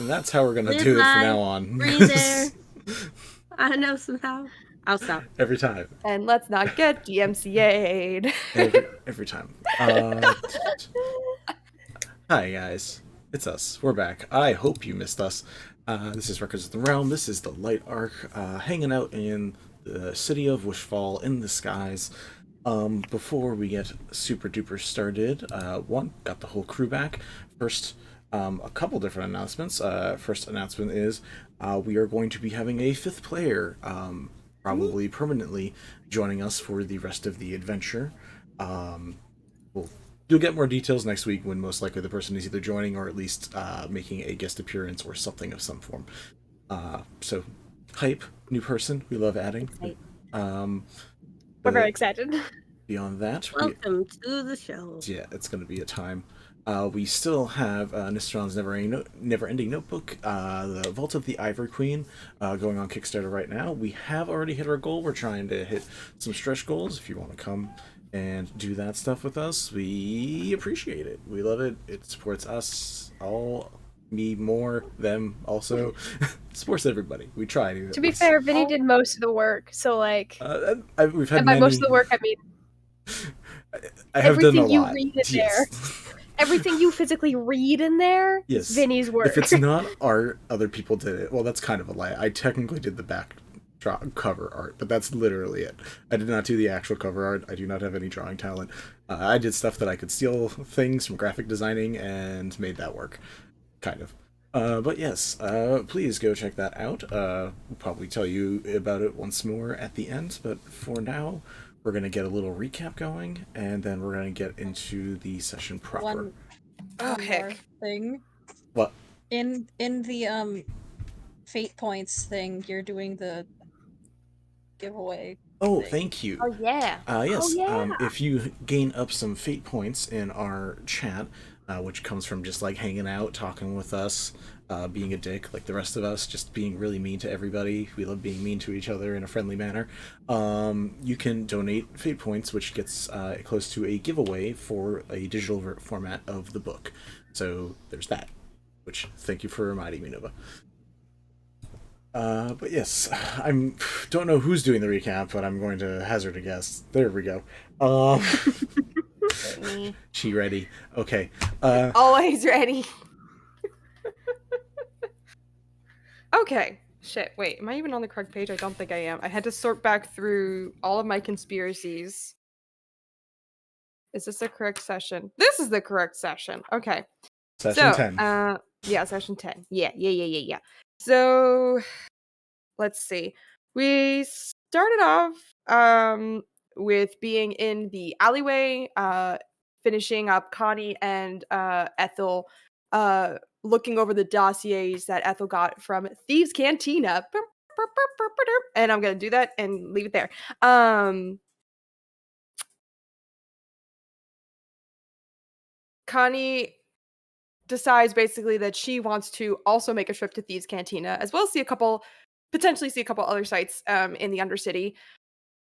And that's how we're gonna Live do it from life, now on. breathe there. I know somehow. I'll stop. Every time. And let's not get DMCA'd. Every time. Hi guys, it's us. We're back. I hope you missed us. This is Records of the Realm. This is the Light Arc, hanging out in the city of Wishfall in the skies. Before we get super duper started, got the whole crew back. First, a couple different announcements. First announcement is we are going to be having a fifth player, probably permanently, joining us for the rest of the adventure. You'll get more details next week when most likely the person is either joining or at least making a guest appearance or something of some form. So, hype, new person, we love adding. We're very excited. Beyond that, Welcome to the show. Yeah, it's going to be a time. We still have Nisteron's Never-Ending Notebook, the Vault of the Ivory Queen, going on Kickstarter right now. We have already hit our goal. We're trying to hit some stretch goals. If you want to come and do that stuff with us, we appreciate it. We love it. It supports us all, me more, them also. Supports everybody. We try to. To be fair, Vinny did most of the work, so like. We've had and by many... most of the work, I mean. I have everything done a you lot. read in there. Everything you physically read in there is Vinny's work. If it's not art, other people did it. Well, that's kind of a lie. I technically did the back cover art, but that's literally it. I did not do the actual cover art. I do not have any drawing talent. I did stuff that I could steal things from graphic designing and made that work. Kind of. But yes, please go check that out. We'll probably tell you about it once more at the end, but for now, we're going to get a little recap going, and then we're going to get into the session proper. One more thing. What? In the fate points thing, you're doing the giveaway. Oh, thing. thank you. Oh yeah. Yes. Oh, yeah. If you gain up some fate points in our chat, which comes from just like hanging out, talking with us, being a dick like the rest of us, just being really mean to everybody. We love being mean to each other in a friendly manner. You can donate fate points, which gets close to a giveaway for a digital format of the book. So there's that. Which, thank you for reminding me, Nova. But yes, don't know who's doing the recap, but I'm going to hazard a guess. There we go. She ready? Okay. Always ready. Okay. Shit, wait, am I even on the correct page? I don't think I am. I had to sort back through all of my conspiracies. Is this the correct session? This is the correct session. Okay. Session 10. Yeah, session 10. Yeah. So, let's see. We started off with being in the alleyway, finishing up Connie and Ethel, looking over the dossiers that Ethel got from Thieves' Cantina. And I'm going to do that and leave it there. Connie decides basically that she wants to also make a trip to Thieves' Cantina, as well as potentially see a couple other sites in the Undercity.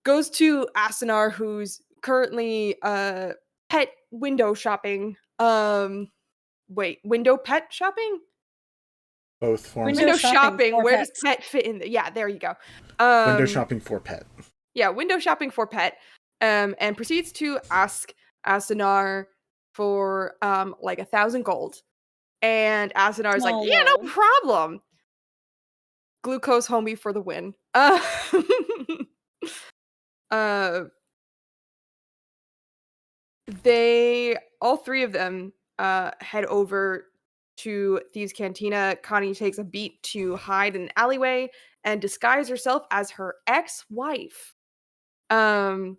Goes to Asunar, who's currently pet window shopping. Window pet shopping? Both forms. Window shopping. Where pets. does pet fit in? Yeah, there you go. Window shopping for pet. Yeah, window shopping for pet. And proceeds to ask Asunar for like 1,000 gold. And Asunar is like, yeah, no problem. Glucose homie for the win. All three of them head over to Thieves' Cantina. Connie takes a beat to hide in an alleyway and disguise herself as her ex-wife. Heading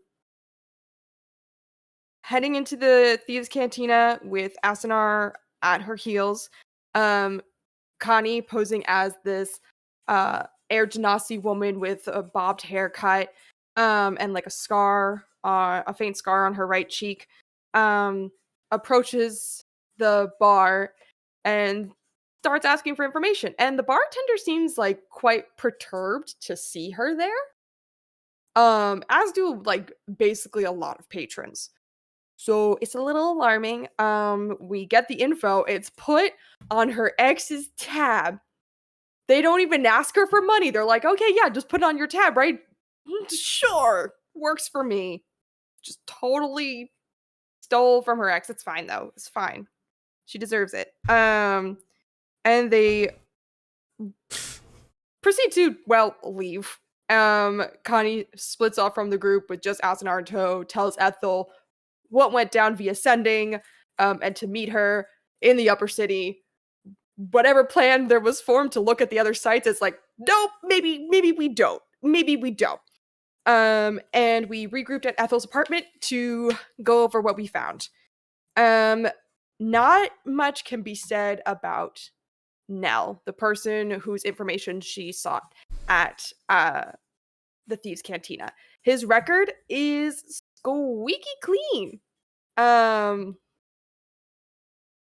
into the Thieves' Cantina with Asunar at her heels. Connie posing as this Air Genasi woman with a bobbed haircut and like a faint scar on her right cheek, approaches the bar and starts asking for information. And the bartender seems like quite perturbed to see her there, as do like basically a lot of patrons. So it's a little alarming. We get the info. It's put on her ex's tab. They don't even ask her for money. They're like, okay, yeah, just put it on your tab, right? Sure. Works for me. Just totally stole from her ex. It's fine though. It's fine. She deserves it. And they proceed to, well, leave. Connie splits off from the group with just Asunar in tow, tells Ethel what went down via sending, and to meet her in the upper city. Whatever plan there was formed to look at the other sites, it's like, nope, maybe we don't. Maybe we don't. And we regrouped at Ethel's apartment to go over what we found. Not much can be said about Nell, the person whose information she sought at the Thieves' Cantina. His record is squeaky clean.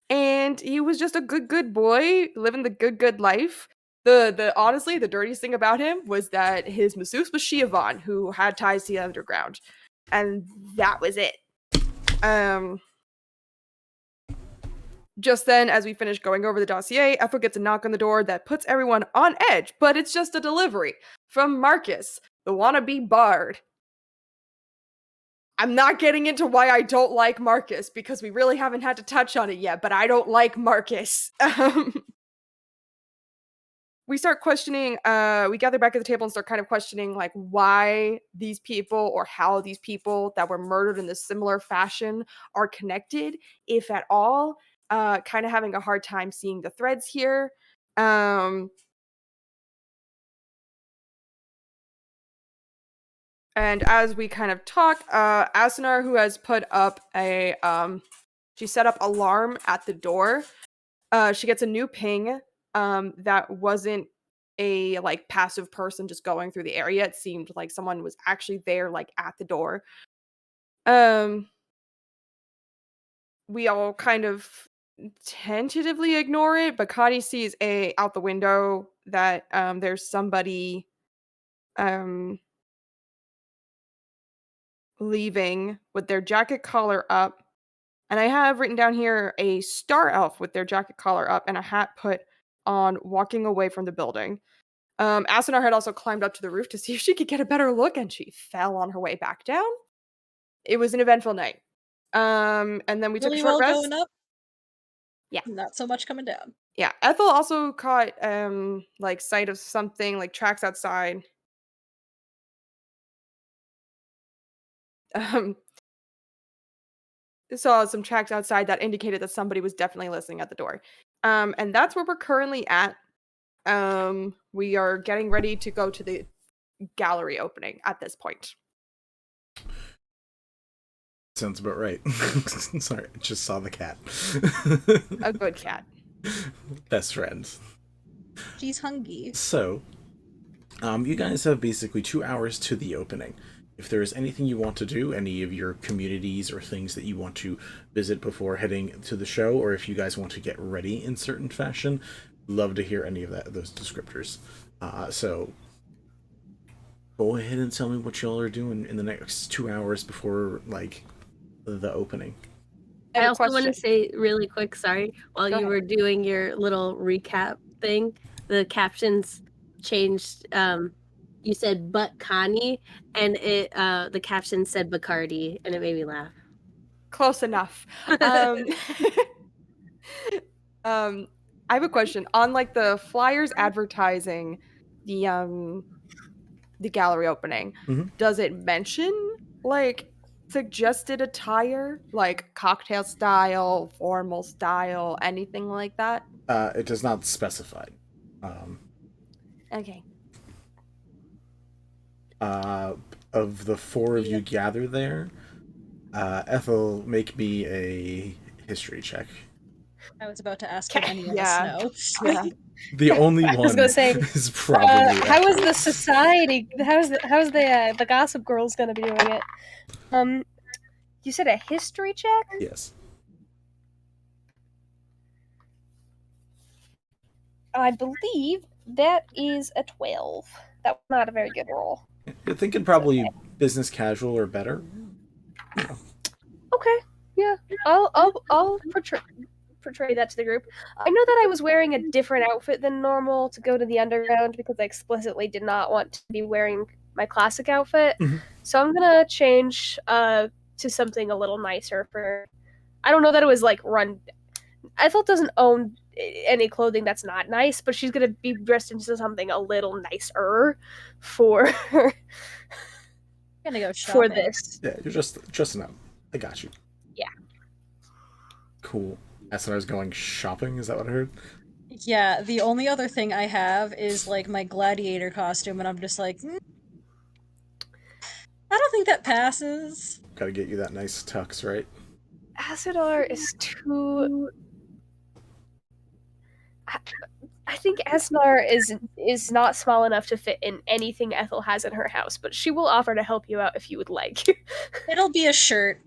And he was just a good boy, living the good life. The honestly, the dirtiest thing about him was that his masseuse was Shiavon, who had ties to the underground. And that was it. Just then, as we finish going over the dossier, Ethel gets a knock on the door that puts everyone on edge, but it's just a delivery from Marcus, the wannabe bard. I'm not getting into why I don't like Marcus, because we really haven't had to touch on it yet, but I don't like Marcus. We start questioning, we gather back at the table and start kind of questioning, like, why these people or how these people that were murdered in this similar fashion are connected, if at all. Kind of having a hard time seeing the threads here. And as we kind of talk, Asunar, who has put up a, she set up alarm at the door. She gets a new ping that wasn't a, like, passive person just going through the area. It seemed like someone was actually there, like, at the door. We all kind of tentatively ignore it, but Connie sees out the window that there's somebody leaving with their jacket collar up. And I have written down here a star elf with their jacket collar up and a hat put on, walking away from the building. Asunar had also climbed up to the roof to see if she could get a better look, and she fell on her way back down. It was an eventful night. And then we took a short rest. Going up. Yeah. Not so much coming down. Yeah. Ethel also caught like sight of something, like tracks outside. Saw some tracks outside that indicated that somebody was definitely listening at the door. And that's where we're currently at. We are getting ready to go to the gallery opening at this point. Sounds about right. Sorry, I just saw the cat. A good cat. Best friends. She's hungry. So, you guys have basically 2 hours to the opening. If there is anything you want to do, any of your communities or things that you want to visit before heading to the show, or if you guys want to get ready in certain fashion, love to hear any of those descriptors. So, go ahead and tell me what y'all are doing in the next 2 hours before, like, the opening. I also want to say really quick, sorry, while Go you ahead. were doing your little recap thing, the captions changed. You said "but Connie," and it the caption said Bacardi, and it made me laugh. Close enough. I have a question on, like, the flyers advertising the gallery opening. Mm-hmm. Does it mention, like, suggested attire, like cocktail style, formal style, anything like that? It does not specify. Okay. Of the four of you gathered there, Ethel, make me a history check. I was about to ask if any of Yeah. us know. Yeah. The only one I was gonna say, is probably how is Ethel. the society? How's the Gossip Girl's gonna be doing it? You said a history check? Yes. I believe that is a 12. That was not a very good roll. You're thinking probably business casual or better. Okay. I'll portray that to the group. I know that I was wearing a different outfit than normal to go to the underground because I explicitly did not want to be wearing my classic outfit. Mhm. So I'm gonna change to something a little nicer for. I don't know that it was like run. Ethel doesn't own any clothing that's not nice, but she's gonna be dressed into something a little nicer for I'm gonna go for shopping. this. Yeah, you're just enough. I got you. Yeah. Cool. Asunar's going shopping. Is that what I heard? Yeah, the only other thing I have is like my gladiator costume, and I'm just like, I don't think that passes. Got to get you that nice tux, right? Astor is too. I think Asnar is not small enough to fit in anything Ethel has in her house, but she will offer to help you out if you would like. It'll be a shirt.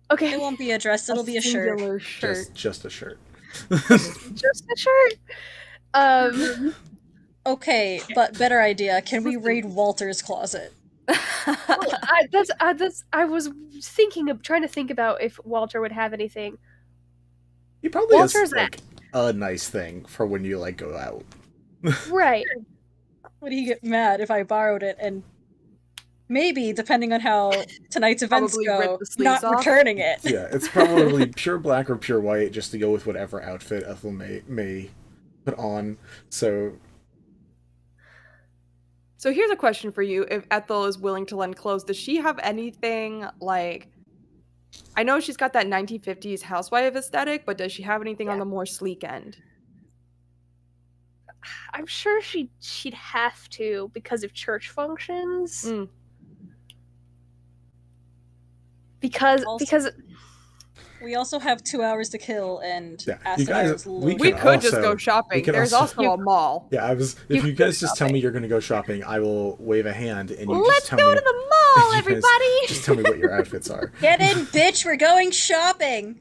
Okay, It won't be a dress. It'll be a shirt. Singular shirt. Just a shirt. just a shirt. Okay, but better idea. Can we raid Walter's closet? I was trying to think about if Walter would have anything. He probably has Walter's like a nice thing for when you like go out. Right. Would he get mad if I borrowed it and maybe, depending on how tonight's events Probably go, rip the sleeves not off. returning it? Yeah, it's probably pure black or pure white, just to go with whatever outfit Ethel may put on. So here's a question for you. If Ethel is willing to lend clothes, does she have anything like... I know she's got that 1950s housewife aesthetic, but does she have anything on the more sleek end? I'm sure she'd have to because of church functions. Mm. Because We also have 2 hours to kill, and Yeah, you guys- Asunar's we We can could just also- go shopping. we can There's also- also a mall. yeah, if You you go guys just tell me shopping. you're gonna go shopping, I will wave a hand and you let's just tell go me to the mall, you guys everybody. just tell me what your outfits are. Get in, bitch! We're going shopping!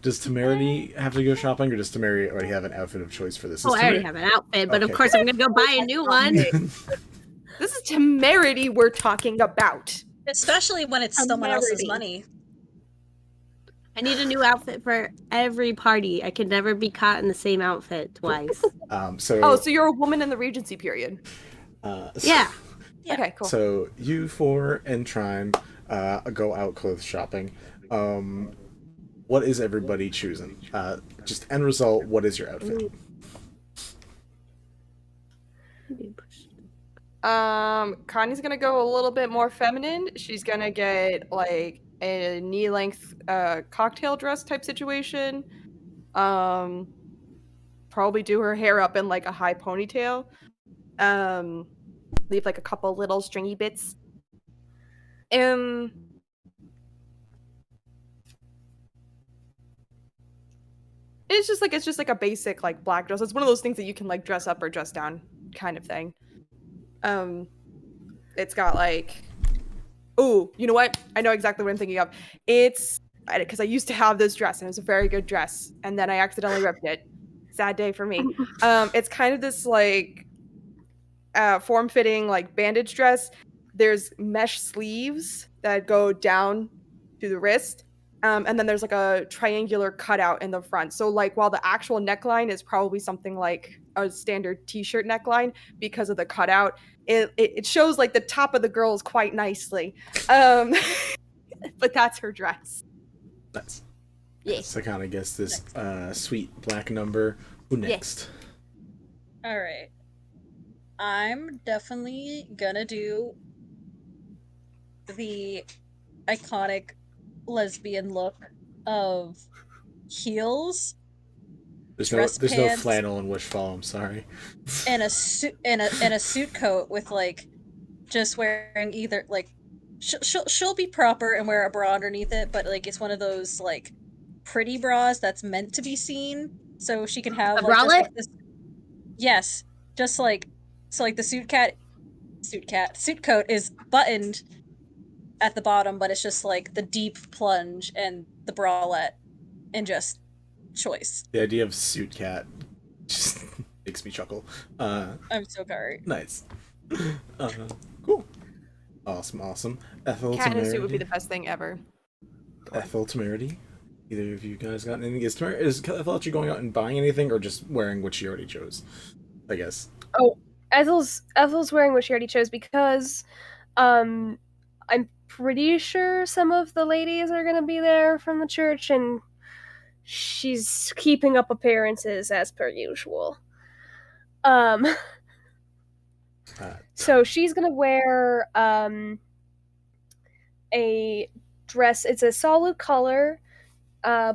Does Temerity have to go shopping, or does Temerity already have an outfit of choice for this? Oh, Is I already Temerity- have an outfit, but of Okay. course I'm gonna go buy a new one. This is temerity we're talking about. Especially when it's someone else's Temerity. money. I need a new outfit for every party. I can never be caught in the same outfit twice. So you're a woman in the Regency period. Yeah. Yeah. Okay, cool. So you four and Trime go out clothes shopping. What is everybody choosing? Just end result. What is your outfit? Connie's gonna go a little bit more feminine. She's gonna get like a knee-length cocktail dress type situation. Probably do her hair up in like a high ponytail. Leave like a couple little stringy bits. It's just like a basic like black dress. It's one of those things that you can like dress up or dress down kind of thing. It's got like, oh, you know what? I know exactly what I'm thinking of. It's because I used to have this dress and it was a very good dress, and then I accidentally ripped it. Sad day for me. It's kind of this like form-fitting like bandage dress. There's mesh sleeves that go down to the wrist. And then there's like a triangular cutout in the front. So like while the actual neckline is probably something like a standard t-shirt neckline, because of the cutout, it shows like the top of the girls quite nicely. But that's her dress. Nice. Yeah. So I kind of guess this sweet black number. Who next? Alright. I'm definitely gonna do the iconic lesbian look of heels There's dress no pants. flannel in Wishfall. I'm sorry. and a suit and a suit coat with like just wearing either like she'll be proper and wear a bra underneath it, but like it's one of those like pretty bras that's meant to be seen, so she can have A like, just, bralette? like, this. Yes, just like so like the suit coat is buttoned at the bottom, but it's just like the deep plunge and the bralette and just choice. The idea of suit cat just makes me chuckle. I'm so sorry. Nice. Cool. Awesome. Ethel, Cat in a suit Temerity. would be the best thing ever. going. Ethel, Temerity, either of you guys got anything? Is Ethel actually going out and buying anything, or just wearing what she already chose? I guess. Oh, Ethel's wearing what she already chose because I'm pretty sure some of the ladies are gonna be there from the church, and she's keeping up appearances as per usual. So she's gonna wear a dress. It's a solid color,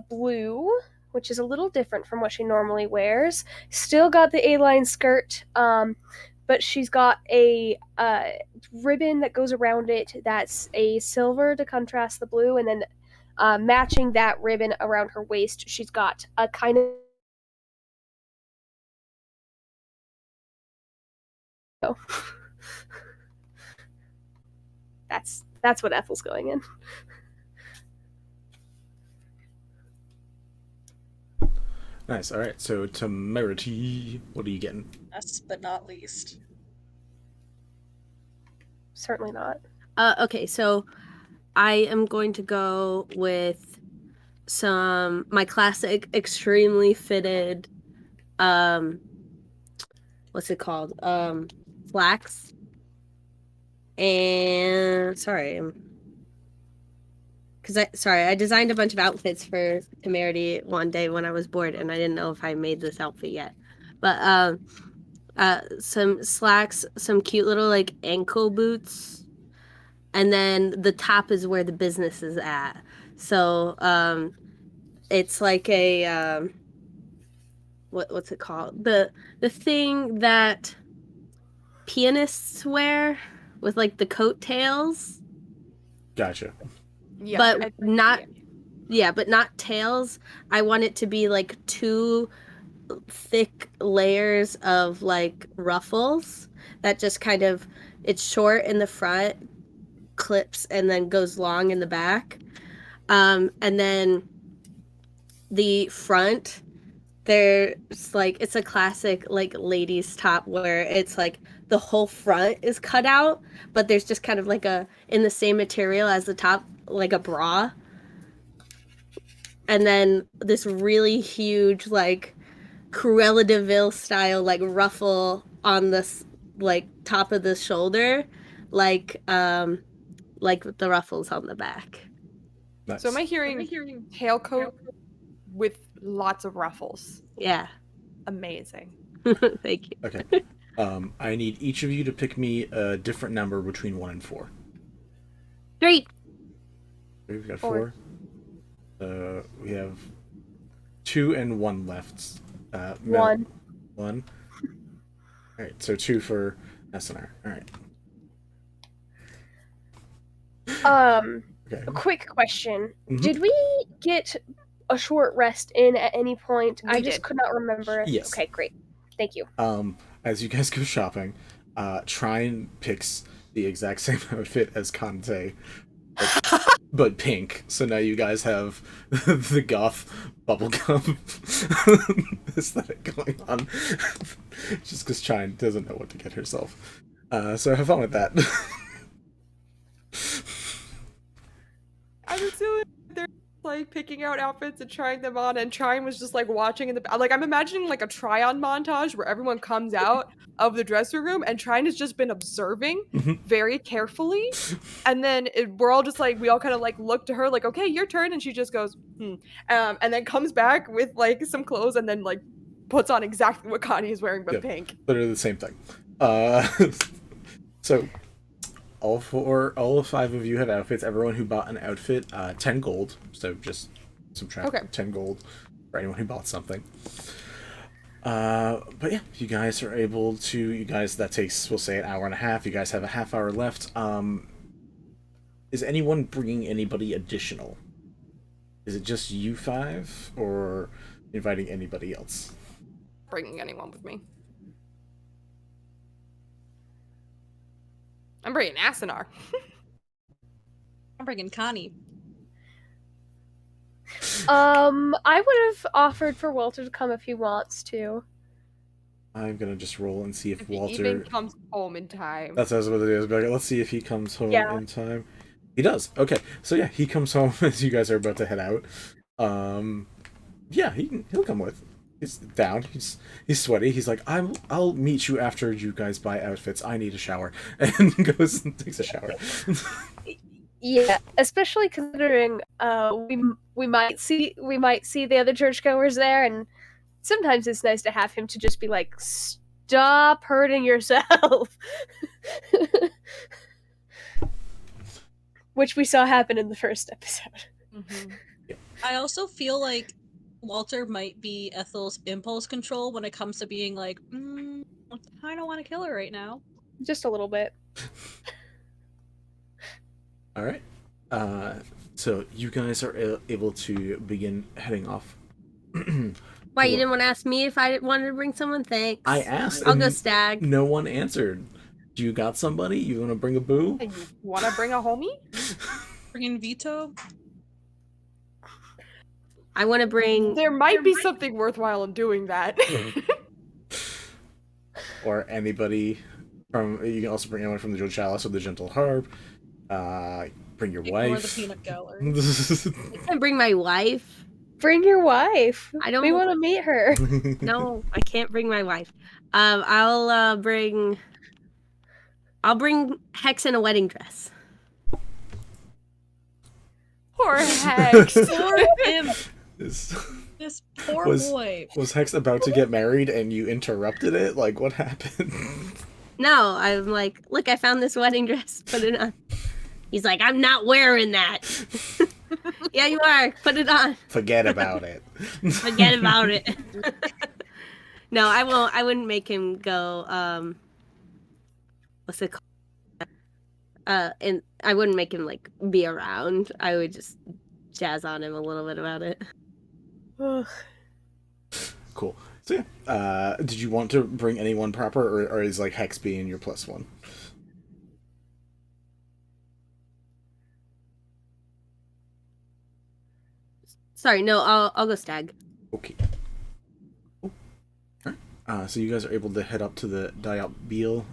blue, which is a little different from what she normally wears. Still got the A-line skirt, but she's got a ribbon that goes around it that's a silver to contrast the blue, and then matching that ribbon around her waist, she's got a kind of that's what Ethel's going in. Nice. All right. So Temerity, what are you getting? Last but not least. Certainly not. Okay, so I am going to go with my classic extremely fitted what's it called? Flax. And I designed a bunch of outfits for Temerity one day when I was bored, and I didn't know if I made this outfit yet. But some slacks, some cute little like ankle boots, and then the top is where the business is at. So it's like a what's it called? The thing that pianists wear with like the coattails. Gotcha. Yeah, But not tails. I want it to be like two thick layers of like ruffles that just kind of, it's short in the front, clips, and then goes long in the back. And then the front, there's like, it's a classic like ladies top where it's like the whole front is cut out, but there's just kind of like in the same material as the top, like a bra. And then this really huge like Cruella de Vil style like ruffle on this like top of the shoulder, like the ruffles on the back. Nice. So am I hearing tailcoat with lots of ruffles? Yeah. Amazing. Thank you. Okay. I need each of you to pick me a different number between 1 and 4. 3. We've got 4. 4. We have 2 and 1 left. 1. 1. All right. So 2 for Asunar. All right. Okay. A quick question. Mhm. Did we get a short rest in at any point? I just did. could not remember. Yes. Okay, great. Thank you. As you guys go shopping, Trine picks the exact same outfit as Kanitae, but pink. So now you guys have the goth bubblegum aesthetic going on. Just because Trine doesn't know what to get herself. So have fun with that. I was doing they're like picking out outfits and trying them on, and Trine was just like watching in the like I'm imagining like a try-on montage where everyone comes out of the dressing room and Trine has just been observing very carefully, and then we're all just like we all kind of like look to her like okay your turn, and she just goes and then comes back with like some clothes and then like puts on exactly what Connie is wearing but pink. Literally the same thing. So all 5 of you have outfits. Everyone who bought an outfit, 10 gold. So just subtract 10 gold for anyone who bought something. But yeah, you guys are able to. You guys, that takes, we'll say, an hour and a half. You guys have a half hour left. Is anyone bringing anybody additional? Is it just you 5, or inviting anybody else? Bringing anyone with me. I'm bringing Asunar. I'm bringing Connie. I would have offered for Walter to come if he wants to. I'm gonna just roll and see if He Walter even comes home in time. That's what I was gonna do. Let's see if he comes home in time. He does. Okay, so yeah, he comes home as you guys are about to head out. Yeah, he'll come with. He's down. He's sweaty. He's like, I'll meet you after you guys buy outfits. I need a shower, and goes and takes a shower. Yeah, especially considering we might see the other churchgoers there, and sometimes it's nice to have him to just be like, stop hurting yourself. Which we saw happen in the first episode. Mm-hmm. I also feel like Walter might be Ethel's impulse control when it comes to being like, I don't want to kill her right now. Just a little bit. All right. So you guys are able to begin heading off. Why, you didn't want to ask me if I wanted to bring someone? Thanks. I asked. I'll go stag. No one answered. Do you got somebody? You want to bring a boo? You want to bring a homie? Bringing Vito? I want to bring... There might be something worthwhile in doing that. Or anybody from... You can also bring anyone from the Chalice or the Gentle Harp. Bring your Ignore wife. the peanut gallery. I can bring my wife. Bring your wife. I don't... We want to meet her. No, I can't bring my wife. I'll bring Hex in a wedding dress. Poor Hex. Poor him. This poor boy. Was Hex about to get married and you interrupted it? Like, what happened? No, I'm like, look, I found this wedding dress. Put it on. He's like, I'm not wearing that. Yeah, you are. Put it on. Forget about it. Forget about it. No, I won't. I wouldn't make him go. What's it called? And I wouldn't make him like be around. I would just jazz on him a little bit about it. Cool. So yeah, did you want to bring anyone proper, or is like Hex being your +1? Sorry, no, I'll go stag. Okay. Cool. Alright. So you guys are able to head up to the Diopbeel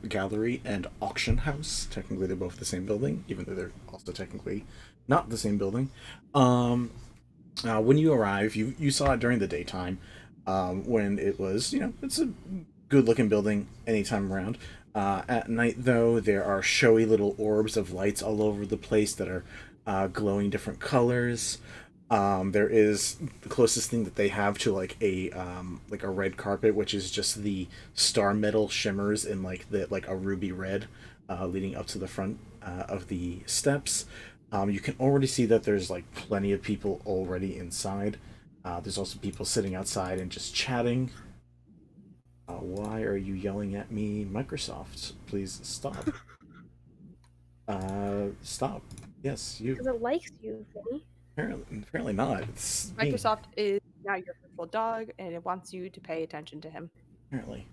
Gallery and Auction House. Technically, they're both the same building, even though they're also technically not the same building. When you arrive, you saw it during the daytime, when it was, it's a good-looking building anytime around. At night, though, there are showy little orbs of lights all over the place that are glowing different colors. There is the closest thing that they have to like a red carpet, which is just the star metal shimmers in like a ruby red, leading up to the front of the steps. You can already see that there's like plenty of people already inside. There's also people sitting outside and just chatting. Why are you yelling at me, Microsoft? Please stop. Stop. Yes, you. Because it likes you, Vinny. Apparently not. It's Microsoft is now your virtual dog, and it wants you to pay attention to him. Apparently.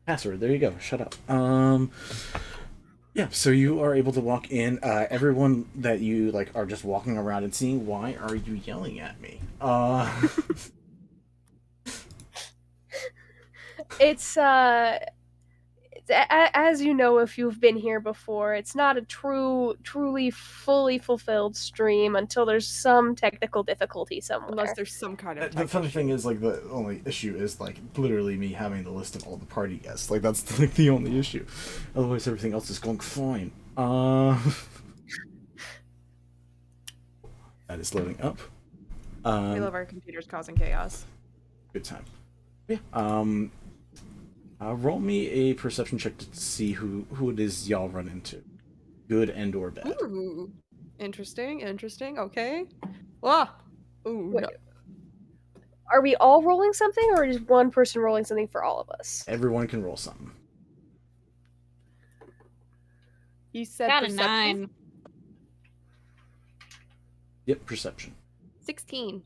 Password. There you go. Shut up. Yeah. So you are able to walk in. Everyone that you like are just walking around and seeing. Why are you yelling at me? It's as you know, if you've been here before, it's not a truly fully fulfilled stream until there's some technical difficulty somewhere. Unless there's some kind of the funny thing is, like, the only issue is like literally me having the list of all the party guests. Like, that's like the only issue. Otherwise, everything else is going fine. That is loading up. We love our computers causing chaos. Good time. Yeah. Roll me a perception check to see who it is y'all run into, good and or bad. Ooh, interesting. Okay. Ah. Ooh. Wait. No. Are we all rolling something, or is one person rolling something for all of us? Everyone can roll something. You said Got a perception? 9. Yep, perception. 16.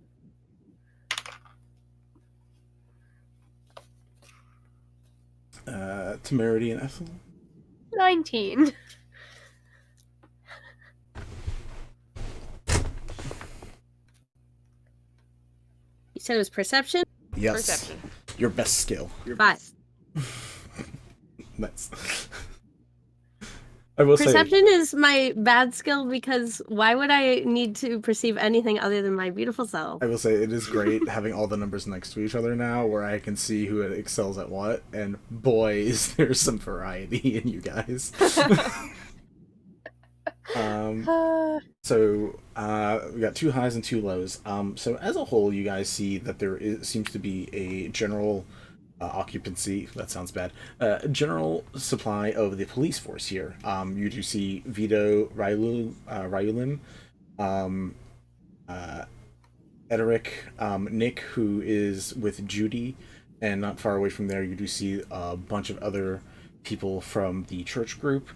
Temerity and Ethel. 19. You said it was perception? Yes. Perception. Your best skill. 5. Nice. I will say, Perception is my bad skill because why would I need to perceive anything other than my beautiful self? I will say it is great having all the numbers next to each other now, where I can see who excels at what, and boy, is there some variety in you guys. So we got 2 highs and 2 lows. So as a whole, you guys see that seems to be a general occupancy. That sounds bad. General supply of the police force here. You do see Vito Ryulim, Ederic, Nick, who is with Judy, and not far away from there, you do see a bunch of other people from the church group,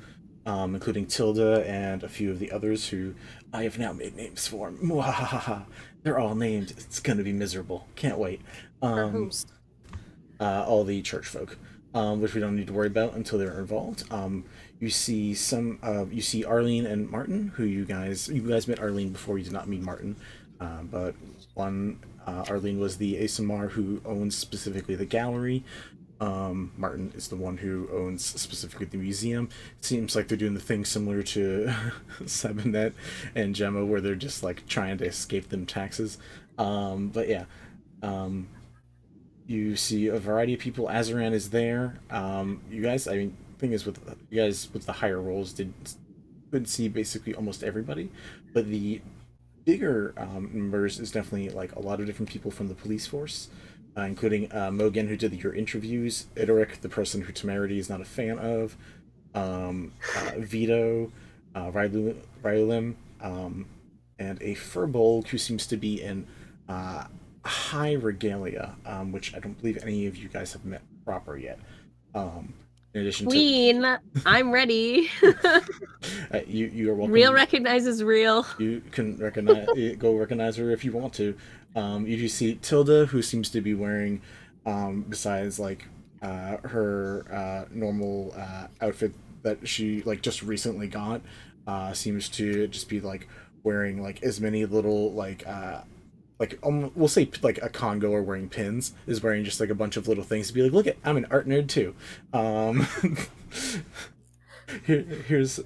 including Tilda and a few of the others who I have now made names for. Mwahaha. They're all named. It's gonna be miserable. Can't wait. All the church folk, which we don't need to worry about until they're involved. You see you see Arlene and Martin, who you guys met Arlene before. You did not meet Martin, but Arlene was the Asunar who owns specifically the gallery. Martin is the one who owns specifically the museum. It seems like they're doing the thing similar to Sabinet and Gemma, where they're just like trying to escape them taxes. But yeah. You see a variety of people. Azaran is there. You guys, I mean, thing is with you guys with the higher roles could see basically almost everybody, but the bigger numbers is definitely like a lot of different people from the police force, including Mogan, who did your interviews, Idoric, the person who Temerity is not a fan of, Vito, Ryulim, and a Furbolg who seems to be in high regalia, which I don't believe any of you guys have met proper yet. In addition Queen, I'm ready. you are welcome. Real recognizes real. You can go recognize her if you want to. You do see Tilda, who seems to be wearing, besides like her normal outfit that she like just recently got, seems to just be like wearing like as many little like we'll say like a congoer wearing pins is wearing just like a bunch of little things to be like, look, I'm an art nerd too. Here's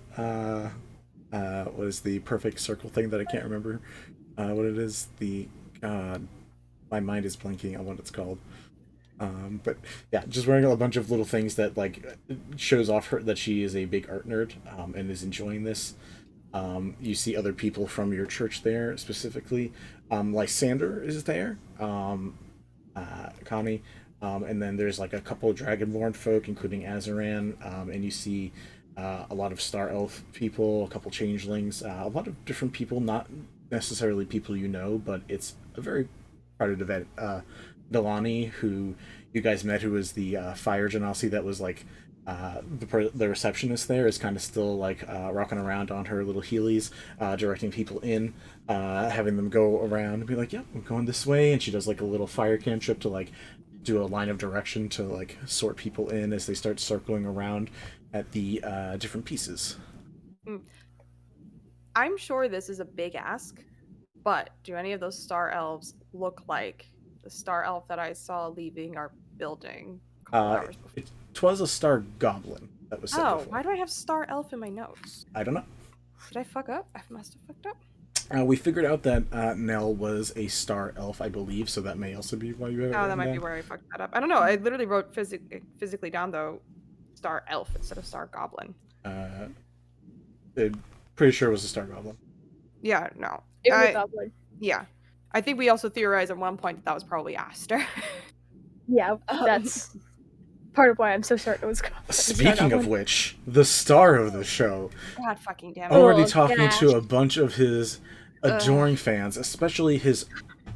what is the perfect circle thing that I can't remember what it is. The God, my mind is blanking on what it's called. But yeah, just wearing a bunch of little things that like shows off that she is a big art nerd, and is enjoying this. You see other people from your church there specifically. Lysander is there, Connie, and then there's like a couple of Dragonborn folk, including Azaran, and you see a lot of Star Elf people, a couple changelings, a lot of different people, not necessarily people you know, but it's a very crowded event. Delani, who you guys met, who was the fire genasi that was like the receptionist there, is kind of still like rocking around on her little heelys, directing people in, having them go around and be like, yep, we're going this way, and she does like a little fire cantrip to like do a line of direction to like sort people in as they start circling around at the different pieces. I'm sure this is a big ask, but do any of those star elves look like the star elf that I saw leaving our building a couple hours before? It was a star goblin that was said before. Why do I have star elf in my notes? I don't know. Did I fuck up? I must have fucked up. We figured out that Nell was a star elf, I believe, so that may also be why you have it written that might down. be where I fucked that up. I don't know. I literally wrote physically down, though, star elf instead of star goblin. Pretty sure it was a star goblin. Yeah, no. It was a goblin. Yeah. I think we also theorized at one point that was probably Astor. Yeah, that's part of why I'm so certain it was goblin. Speaking of which, the star of the show, God fucking damn it. already Oh, talking gosh. to a bunch of his adoring fans, especially his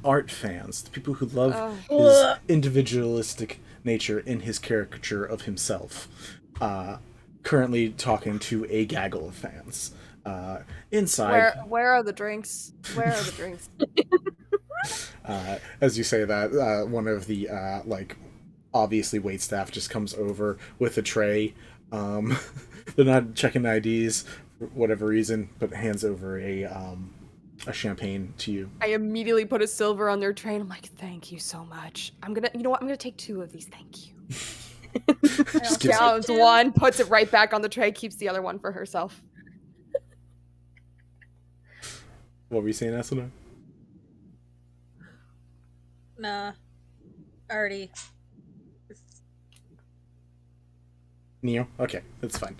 art fans, the people who love his individualistic nature in his caricature of himself. Currently talking to a gaggle of fans. Inside, Where are the drinks? Where are the drinks? as you say that, one of the like obviously waitstaff just comes over with a tray. They're not checking IDs for whatever reason, but hands over a champagne to you. I immediately put a silver on their tray and I'm like, thank you so much. You know what? I'm gonna take 2 of these, thank you. Just gives I'll Counts take 2. one, puts it right back on the tray, keeps the other one for herself. What were you saying, Asunar? Nah. Already. Neo? Okay, that's fine.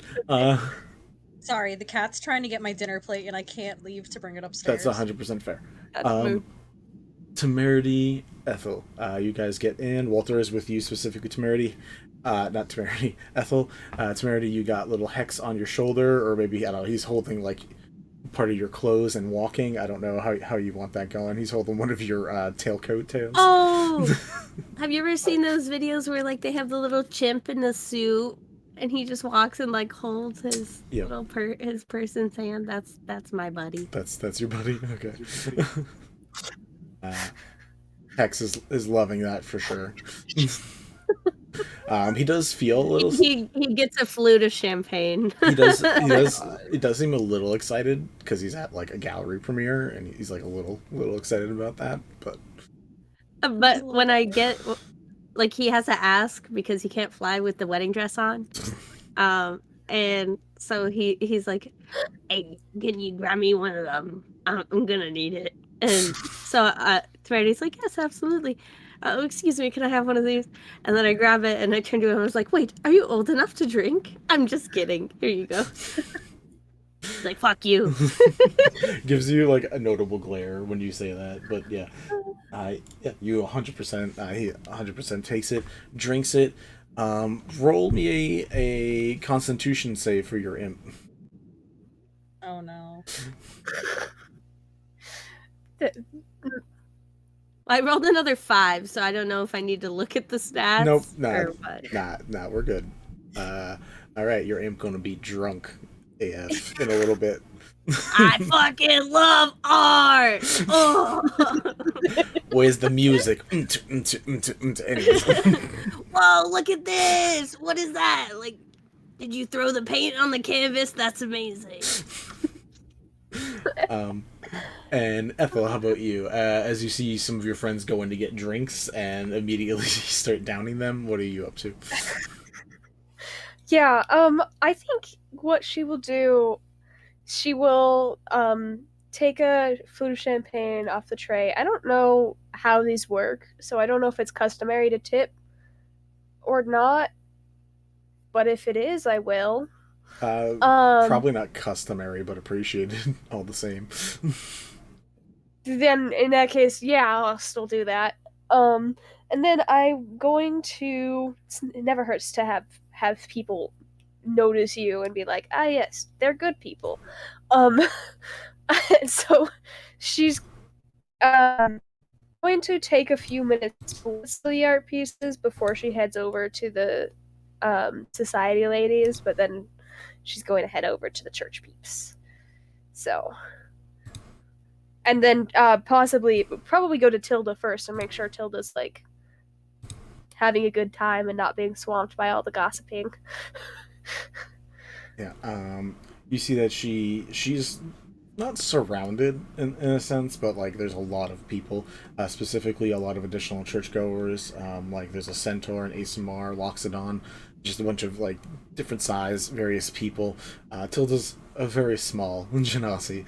Sorry, the cat's trying to get my dinner plate and I can't leave to bring it upstairs. That's 100% fair. That's mood. Temerity Ethel. You guys get in. Walter is with you specifically, Temerity. Not Temerity, Ethel. Temerity, you got little Hex on your shoulder, or maybe, I don't know, he's holding, like, part of your clothes and walking. I don't know how you want that going. He's holding one of your tailcoat tails. Oh! Have you ever seen those videos where, like, they have the little chimp in the suit and he just walks and, like, holds his little his person's hand? That's my buddy. That's your buddy? Okay. Hex is loving that for sure. He does feel a little. He gets a flute of champagne. He does seem a little excited because he's at like a gallery premiere and he's like a little excited about that. But when I get, like, he has to ask because he can't fly with the wedding dress on, and so he's like, "Hey, can you grab me one of them? I'm gonna need it." And so Temerity's like, "Yes, absolutely. Oh, excuse me, can I have one of these?" And then I grab it and I turned to him and I was like, "Wait, are you old enough to drink? I'm just kidding. Here you go." He's like, "Fuck you." Gives you like a notable glare when you say that, but yeah, you 100%. He 100% takes it, drinks it. Roll me a Constitution save for your imp. Oh no. I rolled another 5, so I don't know if I need to look at the stats. Nope, nah, we're good. All right, your imp gonna be drunk AF in a little bit. I fucking love art. Oh. Where's the music? Anyways. Whoa, look at this. What is that? Like, did you throw the paint on the canvas? That's amazing. And Ethel, how about you? As you see some of your friends go in to get drinks and immediately start downing them, what are you up to? Yeah, I think what she will do, she will take a flute of champagne off the tray. I don't know how these work, so I don't know if it's customary to tip or not. But if it is, I will. Probably not customary, but appreciated all the same. Then in that case, yeah, I'll still do that. And then I'm going to. It never hurts to have people notice you and be like, ah, yes, they're good people. So she's going to take a few minutes to list the art pieces before she heads over to the society ladies, but then she's going to head over to the church peeps. So, and then probably go to Tilda first and make sure Tilda's like having a good time and not being swamped by all the gossiping. Yeah, you see that she's not surrounded in a sense, but like there's a lot of people, specifically a lot of additional churchgoers. Like there's a centaur, an Asunar, Loxodon, just a bunch of like different size, various people. Tilda's a very small genasi,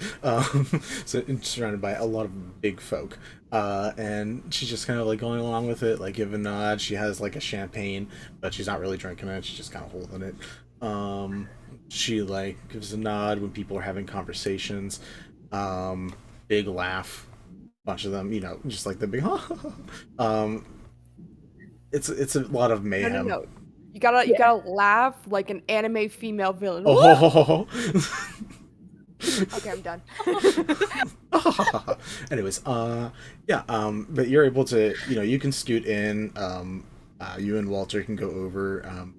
so surrounded by a lot of big folk. And she's just kind of like going along with it, like give a nod. She has like a champagne, but she's not really drinking it. She's just kind of holding it. She like gives a nod when people are having conversations. Big laugh, bunch of them, just like the big. It's a lot of mayhem. No. You gotta laugh like an anime female villain. Oh. Okay, I'm done. Anyways, but you're able to, you can scoot in. You and Walter can go over.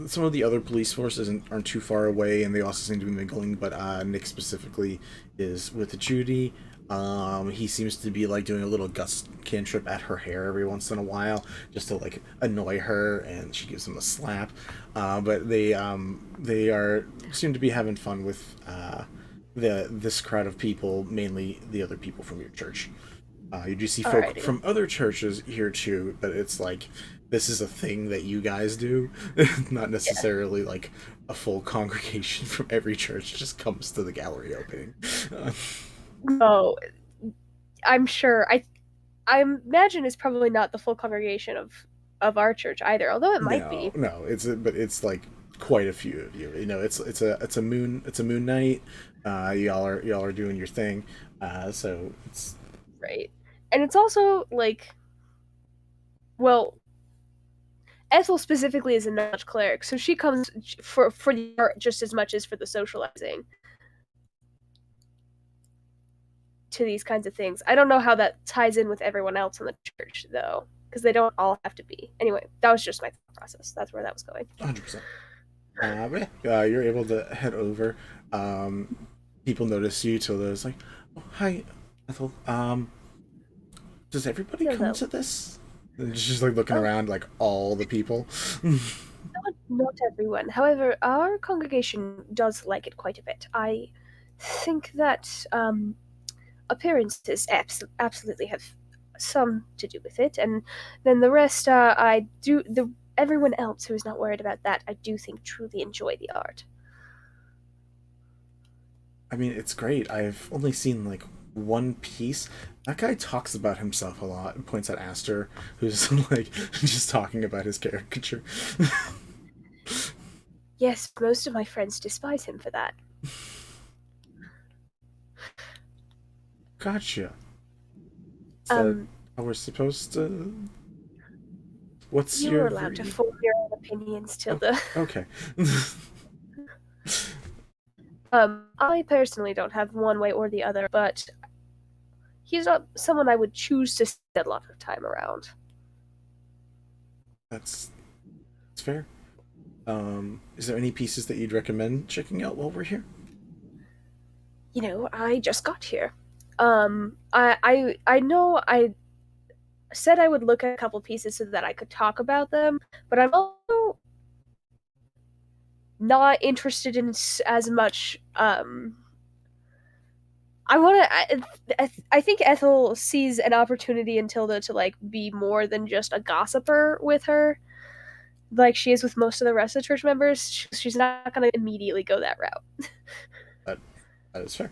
Some of the other police forces aren't too far away, and they also seem to be mingling. But Nick specifically is with Judy. He seems to be like doing a little gust cantrip at her hair every once in a while, just to like annoy her, and she gives him a slap. But they seem to be having fun with this crowd of people, mainly the other people from your church. You do see folk Alrighty. from other churches here too, but it's like this is a thing that you guys do, not necessarily like a full congregation from every church just comes to the gallery opening. No, I'm sure. I imagine it's probably not the full congregation of our church either, although it might be. No, but it's like quite a few of you. You know, it's a moon night. Y'all are doing your thing. So it's Right. And it's also like, well, Ethel specifically is a knowledge cleric, so she comes for the art just as much as for the socializing to these kinds of things. I don't know how that ties in with everyone else in the church, though, because they don't all have to be. Anyway, that was just my thought process. That's where that was going. 100%. You're able to head over. People notice you till there's like, oh, hi, Ethel. Does everybody come to this? And she's like looking around, like all the people. Not everyone. However, our congregation does like it quite a bit. I think that appearances absolutely have some to do with it, and then the rest, everyone else who is not worried about that, I do think truly enjoy the art. I mean, it's great. I've only seen like one piece. That guy talks about himself a lot and points at Astor, who's like just talking about his caricature. Yes, most of my friends despise him for that. Gotcha. Is that how we're supposed to? What's You're your allowed to form your own opinions till the. Okay. I personally don't have one way or the other, but he's not someone I would choose to spend a lot of time around. That's fair. Is there any pieces that you'd recommend checking out while we're here? You know, I just got here. I know I said I would look at a couple pieces so that I could talk about them, but I'm also not interested in as much. I think Ethel sees an opportunity in Tilda to like be more than just a gossiper with her, like she is with most of the rest of the church members. She's not going to immediately go that route. That is fair.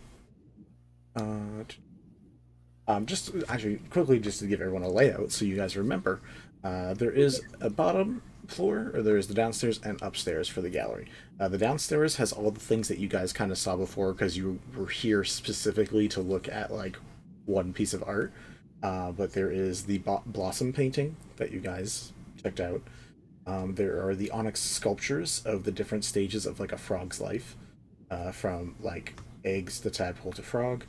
Just actually quickly, just to give everyone a layout so you guys remember, there is a bottom floor, or there is the downstairs and upstairs for the gallery. The downstairs has all the things that you guys kind of saw before because you were here specifically to look at like one piece of art. But there is the blossom painting that you guys checked out. There are the onyx sculptures of the different stages of like a frog's life, from like eggs to tadpole to frog.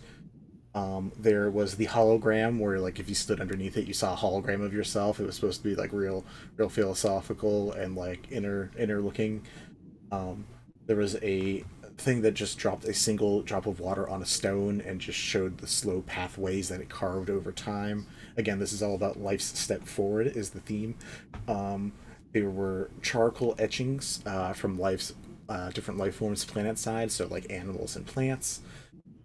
There was the hologram where like if you stood underneath it you saw a hologram of yourself. It was supposed to be like real philosophical and like inner looking. There was a thing that just dropped a single drop of water on a stone and just showed the slow pathways that it carved over time. Again, this is all about life's step forward is the theme. There were charcoal etchings from life's different life forms planet side, so like animals and plants.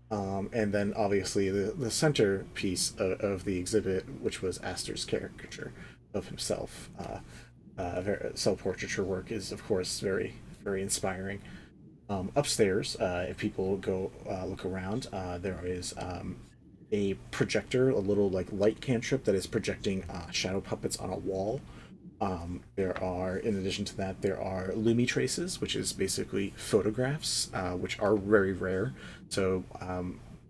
And then obviously the centerpiece of the exhibit, which was Astor's caricature of himself. Self-portraiture work is, of course, very, very inspiring. Upstairs, if people go look around, there is a projector, a little like light cantrip that is projecting shadow puppets on a wall. There are, in addition to that, there are lumi traces, which is basically photographs, which are very rare. So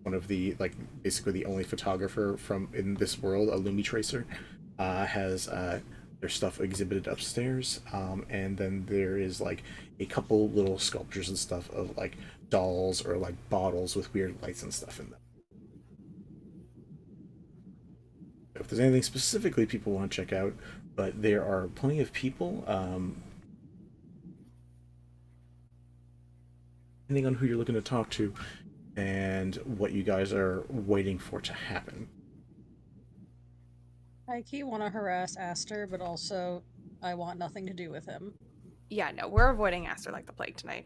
one of the, like, basically the only photographer from in this world, a lumi tracer, has their stuff exhibited upstairs. And then there is like a couple little sculptures and stuff of like dolls or like bottles with weird lights and stuff in them. If there's anything specifically people want to check out, but there are plenty of people, depending on who you're looking to talk to and what you guys are waiting for to happen. I keep want to harass Astor, but also I want nothing to do with him. Yeah, no, we're avoiding Astor like the plague tonight.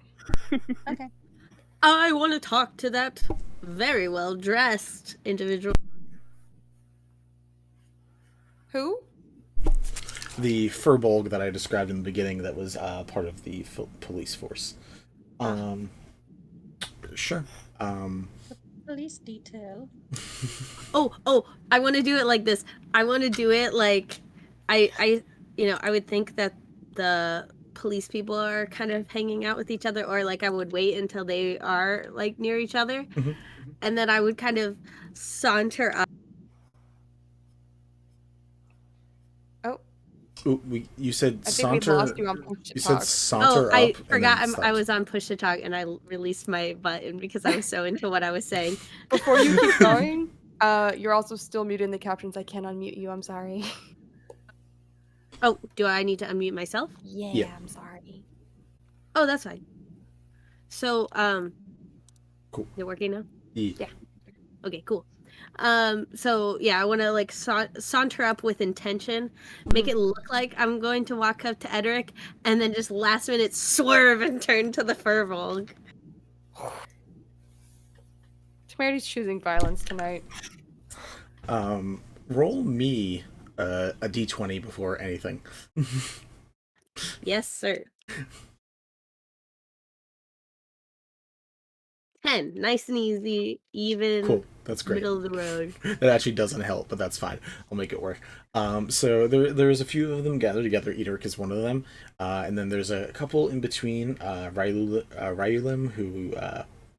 Okay. I want to talk to that very well dressed individual. Who? The furbolg that I described in the beginning that was part of the police force. Sure. Police detail. Oh, I want to do it like this. I want to do it like I I would think that the police people are kind of hanging out with each other, or like I would wait until they are like near each other, and then I would kind of saunter up. Oh, Ooh, you said I think saunter. we lost you on push to You talk. said saunter I up. forgot And then I stopped. was on push to talk and I released my button because I was so into what I was saying. Before you keep going, you're also still muted in the captions. I can't unmute you. I'm sorry. Oh, do I need to unmute myself? Yeah, I'm sorry. Oh, that's fine. So, Cool. is it working now? Yeah. Okay, cool. So yeah, I want to like saunter up with intention, make it look like I'm going to walk up to Edric, and then just last minute swerve and turn to the furbolg. Temerity's choosing violence tonight. Roll me a d20 before anything. Yes, sir. 10. Nice and easy, even. Cool. That's great. Middle of the road. That actually doesn't help, but that's fine. I'll make it work. So there's a few of them gathered together. Edric is one of them. And then there's a couple in between. Ryulim, who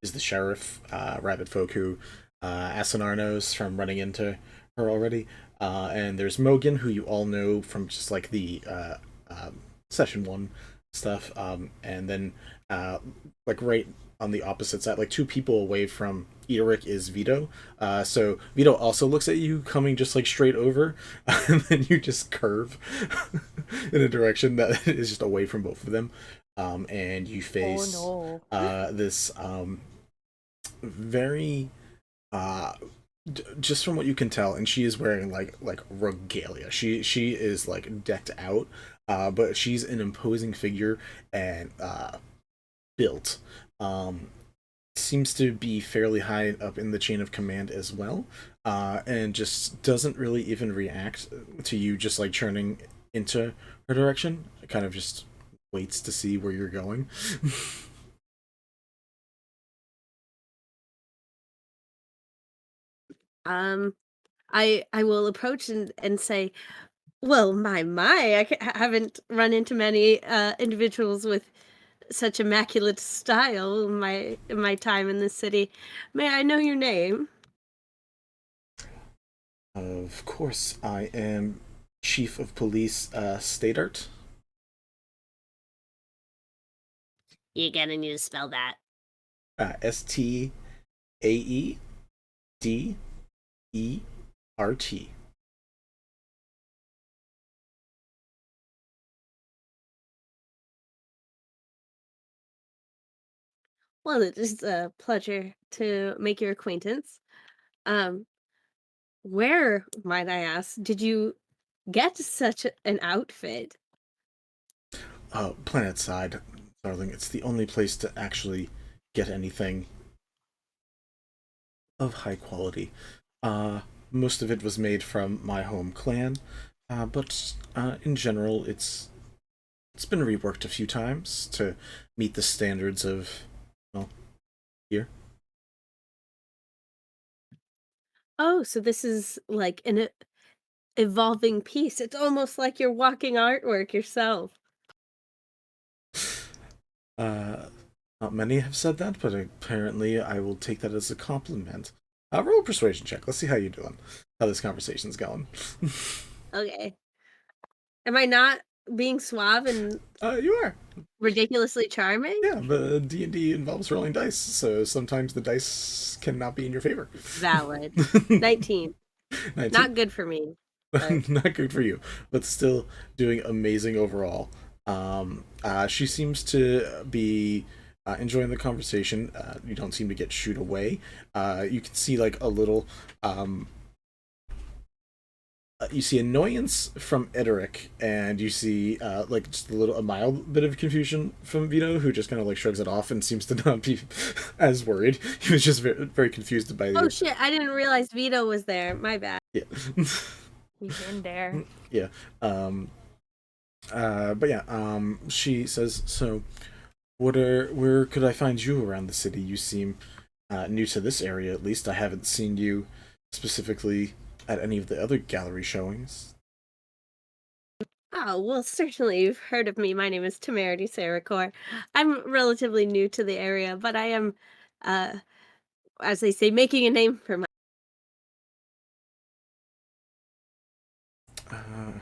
is the sheriff, Rabbit Folk, who Asunar knows from running into her already. And there's Mogan, who you all know from just like the session 1 stuff. And then like right on the opposite side, like 2 people away from Edric, is Vito. So Vito also looks at you coming just like straight over, and then you just curve in a direction that is just away from both of them. And you face this very just from what you can tell, and she is wearing like regalia. She is like decked out, but she's an imposing figure and built. Seems to be fairly high up in the chain of command as well, and just doesn't really even react to you just like churning into her direction. It kind of just waits to see where you're going. I will approach and say, well, my, I haven't run into many individuals with such immaculate style in my time in this city. May I know your name? Of course, I am Chief of Police Stadart. You're gonna need to spell that. Staedert. Well, it is a pleasure to make your acquaintance. Where, might I ask, did you get such an outfit? Planet side, darling. It's the only place to actually get anything of high quality. Most of it was made from my home clan, but in general, it's been reworked a few times to meet the standards of, well, here. Oh, so this is like an evolving piece. It's almost like you're walking artwork yourself. Not many have said that, but apparently I will take that as a compliment. Roll a persuasion check. Let's see how you're doing. How this conversation's going. Okay. Am I not being suave and You are. ridiculously charming? Yeah, but D&D involves rolling dice, so sometimes the dice cannot be in your favor. Valid. 19. 19. Not good for me. But... Not good for you, but still doing amazing overall. She seems to be enjoying the conversation. You don't seem to get shooed away. You can see like a little you see annoyance from Edric, and you see like just a mild bit of confusion from Vito, who just kind of like shrugs it off and seems to not be as worried. He was just very, very confused by the... Oh shit, I didn't realize Vito was there. My bad. Yeah. He's in there. Yeah. But yeah. She says, "So, where could I find you around the city? You seem new to this area, at least. I haven't seen you specifically at any of the other gallery showings." Oh, well, certainly you've heard of me. My name is Temerity Serechor. I'm relatively new to the area, but I am, uh, as they say, making a name for myself. Uh,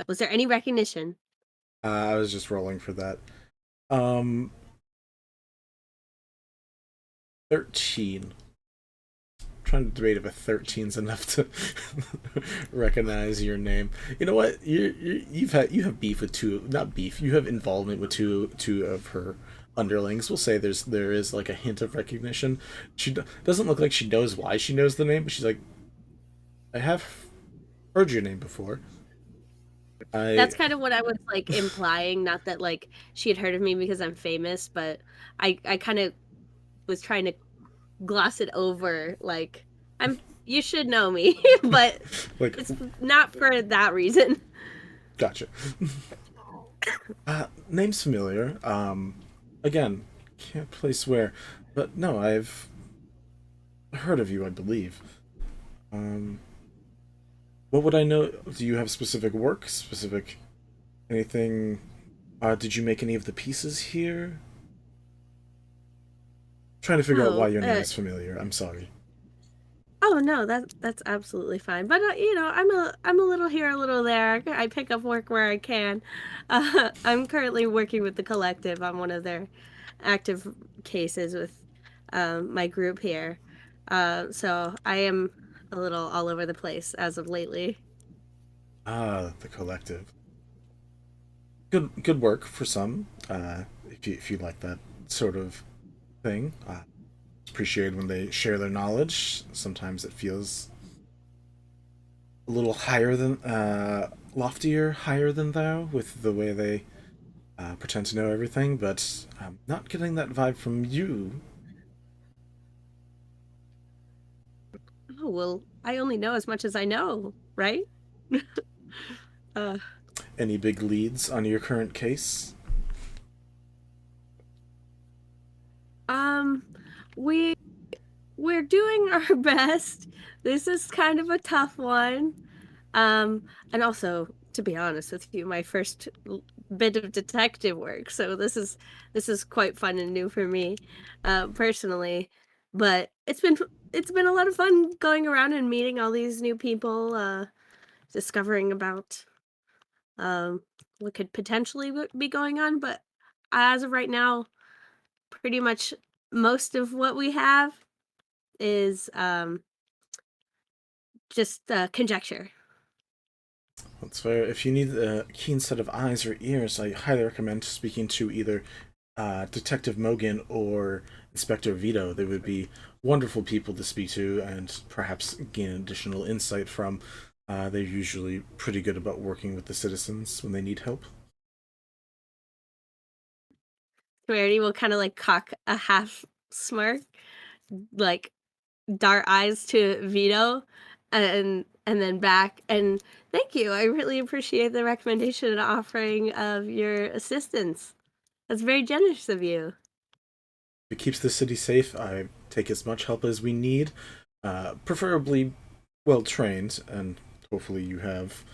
Was there any recognition? I was just rolling for that. Um, 13. Trying to debate if a 13's enough to recognize your name. You know what? You have beef with not beef. You have involvement with two of her underlings. We'll say there is like a hint of recognition. She doesn't look like she knows why she knows the name, but she's like, I have heard your name before. That's kind of what I was like implying. Not that like she had heard of me because I'm famous, but I kind of was trying to gloss it over. Like you should know me, but like it's not for that reason. Gotcha. Name's familiar. Again, can't place where, but no, I've heard of you, I believe. What would I know? Do you have specific work? Specific anything? Did you make any of the pieces here? Trying to figure out why your name is familiar. I'm sorry. Oh no, that's absolutely fine. But you know, I'm a little here, a little there. I pick up work where I can. I'm currently working with the collective on one of their active cases with my group here. So I am a little all over the place as of lately. The collective. Good work for some. If you like that sort of thing. Appreciate when they share their knowledge. Sometimes it feels a little higher than loftier, higher than thou, with the way they pretend to know everything. But I'm not getting that vibe from you. Oh well, I only know as much as I know, right? uh, Any big leads on your current case? we we're doing our best. This is kind of a tough one. And also, to be honest with you, my first bit of detective work. So this is quite fun and new for me, personally. But it's been a lot of fun going around and meeting all these new people, discovering about what could potentially be going on. But as of right now, pretty much most of what we have is just conjecture. That's fair. If you need a keen set of eyes or ears, I highly recommend speaking to either Detective Mogan or Inspector Vito. They would be wonderful people to speak to and perhaps gain additional insight from. They're usually pretty good about working with the citizens when they need help. Rarity will kind of like cock a half smirk, like dart eyes to Vito, and then back. And thank you. I really appreciate the recommendation and offering of your assistance. That's very generous of you. If it keeps the city safe, I take as much help as we need, preferably well trained, and hopefully you have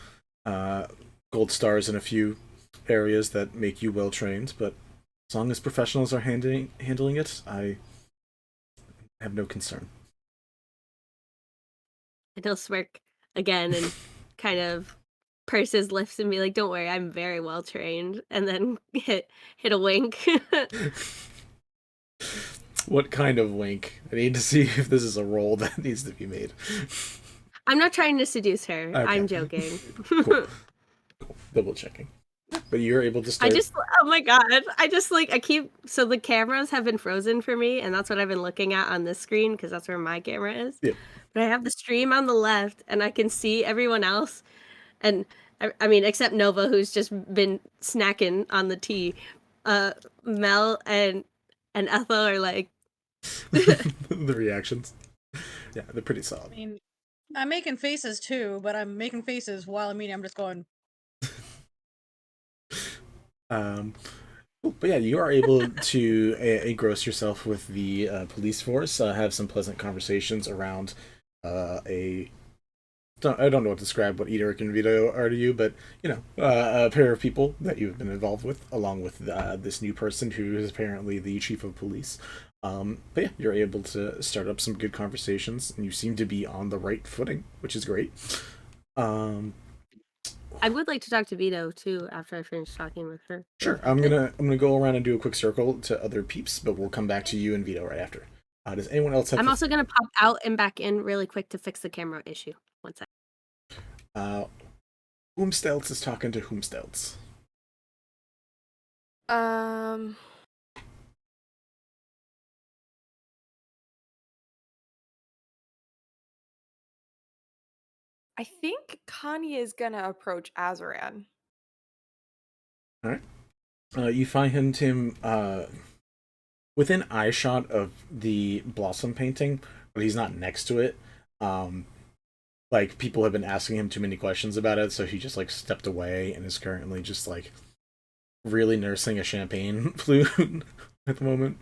gold stars in a few areas that make you well trained. But as long as professionals are handling it, I have no concern. And he'll smirk again and kind of purse his lips and be like, "Don't worry, I'm very well trained," and then hit a wink. What kind of wink? I need to see if this is a roll that needs to be made. I'm not trying to seduce her. Okay. I'm joking. Cool. Double checking. But you're able to start. Oh my god. So the cameras have been frozen for me, and that's what I've been looking at on this screen because that's where my camera is. Yeah. But I have the stream on the left, and I can see everyone else. And I mean, except Nova, who's just been snacking on the tea. Mel and Ethel are like The reactions. Yeah, they're pretty solid. I mean, I'm making faces too, but I'm making faces while I'm eating. I'm just going. But yeah, you are able to engross yourself with the police force, have some pleasant conversations around a I don't know what to describe what Ederic and Vito are to you, but a pair of people that you've been involved with, along with this new person who is apparently the chief of police. But yeah, you're able to start up some good conversations, and you seem to be on the right footing, which is great. I would like to talk to Vito too after I finish talking with her. Sure, I'm gonna go around and do a quick circle to other peeps, but we'll come back to you and Vito right after. Does anyone else have? I'm also gonna pop out and back in really quick to fix the camera issue. One sec. Whomstelz is talking to Whomstelz. I think Connie is gonna approach Azaran. All right. You find him within eyeshot of the blossom painting, but he's not next to it. Like people have been asking him too many questions about it, so he just like stepped away and is currently just like really nursing a champagne flute at the moment.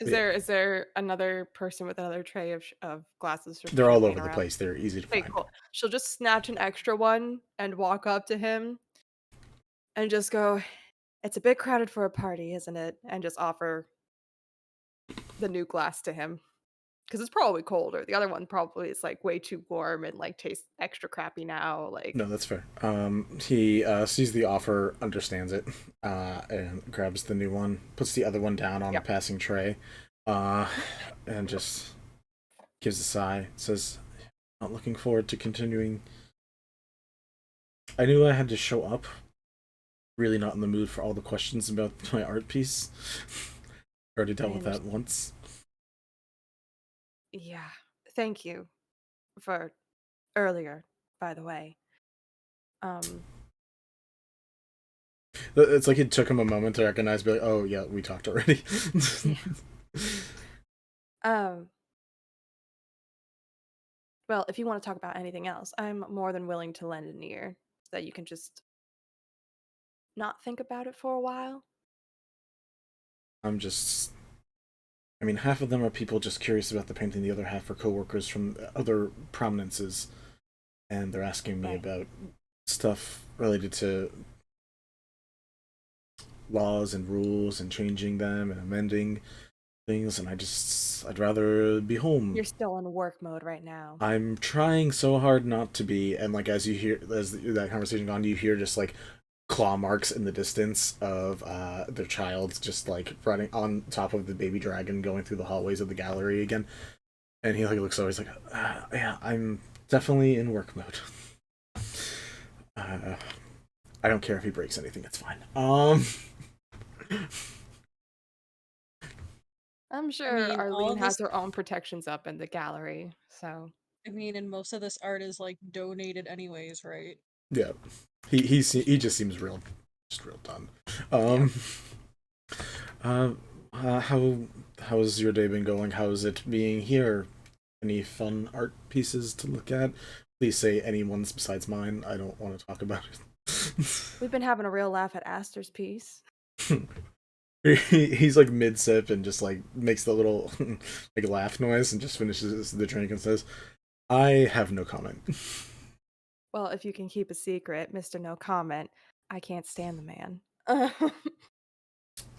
Is there another person with another tray of glasses? They're all over the place. They're easy to Okay, find. cool. She'll just snatch an extra one and walk up to him and just go, "It's a bit crowded for a party, isn't it?" And just offer the new glass to him. Because it's probably colder. The other one probably is like way too warm and like tastes extra crappy now. Like, No, that's fair. He sees the offer, understands it, and grabs the new one, puts the other one down on a passing tray, and just gives a sigh. Says, "Not looking forward to continuing. I knew I had to show up. Really not in the mood for all the questions about my art piece. Already dealt with that once." yeah. Thank you for earlier, by the way. It's like it took him a moment to recognize, be like, "Oh yeah, we talked already." Well, if you want to talk about anything else, I'm more than willing to lend an ear so that you can just not think about it for a while. I mean, half of them are people just curious about the painting, the other half are coworkers from other prominences, and they're asking me about stuff related to laws and rules and changing them and amending things, and I'd rather be home. You're still in work mode right now. I'm trying so hard not to be, and like as that conversation gone, you hear just like claw marks in the distance of their child just like running on top of the baby dragon going through the hallways of the gallery again, and he like looks over, he's like, yeah, I'm definitely in work mode. I don't care if he breaks anything, it's fine. I'm sure Arlene has her own protections up in the gallery, so I mean, and most of this art is like donated anyways, right? Yeah, he just seems real done. How's your day been going? How's it being here? Any fun art pieces to look at? Please say any ones besides mine. I don't want to talk about it. We've been having a real laugh at Astor's piece. He's like mid sip and just like makes the little like laugh noise and just finishes the drink and says, "I have no comment." Well, if you can keep a secret, Mr. No Comment, I can't stand the man.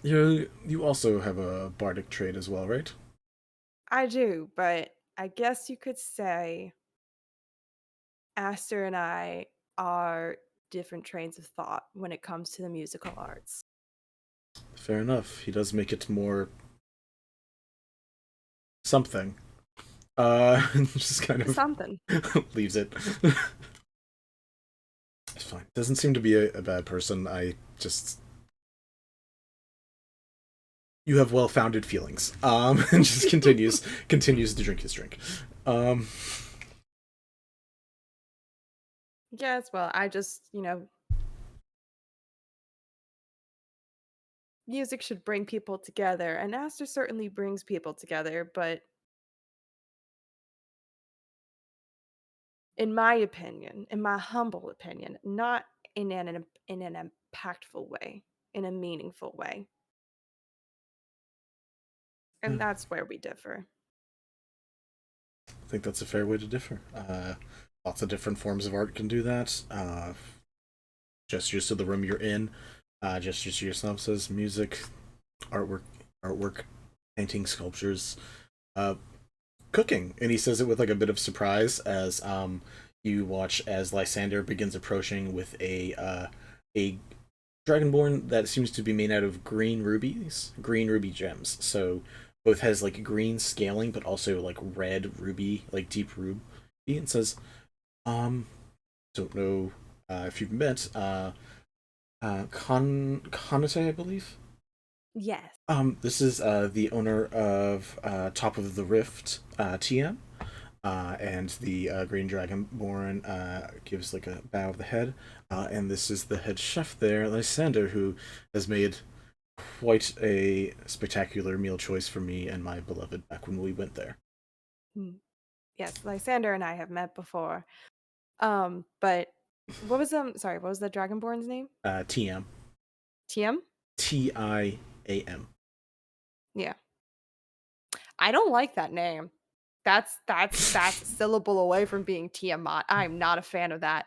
You also have a bardic trait as well, right? I do, but I guess you could say Astor and I are different trains of thought when it comes to the musical arts. Fair enough. He does make it more something. Just kind of something. Leaves it. It's fine. Doesn't seem to be a bad person. You have well-founded feelings. And just continues to drink his drink. Yes, well, I just, music should bring people together, and Astor certainly brings people together, but in my opinion, in my humble opinion, not in an impactful way, in a meaningful way. And that's where we differ. I think that's a fair way to differ. Lots of different forms of art can do that. Gestures to the room you're in, gestures to yourself says music, artwork, painting, sculptures, cooking. And he says it with like a bit of surprise as you watch as Lysander begins approaching with a dragonborn that seems to be made out of green ruby gems. So both has like green scaling, but also like red ruby, like deep ruby. And says, don't know if you've met Kanitae, I believe. Yes. This is the owner of Top of the Rift, TM. And the Green Dragonborn gives like a bow of the head. And this is the head chef there, Lysander, who has made quite a spectacular meal choice for me and my beloved back when we went there. Yes, Lysander and I have met before. But what was what was the Dragonborn's name? TM. TM? TIAM. Yeah. I don't like that name. That's a syllable away from being Tiamat. I'm not a fan of that.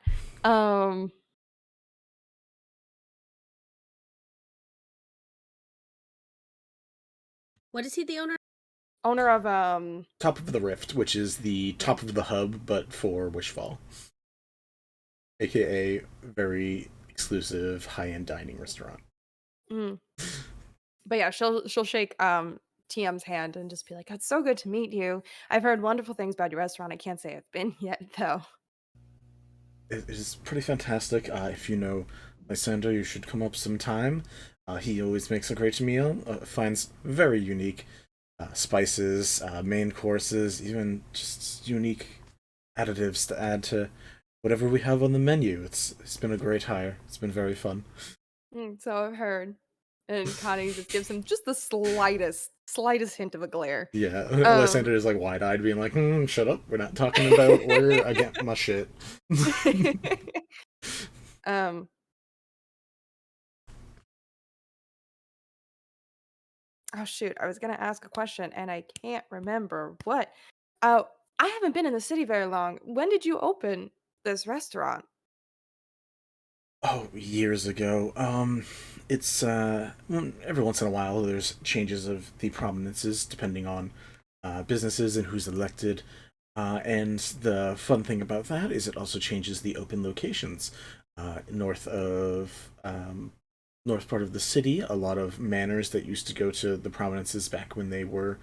What is he the owner? Owner of Top of the Rift, which is the top of the hub, but for Wishfall. AKA very exclusive high-end dining restaurant. But yeah, she'll shake TM's hand and just be like, "It's so good to meet you. I've heard wonderful things about your restaurant. I can't say I've been yet, though." It is pretty fantastic. If you know Lysander, you should come up sometime. He always makes a great meal. Finds very unique spices, main courses, even just unique additives to add to whatever we have on the menu. It's been a great hire. It's been very fun. So I've heard. And Connie just gives him just the slightest hint of a glare. Yeah, Lysander is like wide-eyed, being like, shut up, we're not talking about where I get my shit. Oh shoot, I was gonna ask a question and I can't remember what. Oh, I haven't been in the city very long. When did you open this restaurant? Oh, years ago. It's every once in a while there's changes of the prominences depending on businesses and who's elected. And the fun thing about that is it also changes the open locations. North part of the city, a lot of manors that used to go to the prominences back when they were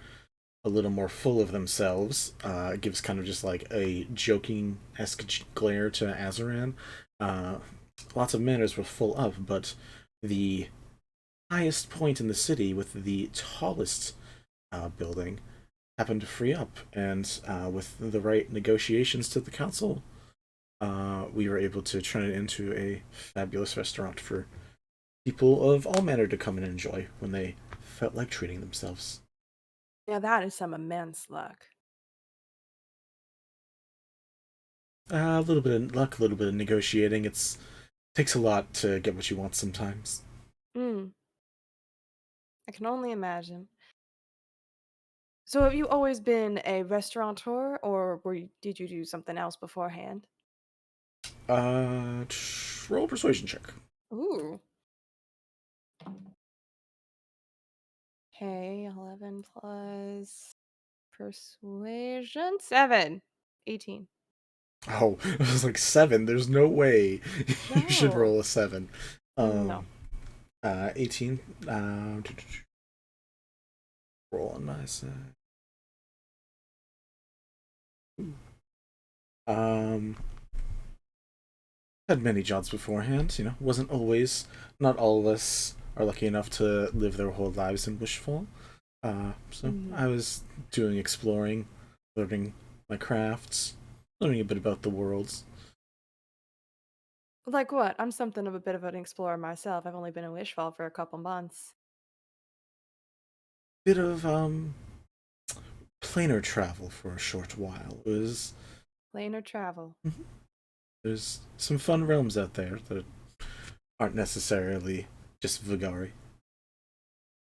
a little more full of themselves. Gives kind of just like a joking-esque glare to Azuran. Lots of manors were full up, but the highest point in the city with the tallest building happened to free up, and with the right negotiations to the council, we were able to turn it into a fabulous restaurant for people of all manner to come and enjoy when they felt like treating themselves. Yeah, that is some immense luck. A little bit of luck, a little bit of negotiating. It takes a lot to get what you want sometimes. I can only imagine. So have you always been a restaurateur, or did you do something else beforehand? Roll persuasion check. Ooh. Okay, 11 plus persuasion. 7. 18. Oh, it was like 7. There's no way you should No. roll a 7. No. 18. Roll on my side. Had many jobs beforehand, wasn't always, not all of us are lucky enough to live their whole lives in Wishfall. So I was doing exploring, learning my crafts, learning a bit about the worlds. Like what? I'm something of a bit of an explorer myself. I've only been in Wishfall for a couple months. Bit of planar travel for a short while. It was Planar travel. There's some fun realms out there that aren't necessarily just Vagari.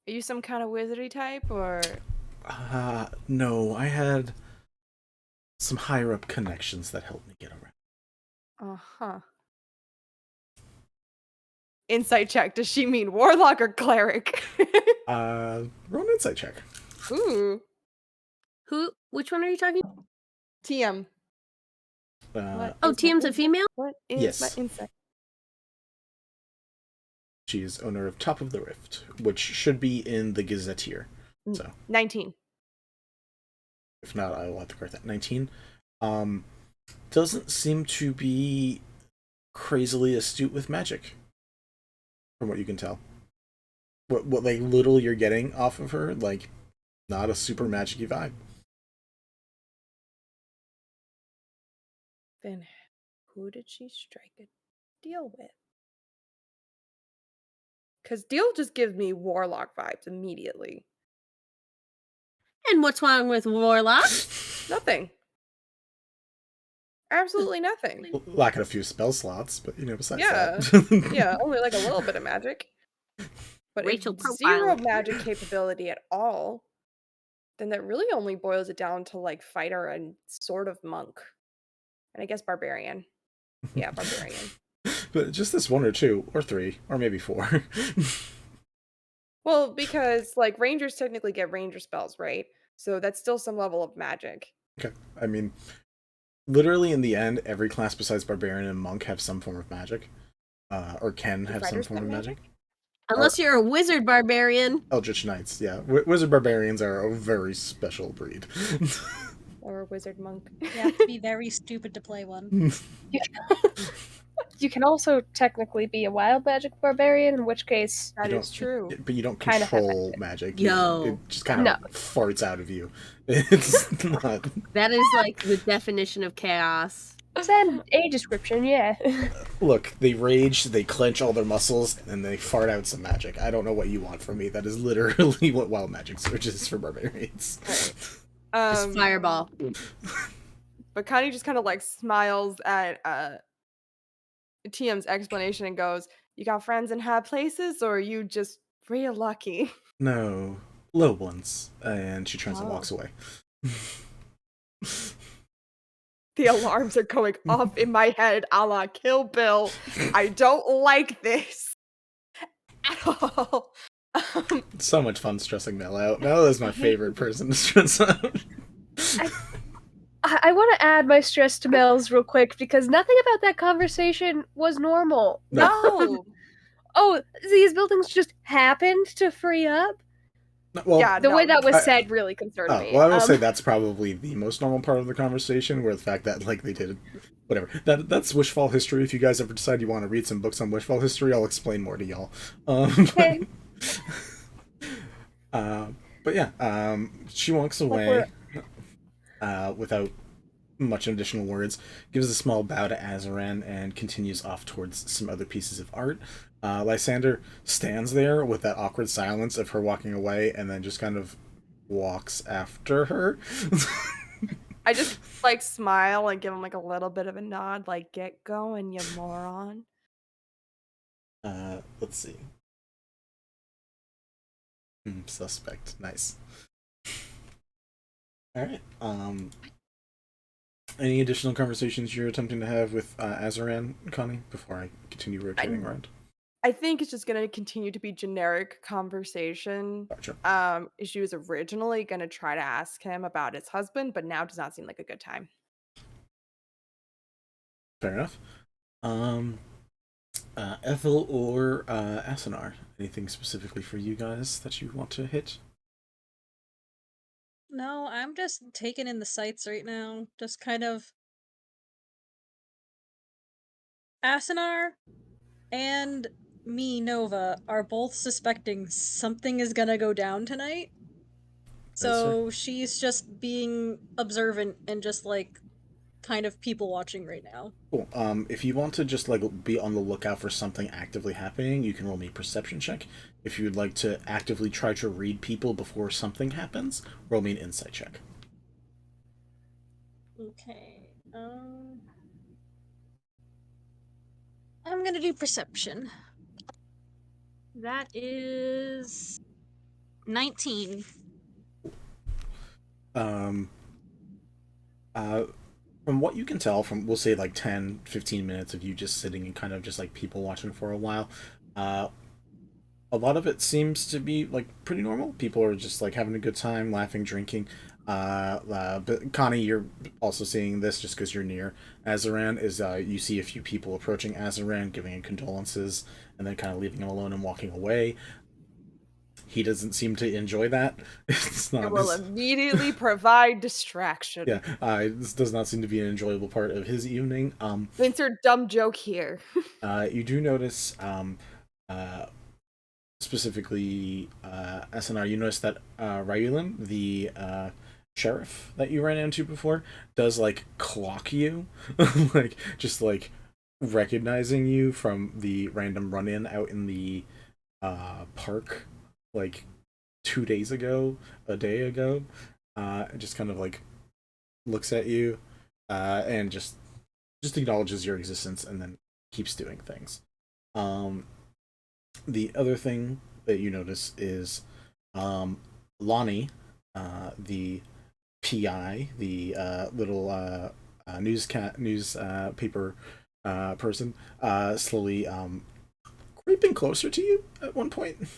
Are you some kind of wizardy type, or? No, I had some higher up connections that helped me get around. Uh-huh. Insight check. Does she mean warlock or cleric? Roll an insight check. Ooh. Which one are you talking? TM. Uh, Oh, is my TM's a insight? female? What is Yes. my insight? she is owner of Top of the Rift, which should be in the Gazetteer. So 19. if not, I will have to correct that. 19. Doesn't seem to be crazily astute with magic, from what you can tell. What like little you're getting off of her, like not a super magic-y vibe. Then who did she strike a deal with? Because deal just gives me warlock vibes immediately. And what's wrong with Warlock? Nothing. Absolutely nothing. Lacking a few spell slots, but besides Yeah. that. Yeah, only like a little bit of magic. But Racial if zero profiling. magic capability at all, then that really only boils it down to like fighter and sort of monk. And I guess barbarian. Yeah, barbarian. But just this one or two, or three, or maybe four. Well, because like rangers technically get ranger spells, right? So that's still some level of magic. Okay. I mean, literally in the end, every class besides barbarian and monk have some form of magic. Or can have some fighters form of get magic. Unless you're a wizard barbarian. Eldritch Knights, yeah. Wizard barbarians are a very special breed. Or a wizard monk. You have to be very stupid to play one. You can also technically be a wild magic barbarian, in which case That You is don't- true. But you don't Kind of control magic. Yo. It just kind of No. farts out of you. It's not... That is like the definition of chaos. send a description, yeah. Look, they rage, they clench all their muscles, and then they fart out some magic. I don't know what you want from me. That is literally what wild magic surge is for barbarians. Just fireball. But Connie just kind of like smiles at TM's explanation and goes, "You got friends in high places, or are you just real lucky?" No, low ones. And she turns and Oh. walks away. The alarms are going off in my head, a la Kill Bill. I don't like this at all. So much fun stressing Mel out. Mel is my favorite person to stress out. I want to add my stress to Mel's real quick because nothing about that conversation was normal. No. Oh, these buildings just happened to free up? Well, Yeah, The way no. that was I- said really concerned me. well, I will say that's probably the most normal part of the conversation, where the fact that like they did whatever. That's Wishfall history. If you guys ever decide you want to read some books on Wishfall history, I'll explain more to y'all. Okay. But yeah, she walks away without much additional words, gives a small bow to Azaran, and continues off towards some other pieces of art. Lysander stands there with that awkward silence of her walking away, and then just kind of walks after her. I just like smile and give him like a little bit of a nod, like, "Get going, you moron." Let's see. Suspect. Nice. Alright. Any additional conversations you're attempting to have with Azaran, Connie, before I continue rotating around? I think it's just gonna continue to be generic conversation. Gotcha. She was originally gonna try to ask him about his husband, but now does not seem like a good time. Fair enough. Ethel or Asunar, anything specifically for you guys that you want to hit? No, I'm just taking in the sights right now. Just kind of. Asunar and me, Nova, are both suspecting something is gonna go down tonight. So she's just being observant and just like kind of people watching right now. Cool. If you want to just like be on the lookout for something actively happening, you can roll me a perception check. If you would like to actively try to read people before something happens, roll me an insight check. Okay. I'm gonna do perception. That is 19. Um, from what you can tell from, we'll say like 10, 15 minutes of you just sitting and kind of just like people watching for a while, uh, a lot of it seems to be like pretty normal. People are just like having a good time, laughing, drinking. But Connie, you're also seeing this just because you're near Azaran. Is you see a few people approaching Azaran, giving him condolences, and then kind of leaving him alone and walking away. He doesn't seem to enjoy that. It's It not. will immediately provide distraction. Yeah, this does not seem to be an enjoyable part of his evening. Insert dumb joke here. You do notice, uh, specifically, SNR, you notice that Ryulan, the sheriff that you ran into before, does like clock you, like just like recognizing you from the random run-in out in the park, like 2 days ago, a day ago. Just kind of like looks at you, and just acknowledges your existence, and then keeps doing things. Um, the other thing that you notice is Lonnie, the PI, the little newspaper person, slowly creeping closer to you at one point.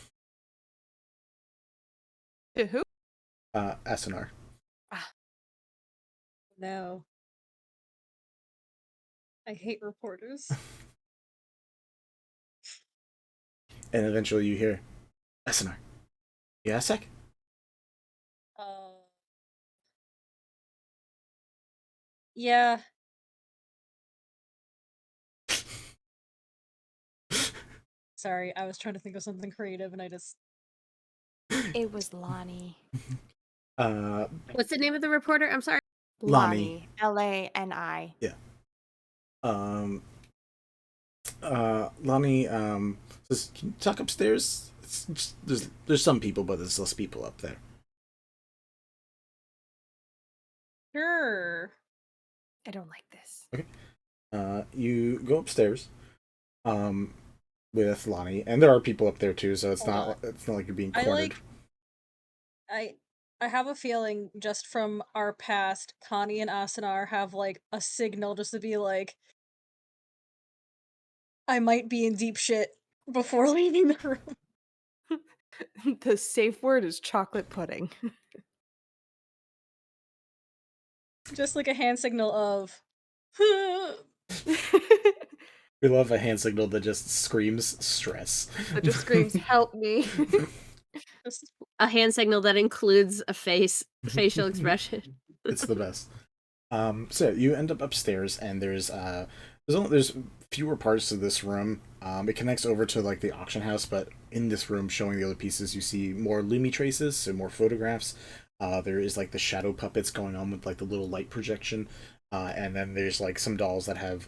Who? Asunar. No. I hate reporters. And eventually you hear, Asunar, you got a sec? Yeah. Sorry, I was trying to think of something creative and I just... It was Lonnie. What's the name of the reporter? I'm sorry. Lonnie. Lani. Yeah. Lonnie says, "Can you talk upstairs? It's just, there's some people, but there's less people up there." Sure. I don't like this. Okay. You go upstairs, with Lonnie, and there are people up there too, so it's not like you're being cornered. I have a feeling just from our past, Connie and Asunar have like a signal just to be like, I might be in deep shit before leaving the room. The safe word is chocolate pudding. Just like a hand signal of We love a hand signal that just screams stress. That just screams, help me. just A hand signal that includes a facial expression. It's the best. So you end up upstairs, and there's fewer parts to this room. It connects over to like the auction house, but in this room, showing the other pieces, you see more Lumi traces, so more photographs. There is like the shadow puppets going on with like the little light projection, and then there's like some dolls that have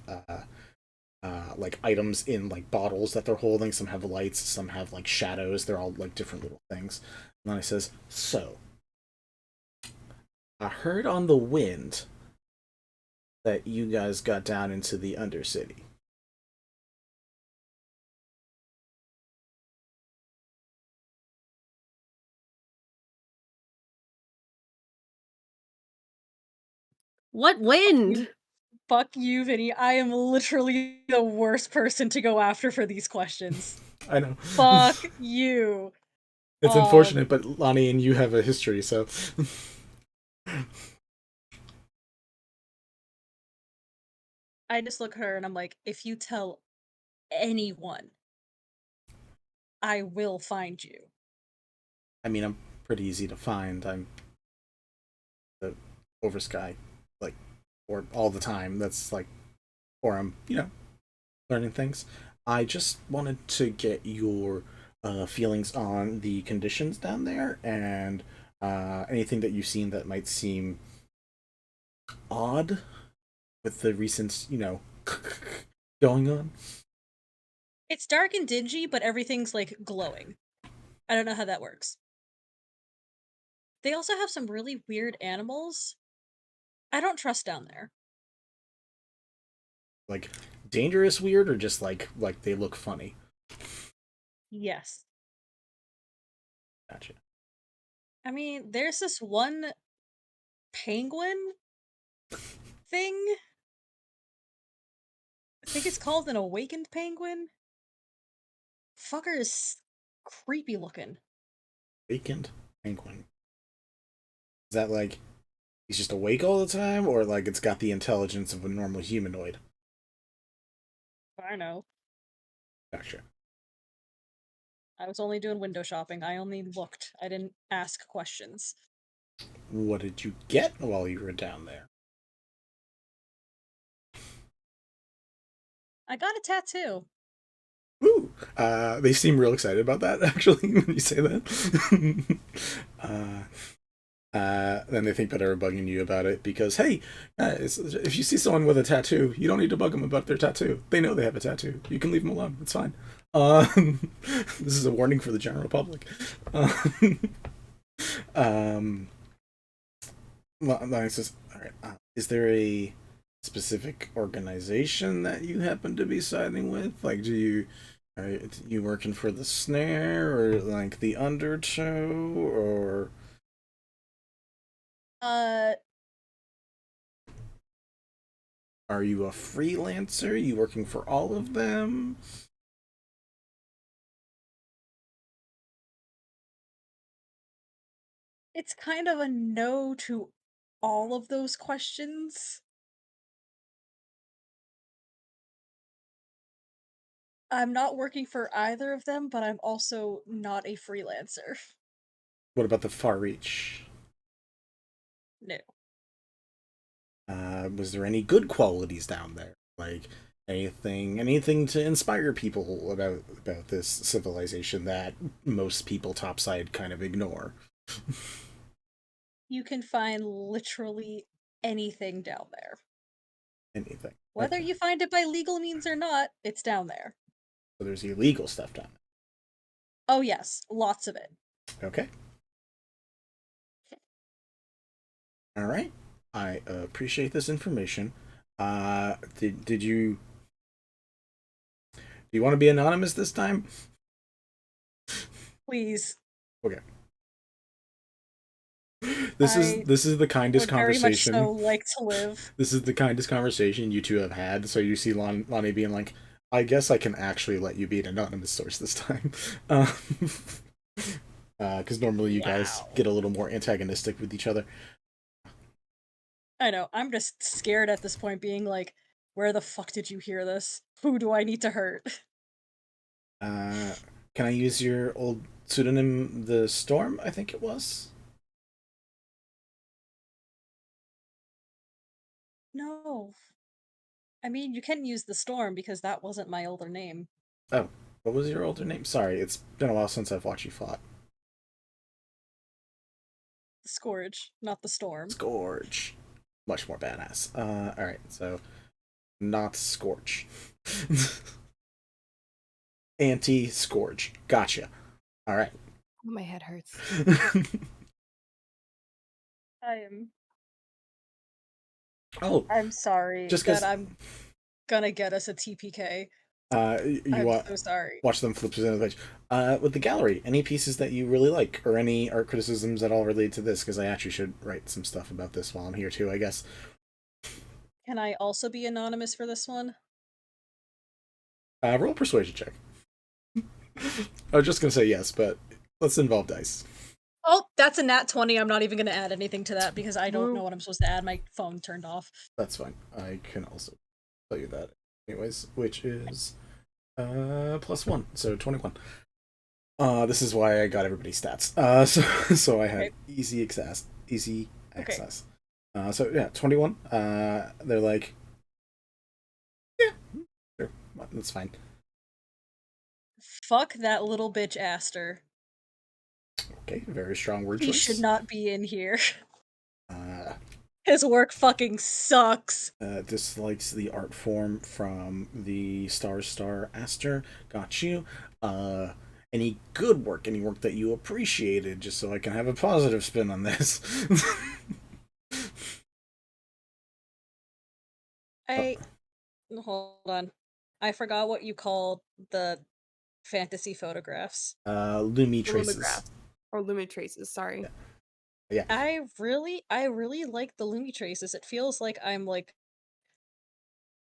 like items in like bottles that they're holding. Some have lights, some have like shadows. They're all like different little things. And then he says, "So, I heard on the wind that you guys got down into the Undercity." What wind? fuck you, Vinny. I am literally the worst person to go after for these questions. I know. Fuck you. It's unfortunate, but Lonnie and you have a history, so. I just look at her and I'm like, if you tell anyone, I will find you. I mean, I'm pretty easy to find. I'm the Oversky, like, or all the time. That's like, or I'm, learning things. I just wanted to get your feelings on the conditions down there, and anything that you've seen that might seem odd with the recent, going on. It's dark and dingy, but everything's like glowing. I don't know how that works. They also have some really weird animals. I don't trust down there. like dangerous weird, or just like they look funny? Yes. Gotcha. I mean, there's this one penguin thing. I think it's called an awakened penguin. Fucker is creepy looking. Vacant penguin. Is that like he's just awake all the time, or like it's got the intelligence of a normal humanoid? I don't know. Gotcha. I was only doing window shopping. I only looked. I didn't ask questions. What did you get while you were down there? I got a tattoo. Ooh, they seem real excited about that, actually, when you say that. Then they think better of bugging you about it because, hey, guys, if you see someone with a tattoo, you don't need to bug them about their tattoo. They know they have a tattoo. You can leave them alone. It's fine. This is a warning for the general public. Well, all right. Is there a specific organization that you happen to be siding with? Like, are you working for the Snare or like the Undertow or? Are you a freelancer? Are you working for all of them? It's kind of a no to all of those questions. I'm not working for either of them, but I'm also not a freelancer. What about the Far Reach? No. Was there any good qualities down there? Like anything to inspire people about this civilization that most people topside kind of ignore? You can find literally anything down there. Anything. Whether Okay. you find it by legal means or not, it's down there. So there's illegal stuff down Oh yes, lots of it. there. Okay. All right. I appreciate this information. Did you do you want to be anonymous this time? Please. Okay. This is the kindest would very much conversation. so like to live. This is the kindest conversation you two have had. So you see Lonnie being like, I guess I can actually let you be an anonymous source this time. Because normally you guys get a little more antagonistic with each other. I know, I'm just scared at this point, being like, where the fuck did you hear this? Who do I need to hurt? Can I use your old pseudonym, The Storm, I think it was? No. I mean, you can use the Storm because that wasn't my older name. Oh, what was your older name? Sorry, it's been a while since I've watched you fought. The Scourge, not the Storm. Scourge. Much more badass. Alright, so not Scorch. Anti-Scourge. Gotcha. Alright. Oh, my head hurts. I'm sorry just that I'm gonna get us a TPK. I'm so sorry. Watch them flip to the other page. With the gallery, any pieces that you really like, or any art criticisms at all related to this? Because I actually should write some stuff about this while I'm here too, I guess. Can I also be anonymous for this one? Roll a persuasion check. I was just gonna say yes, but let's involve dice. Oh, that's a nat 20. I'm not even gonna add anything to that because I don't know what I'm supposed to add. My phone turned off. That's fine. I can also tell you that anyways, which is +1, so 21. This is why I got everybody's stats. So I had easy access. So yeah, 21. They're like, yeah, sure, that's fine. Fuck that little bitch Astor. Okay, very strong word He choice. should not be in here. His work fucking sucks. Dislikes the art form from the Star Astor. Got you. Any good work, any work that you appreciated, just so I can have a positive spin on this. Hold on. I forgot what you called the fantasy photographs. Lumi traces. Lumograph. Or Lumitraces, sorry. Yeah. I really like the Lumi traces. It feels like I'm like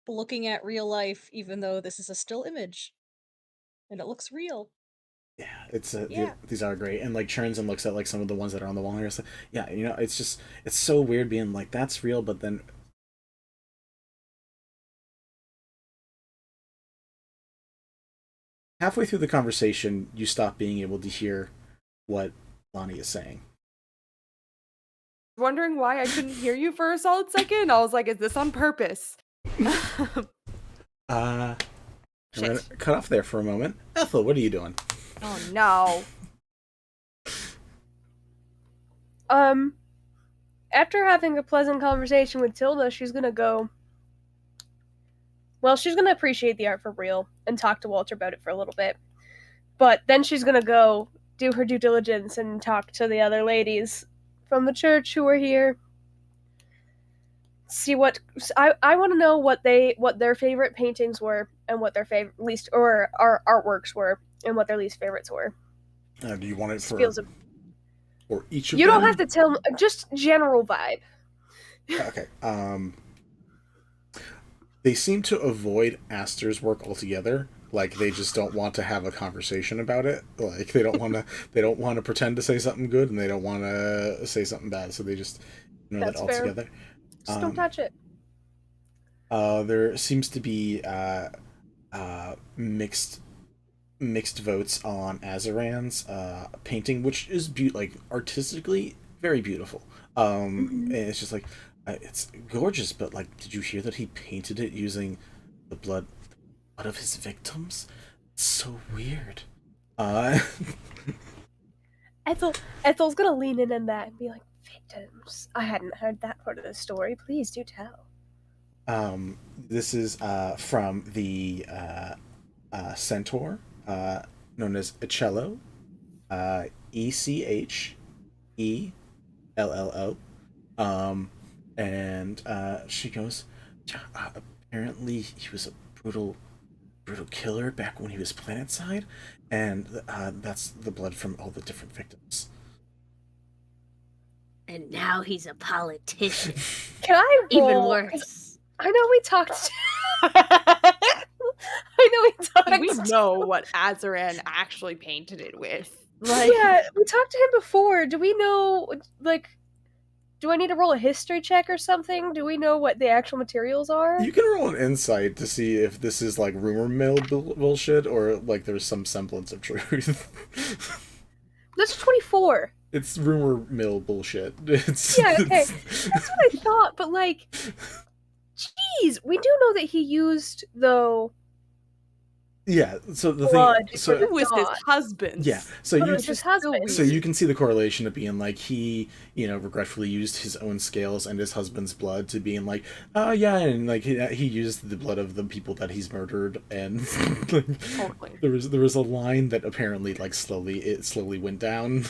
looking at real life, even though this is a still image, and it looks real. Yeah, it's Yeah. these are great, and like turns and looks at like some of the ones that are on the wall here. So, yeah, you know, it's so weird being like that's real, but then halfway through the conversation, you stop being able to hear what Lonnie is saying. Wondering why I couldn't hear you for a solid second. I was like, is this on purpose? I'm gonna Shit. cut off there for a moment. Ethel, what are you doing? Oh no. After having a pleasant conversation with Tilda, she's gonna go. Well, she's gonna appreciate the art for real and talk to Walter about it for a little bit. But then she's gonna go do her due diligence and talk to the other ladies from the church who are here. See what I want to know what their favorite paintings were and what their least or our artworks were and what their least favorites were. Do you want it for each of you them? don't have to tell me, just general vibe. Okay. They seem to avoid Astor's work altogether. Like they just don't want to have a conversation about it. Like they don't want to pretend to say something good, and they don't want to say something bad. So they just ignore that That's fair. altogether. Just don't touch it. There seems to be mixed votes on Azaran's painting, which is like artistically very beautiful. And it's just like it's gorgeous, but like, did you hear that he painted it using the blood of his victims? It's so weird. Ethel's gonna lean in on that and be like, victims. I hadn't heard that part of the story. Please do tell. This is from the centaur, known as Echello, ECHELLO. And she goes, apparently he was a brutal killer back when he was planetside, and that's the blood from all the different victims. And now he's a politician. Can I roll? Even worse. I know we talked. I know we talked. We know what Azaran actually painted it with. Like, yeah, we talked to him before. Do we know, like, do I need to roll a history check or something? Do we know what the actual materials are? You can roll an insight to see if this is like rumor mill bullshit or like there's some semblance of truth. That's 24. It's rumor mill bullshit. Yeah, okay. That's what I thought, but like, jeez, we do know that he used, though. Yeah, so the blood thing, so it was his husband. yeah, so But it you was his husband. so you can see the correlation of being like he, regretfully used his own scales and his husband's blood to being like, oh yeah, and like he used the blood of the people that he's murdered, and like, Totally. there was a line that apparently like slowly went down.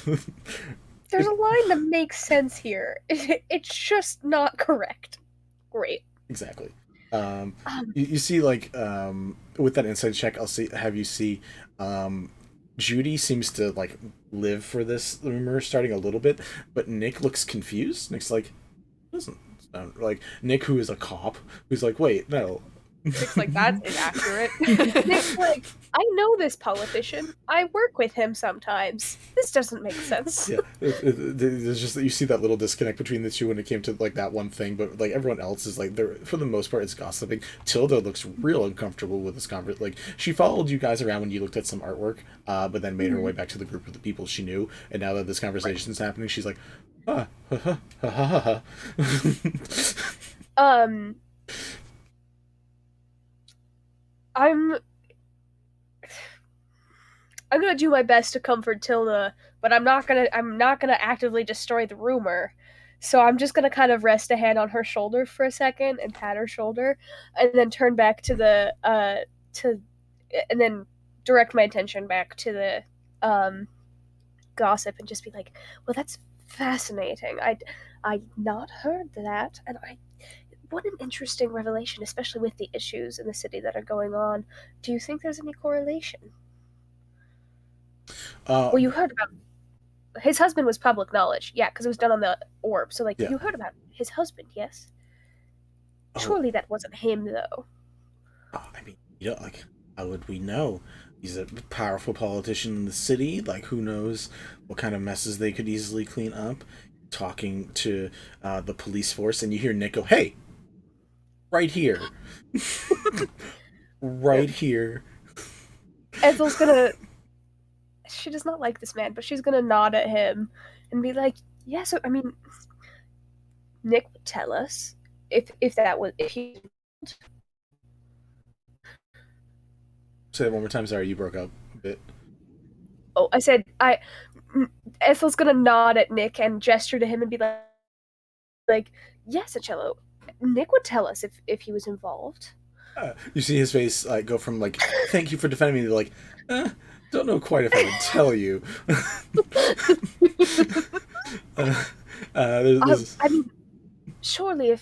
There's a line that makes sense here. It's just not correct. Great. Exactly. You see, like, with that insight check, have you see, Judy seems to like live for this rumor starting a little bit, but Nick looks confused. Nick's like, doesn't sound like Nick, who is a cop, who's like, wait, no. Nick's like, that's inaccurate. Nick's like, I know this politician. I work with him sometimes. This doesn't make sense. Yeah, there's just you see that little disconnect between the two when it came to like that one thing, but like everyone else is like, they're for the most part it's gossiping. Tilda looks real uncomfortable with this conversation. Like she followed you guys around when you looked at some artwork, but then made her way back to the group of the people she knew, and now that this conversation is happening, she's like, I'm gonna do my best to comfort Tilda, but I'm not gonna actively destroy the rumor. So I'm just gonna kind of rest a hand on her shoulder for a second and pat her shoulder, and then turn back to the and then direct my attention back to the gossip and just be like, well, that's fascinating. I'd not heard that, and what an interesting revelation, especially with the issues in the city that are going on. Do you think there's any correlation? Well, you heard about his husband was public knowledge, yeah, because it was done on the orb. So, like, Yeah. you heard about his husband, yes? Oh. Surely that wasn't him, though. I mean, like, how would we know? He's a powerful politician in the city. Like, who knows what kind of messes they could easily clean up? Talking to the police force, and you hear Nick go, "Hey, right here, right here." Ethel's gonna. She does not like this man, but she's gonna nod at him and be like, "Yeah, so I mean, Nick would tell us if he." Say that one more time. Sorry, you broke up a bit. Oh, I said Ethel's gonna nod at Nick and gesture to him and be like, "Yes, Acello, Nick would tell us if he was involved." You see his face go from like, "Thank you for defending me," to like, "Don't know quite if I would tell you." I mean, surely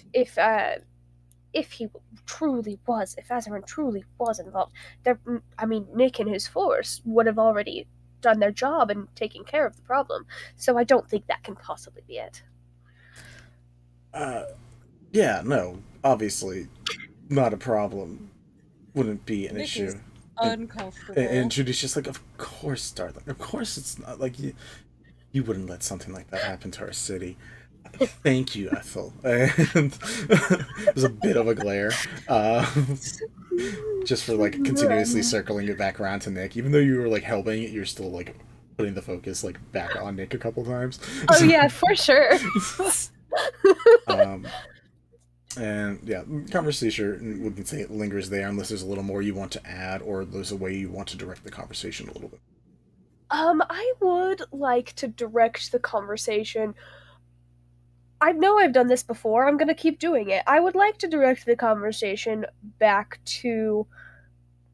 if he truly was, if Azerin truly was involved, Nick and his force would have already done their job and taken care of the problem. So I don't think that can possibly be it. Yeah, no, obviously, not a problem. Wouldn't be an Nick issue. is uncomfortable. And Judy's just like, "Of course, darling. Of course, it's not like you wouldn't let something like that happen to our city." Thank you, Ethel. And there's a bit of a glare, just for like continuously circling it back around to Nick. Even though you were like helping it, you're still like putting the focus like back on Nick a couple times. Oh yeah, for sure. And yeah, conversation wouldn't say it lingers there unless there's a little more you want to add, or there's a way you want to direct the conversation a little bit. I would like to direct the conversation. I know I've done this before. I'm going to keep doing it. I would like to direct the conversation back to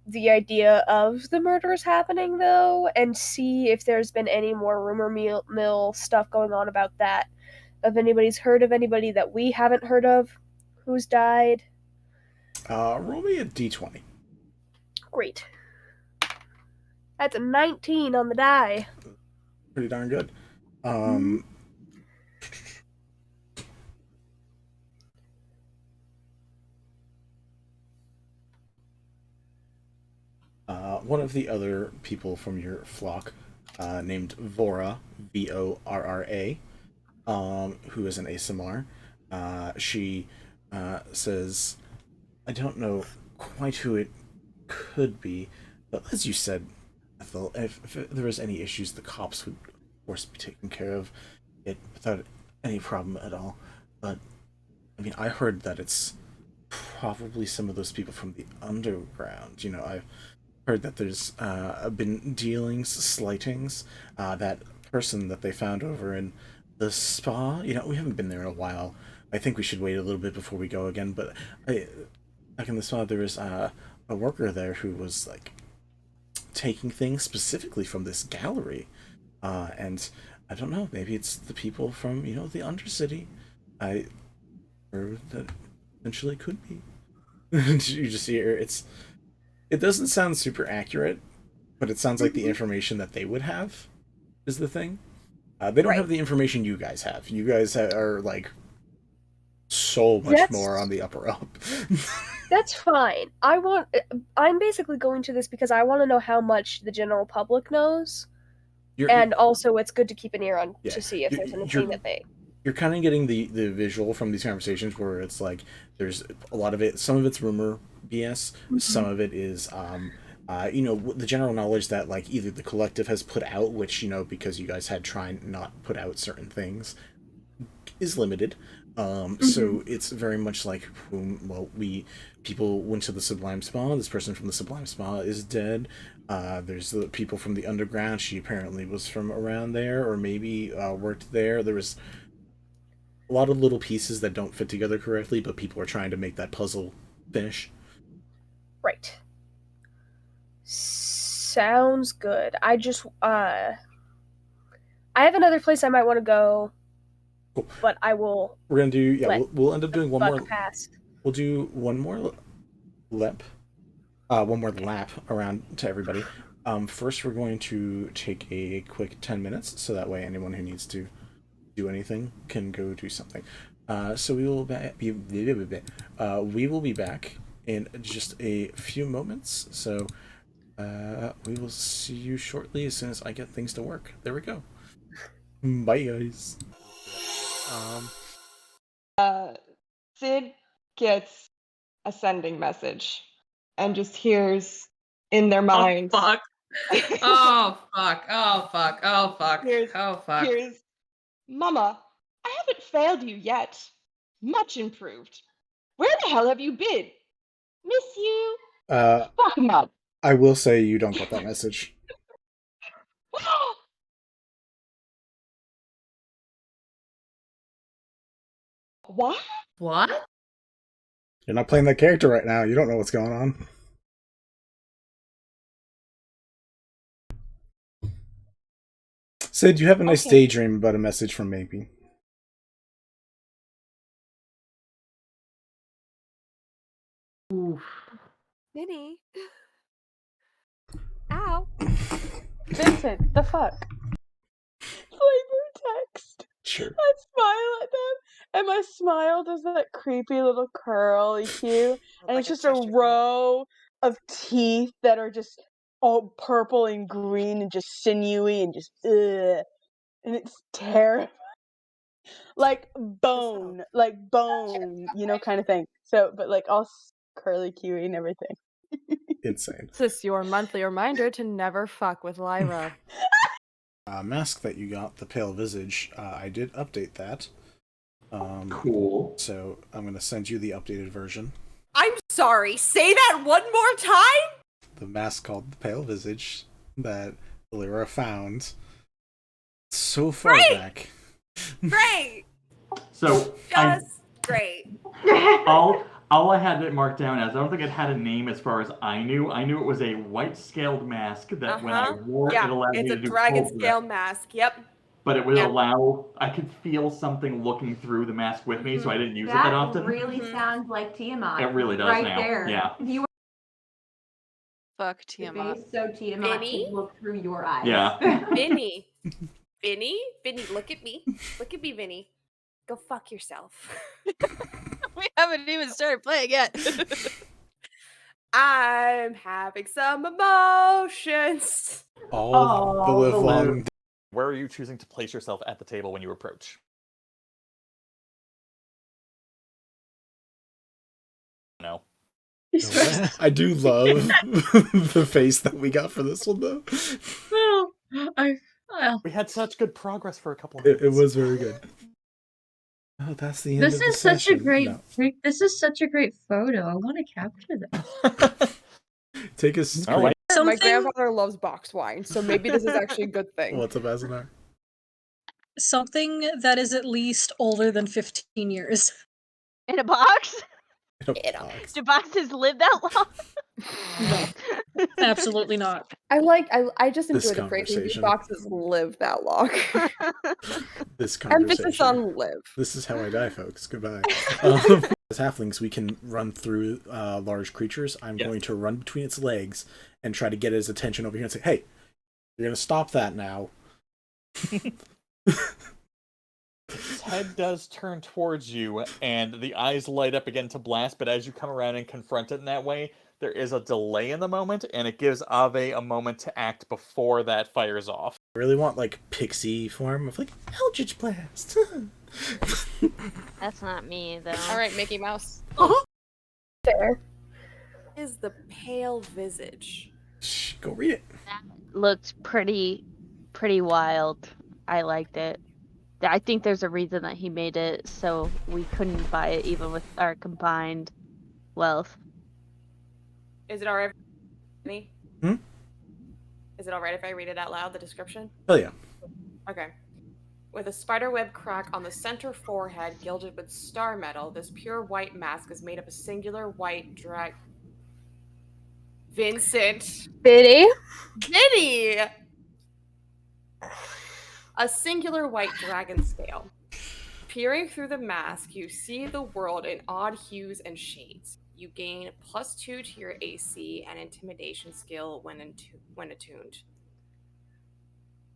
the idea of the murders happening, though, and see if there's been any more rumor mill stuff going on about that. If anybody's heard of anybody that we haven't heard of who's died. Roll me a d20. Great. That's a 19 on the die. Pretty darn good. One of the other people from your flock, named Vora, Vorra, who is an ASMR, she says, "I don't know quite who it could be, but as you said, Ethel, if there was any issues, the cops would, of course, be taking care of it without any problem at all. But, I mean, I heard that it's probably some of those people from the underground. I've heard that there's been dealings, slightings. That person that they found over in the spa, we haven't been there in a while. I think we should wait a little bit before we go again, but back in the spa, there was a worker there who was, like, taking things specifically from this gallery. And I don't know, maybe it's the people from, the Undercity. I heard that potentially could be." You just hear it doesn't sound super accurate, but it sounds like the information that they would have is the thing. They don't have the information you guys have. You guys are like so much more on the upper up. That's fine. I'm basically going to this because I want to know how much the general public knows. And also it's good to keep an ear on to see if there's anything that they... You're kind of getting the visual from these conversations where it's like there's a lot of it. Some of it's rumor BS. Some of it is, the general knowledge that like either the collective has put out, which because you guys had tried not put out certain things, is limited. So it's very much like, people went to the Sublime Spa. This person from the Sublime Spa is dead. There's the people from the underground. She apparently was from around there, or maybe worked there. There was a lot of little pieces that don't fit together correctly, but people are trying to make that puzzle finish. Right. Sounds good. I just, I have another place I might want to go, Cool. but I will... We're going to do, we'll end up doing one more... Pass. we'll do one more lap around to everybody. First, we're going to take a quick 10 minutes, so that way anyone who needs to do anything can go do something. So we will be back in just a few moments. So we will see you shortly as soon as I get things to work. There we go. Bye, guys. Sid gets a sending message and just hears in their minds. Oh fuck! Oh fuck! Oh fuck! Oh fuck! Here's, Mama, I haven't failed you yet. Much improved. Where the hell have you been? Miss you. Fuck 'em up. I will say you don't get that message. What? What? You're not playing that character right now. You don't know what's going on. Sid, you have a nice daydream about a message from Maybe. Oof. Minnie. Ow. Vincent, the fuck? Flavor text. Sure. I smile at them, and my smile does that creepy little curly cue, and it's just a row of teeth that are just all purple and green and just sinewy and just ugh, and it's terrible, like bone, you know, kind of thing. So, but like all curly cuey and everything. Insane. This is your monthly reminder to never fuck with Lyra. Mask that you got, the pale visage, I did update that. Cool. So I'm going to send you the updated version. I'm sorry, say that one more time? The mask called the pale visage that Lyra found so far back. Great! So Great. all I had it marked down as, I don't think it had a name as far as I knew. I knew it was a white scaled mask that when I wore it, it allowed me to do it's a dragon cold scale grip. mask, yep. But it would allow, I could feel something looking through the mask with me, so I didn't use it that often. That really sounds like Tiamat. It really does right now. There. Yeah. You Fuck were Tiamat. so Tiamat Vinny? to look through your eyes. Yeah. Vinny, look at me. Look at me, Vinny. Go fuck yourself. We haven't even started playing yet. I'm having some emotions. All the live long. Where are you choosing to place yourself at the table when you approach? No. I do love the face that we got for this one, though. We had such good progress for a couple of It minutes. was very good. Oh, that's the end This of the is such a session. great No. this is such a great photo. I want to capture this. Take a screen. All right. My Something- grandfather loves boxed wine, so maybe this is actually a good thing. What's up, Asunar? Something that is at least older than 15 years. In a box? In a box. Do boxes live that long? No, absolutely not. I just This enjoy the phrase these conversation. boxes live that long. This conversation. Emphasis on live. This is how I die, folks. Goodbye. As halflings, we can run through large creatures. I'm going to run between its legs and try to get his attention over here and say, "Hey, you're going to stop that now." Its head does turn towards you, and the eyes light up again to blast, but as you come around and confront it in that way, there is a delay in the moment, and it gives Ave a moment to act before that fires off. I really want, like, pixie form of, like, Eldritch Blast. That's not me, though. All right, Mickey Mouse. Fair. Is the pale visage. Shh, go read it. That looked pretty wild. I liked it. I think there's a reason that he made it so we couldn't buy it even with our combined wealth. Is it alright? Me? Hmm? Is it alright if I read it out loud, the description? Hell yeah. Okay. With a spiderweb crack on the center forehead gilded with star metal, this pure white mask is made of a singular white drag. Vincent! Biddy? A singular white dragon scale. Peering through the mask, you see the world in odd hues and shades. You gain +2 to your AC and intimidation skill when attuned.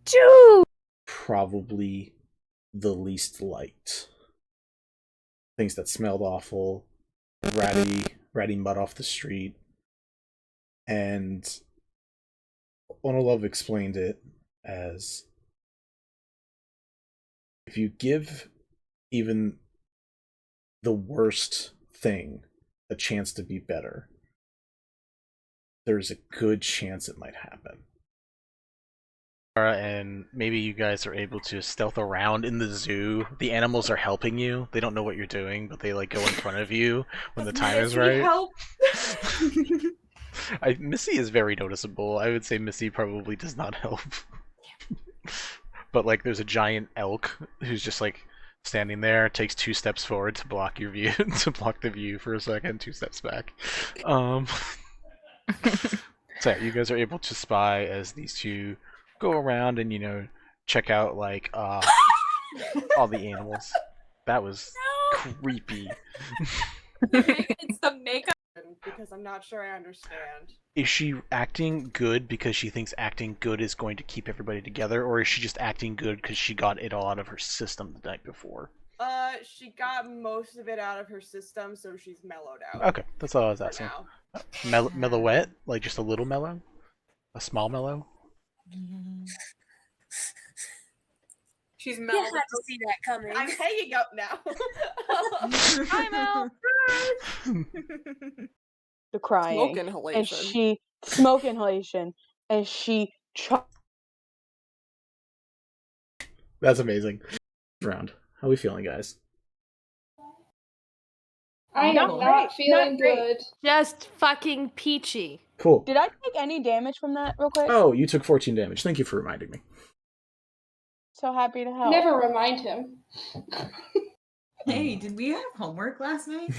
Dude! Probably the least liked. Things that smelled awful, ratty mud off the street, and Onolove explained it as if you give even the worst thing a chance to be better, there's a good chance it might happen. And maybe you guys are able to stealth around in the zoo. The animals are helping you. They don't know what you're doing, but they like go in front of you when the time is right. Help! Missy is very noticeable. I would say Missy probably does not help. But like there's a giant elk who's just like standing there, takes 2 steps forward to block your view, to block the view for a second, 2 steps back. So yeah, you guys are able to spy as these two go around and, you know, check out like all the animals. That was creepy. It's the makeup because I'm not sure I understand. Is she acting good because she thinks acting good is going to keep everybody together, or is she just acting good because she got it all out of her system the night before? She got most of it out of her system, so she's mellowed out. Okay, that's all I was asking. Mellowette? Like just a little mellow? A small mellow? She's mellowed. You had to see that coming. I'm hanging up now. Hi, Mel. The crying. Smoke inhalation. And she smoke inhalation. And she That's amazing. Round. How are we feeling, guys? I am not feeling good. Just fucking peachy. Cool. Did I take any damage from that real quick? Oh, you took 14 damage. Thank you for reminding me. So happy to help. Never remind him. Hey, did we have homework last night?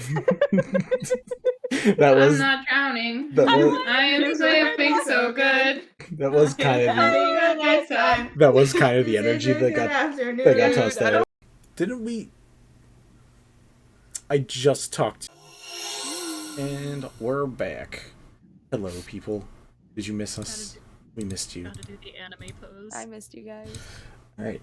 That was. I'm not drowning. That was, I am sleeping so good. that was kind of the. That was kind of the energy that got tossed out. Didn't we? I just talked. And we're back. Hello, people. Did you miss us? We missed you. Gotta do the anime pose. I missed you guys. Alright,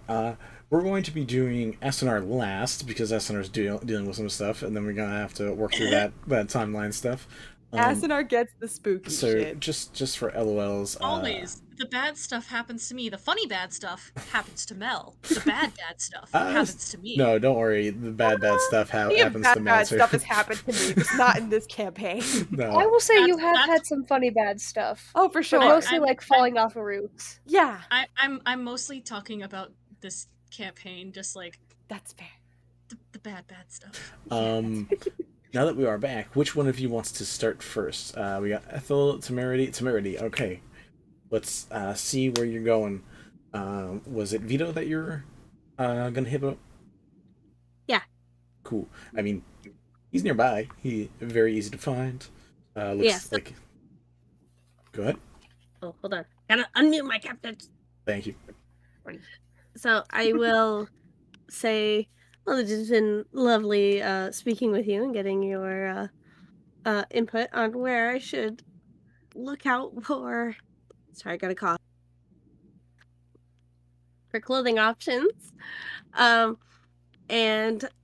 we're going to be doing Asunar last, because Asunar's dealing with some stuff, and then we're gonna have to work through that timeline stuff. Asunar gets the spooky shit. just for LOLs. Always. The bad stuff happens to me. The funny bad stuff happens to Mel. The bad stuff happens to me. No, don't worry. The bad stuff happens to Mel bad too. stuff has happened to me, just not in this campaign. No. I will say you have had some funny bad stuff. Oh, for sure. But mostly like falling off of roofs. Yeah. I'm mostly talking about this campaign, just like that's fair. The bad stuff. Now that we are back, which one of you wants to start first? We got Ethel, Temerity. Okay, let's see where you're going. Was it Vito that you're gonna hit up? Yeah. Cool. I mean, he's nearby. He very easy to find. Looks like. Go ahead. Oh, hold on. Gotta unmute my captain. Thank you. So I will say, well, it has been lovely speaking with you and getting your input on where I should look out for. Sorry, I got a cough. For clothing options. And,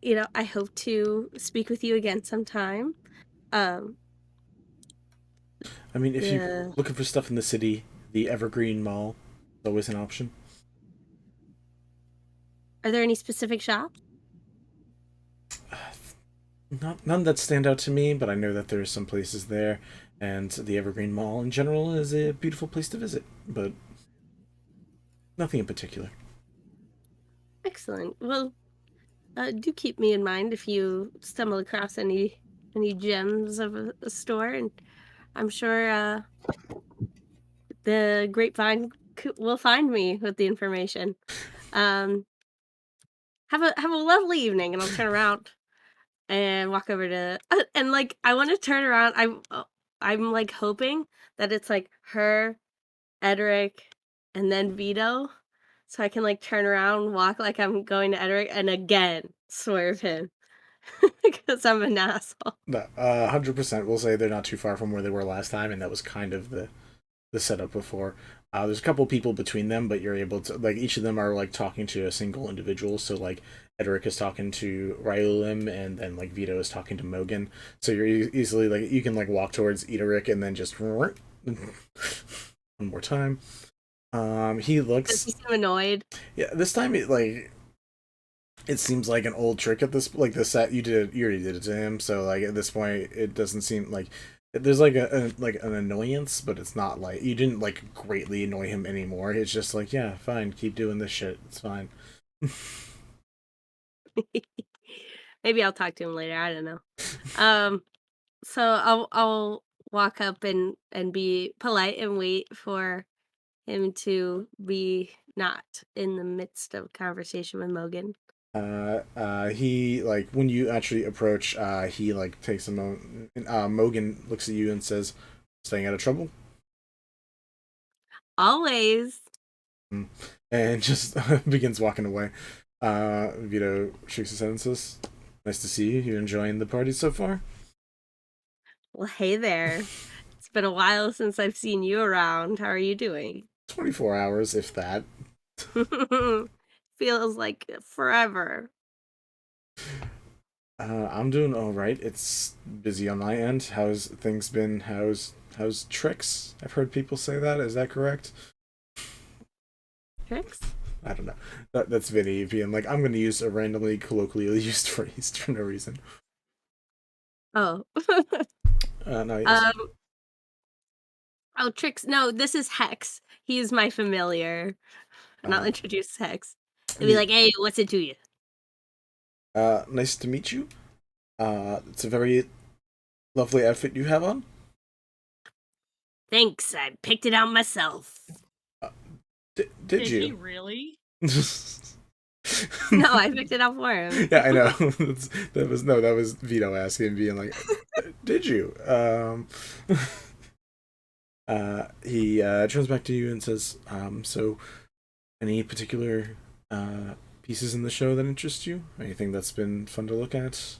you know, I hope to speak with you again sometime. I mean, if you're looking for stuff in the city, the Evergreen Mall is always an option. Are there any specific shops? None that stand out to me, but I know that there's some places there, and the Evergreen Mall in general is a beautiful place to visit, but nothing in particular. Excellent. Well, do keep me in mind if you stumble across any gems of a store, and I'm sure the grapevine will find me with the information. Have a lovely evening, and I'll turn around and walk over to and like I want to turn around. I'm like hoping that it's like her, Edric, and then Vito, so I can like turn around, walk like I'm going to Edric, and again swerve him because I'm an asshole. No, 100%. We'll say they're not too far from where they were last time, and that was kind of the setup before. There's a couple people between them, but you're able to, like, each of them are, like, talking to a single individual. So, like, Edric is talking to Ryulim, and then, like, Vito is talking to Mogan. So you're easily, like, you can, like, walk towards Edric and then just one more time. He looks... Does he seem annoyed? Yeah, this time, it seems like an old trick at this, like, the set you already did it to him, so, like, at this point, it doesn't seem like there's like an annoyance, but it's not like you didn't like greatly annoy him anymore. It's just like, yeah, fine, keep doing this shit. It's fine. Maybe I'll talk to him later. I don't know. So I'll walk up and be polite and wait for him to be not in the midst of conversation with Mogan. He, like, when you actually approach, he, like, takes a moment. Mogan looks at you and says, "Staying out of trouble?" Always. And just begins walking away. Vito shakes his head and says, "Nice to see you. You enjoying the party so far?" Well, hey there. It's been a while since I've seen you around. How are you doing? 24 hours, if that. Feels like forever. I'm doing all right. It's busy on my end. How's things been? How's Tricks? I've heard people say that. Is that correct? Tricks? I don't know. That's Vinny being like, I'm going to use a randomly colloquially used phrase for no reason. Oh. No. Yes. Oh, Tricks. No, this is Hex. He's my familiar. And I'll introduce Hex. He'll be like, "Hey, what's it to you?" Nice to meet you. It's a very lovely outfit you have on. Thanks, I picked it out myself. Did you? He really? No, I picked it out for him. Yeah, I know. that was Vito asking, being like, "Did you?" He turns back to you and says, "So, any particular pieces in the show that interest you? Anything that's been fun to look at?"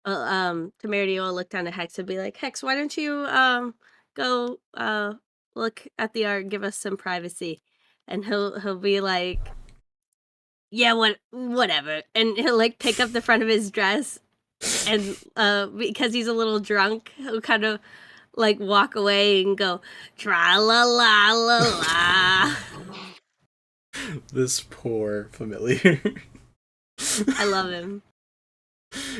Well, Temerity will look down at Hex and be like, "Hex, why don't you go look at the art and give us some privacy?" And he'll be like, "Yeah, whatever." And he'll like pick up the front of his dress, and because he's a little drunk, he'll kind of like walk away and go, "Tra la la la la." This poor familiar. I love him.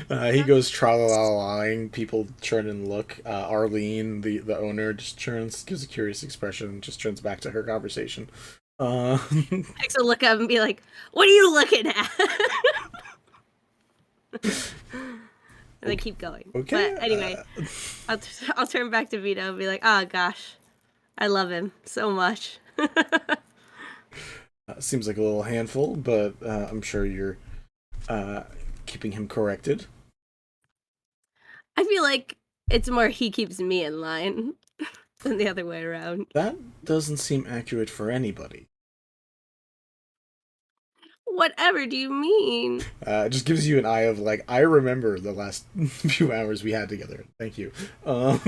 He goes tra-la-la-la-ing, people turn and look. Arlene, the owner, just turns, gives a curious expression, and just turns back to her conversation. Hex will look up and be like, "What are you looking at?" And they keep going. Okay. But anyway, I'll turn back to Vito and be like, "Oh gosh, I love him so much." Seems like a little handful, but I'm sure you're keeping him corrected. I feel like it's more he keeps me in line than the other way around. That doesn't seem accurate for anybody. Whatever do you mean? It just gives you an eye of like, I remember the last few hours we had together. Thank you. Well,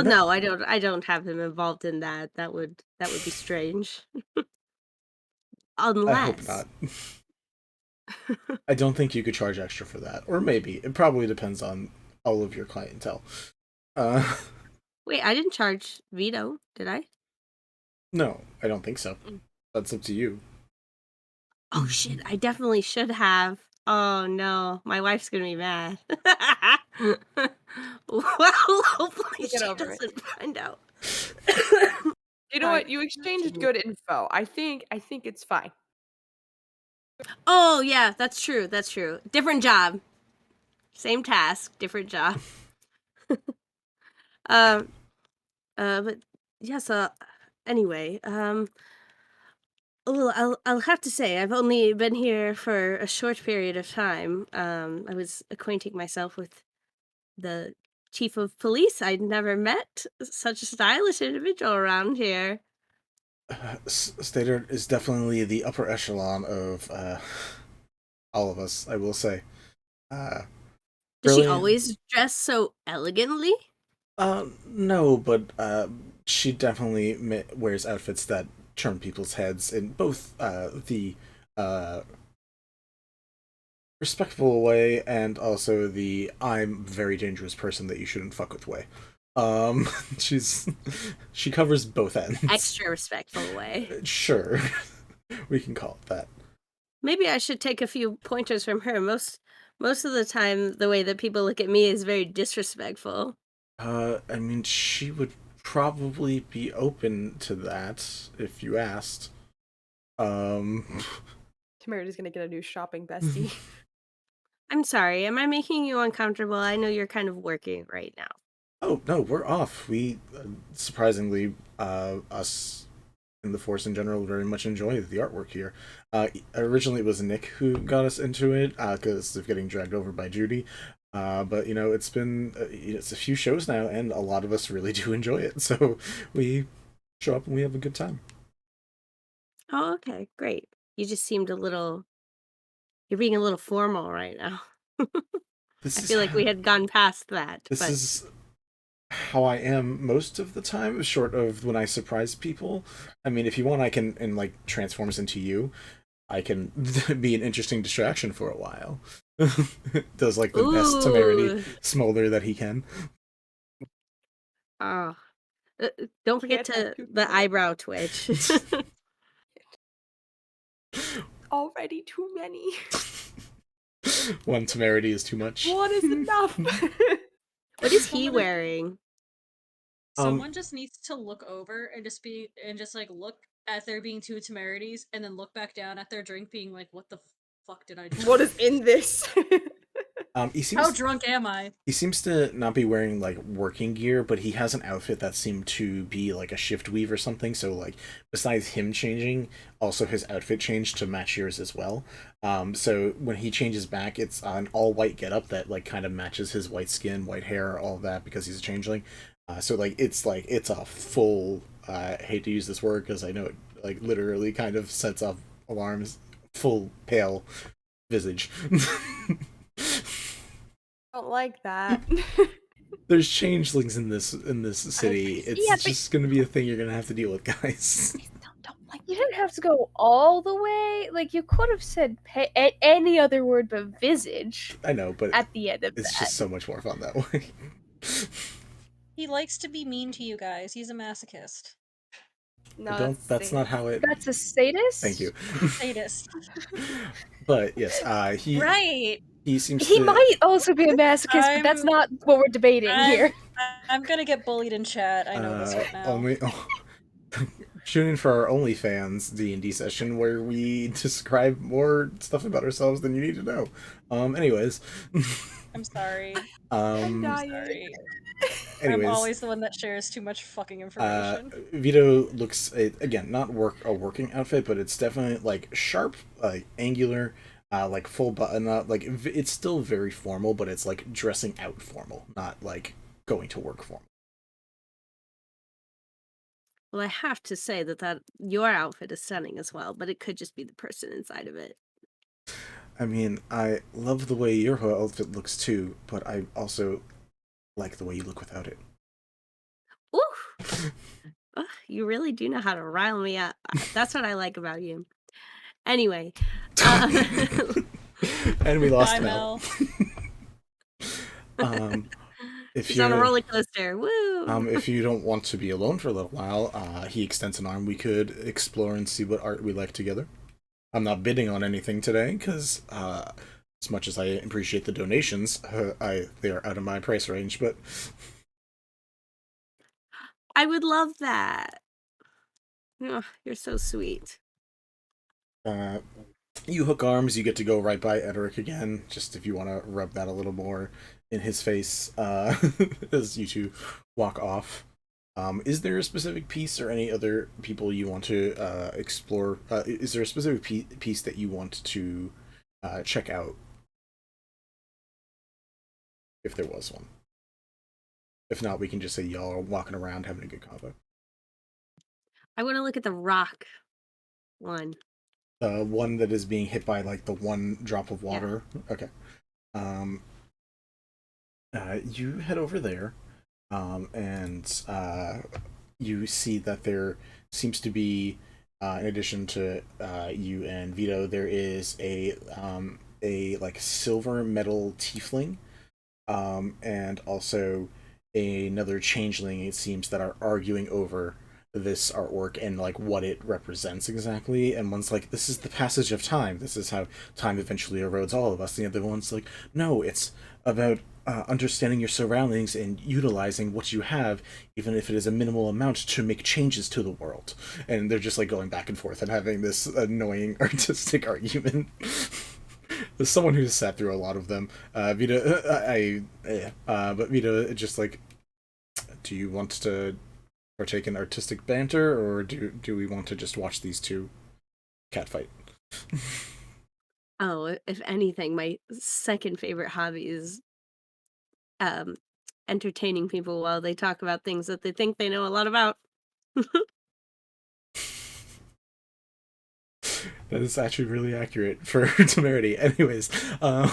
no, I don't have him involved in that. That would be strange. Unless I hope not. I don't think you could charge extra for that. Or maybe. It probably depends on all of your clientele. Wait, I didn't charge Vito, did I? No, I don't think so. That's up to you. Oh shit, I definitely should have. Oh no, my wife's gonna be mad. Well, hopefully she doesn't find out. You know what? You exchanged good info. I think it's fine. Oh yeah, that's true. That's true. Different job, same task, different job. But yeah. So anyway, well, I'll have to say I've only been here for a short period of time. I was acquainting myself with the chief of police. I'd never met such a stylish individual around here. Stater is definitely the upper echelon of all of us, I will say. Does she Brilliant. always dress so elegantly? No, but she definitely wears outfits that turn people's heads in both the respectful way and also the I'm very dangerous person that you shouldn't fuck with way. Um, she covers both ends. Extra respectful way. Sure, we can call it that. Maybe I should take a few pointers from her. Most of the time, the way that people look at me is very disrespectful. I mean, she would probably be open to that if you asked. Temerity's gonna get a new shopping bestie. I'm sorry, am I making you uncomfortable? I know you're kind of working right now. Oh, no, we're off. We, surprisingly, us in the Force in general very much enjoy the artwork here. Originally it was Nick who got us into it, because of getting dragged over by Judy. But, you know, it's been, it's a few shows now, and a lot of us really do enjoy it. So we show up and we have a good time. Oh, okay, great. You just seemed you're being a little formal right now. I feel like we had gone past that. This is how I am most of the time, short of when I surprise people. I mean, if you want, I can, and like transforms into you, I can be an interesting distraction for a while. Does like the best Temerity smolder that he can. Oh, don't forget the eyebrow twitch. Already too many. One Temerity is too much. One is enough. What is he wearing? Someone just needs to look over and just like look at there being two Temerities and then look back down at their drink being like, what the fuck did I do? What is in this? How drunk am I? He seems to not be wearing like working gear, but he has an outfit that seemed to be like a shift weave or something. So like besides him changing, also his outfit changed to match yours as well. So when he changes back, it's an all white getup that like kind of matches his white skin, white hair, all of that because he's a changeling. So like it's a full. I hate to use this word because I know it like literally kind of sets off alarms. Full pale visage. Don't like that. There's changelings in this city. It's just gonna be a thing you're gonna have to deal with, guys. You didn't have to go all the way. Like, you could have said any other word but visage. I know, but at the end of it's just so much more fun that way. He likes to be mean to you guys. He's a masochist. No, that's not how it. That's a sadist. Thank you. Sadist. But yes, he right. He seems. He might also be a masochist, but that's not what we're debating here. I'm gonna get bullied in chat. I know this right now. Tune in for our OnlyFans D&D session where we describe more stuff about ourselves than you need to know. Anyways. I'm sorry. I'm sorry. Anyways, I'm always the one that shares too much fucking information. Vito looks, again, not a working outfit, but it's definitely like sharp, like angular, like full button up. Like it's still very formal, but it's like dressing out formal, not like going to work formal. Well, I have to say that your outfit is stunning as well, but it could just be the person inside of it. I mean, I love the way your outfit looks too, but I also like the way you look without it. Ooh! Oh, you really do know how to rile me up. That's what I like about you. Anyway. And we lost Mel. If He's on a roller coaster. Woo! If you don't want to be alone for a little while, he extends an arm. We could explore and see what art we like together. I'm not bidding on anything today because, as much as I appreciate the donations, they are out of my price range. But I would love that. Oh, you're so sweet. You hook arms, you get to go right by Edric again, just if you want to rub that a little more in his face as you two walk off. Is there a specific piece or any other people you want to explore? Is there a specific piece that you want to check out? If there was one. If not, we can just say y'all are walking around having a good convo. I want to look at the rock one. The one that is being hit by like the one drop of water. Yeah. Okay. You head over there, and you see that there seems to be, in addition to you and Vito, there is a like silver metal tiefling, and also another changeling. It seems that are arguing over this artwork and like what it represents exactly. And one's like, "This is the passage of time. This is how time eventually erodes all of us." And the other one's like, "No, it's about understanding your surroundings and utilizing what you have, even if it is a minimal amount, to make changes to the world." And they're just like going back and forth and having this annoying artistic argument. There's someone who's sat through a lot of them. Vito, but Vito, just like, do you want to partake in artistic banter, or do we want to just watch these two catfight? Oh, if anything, my second favorite hobby is entertaining people while they talk about things that they think they know a lot about. That is actually really accurate for Temerity. Anyways, all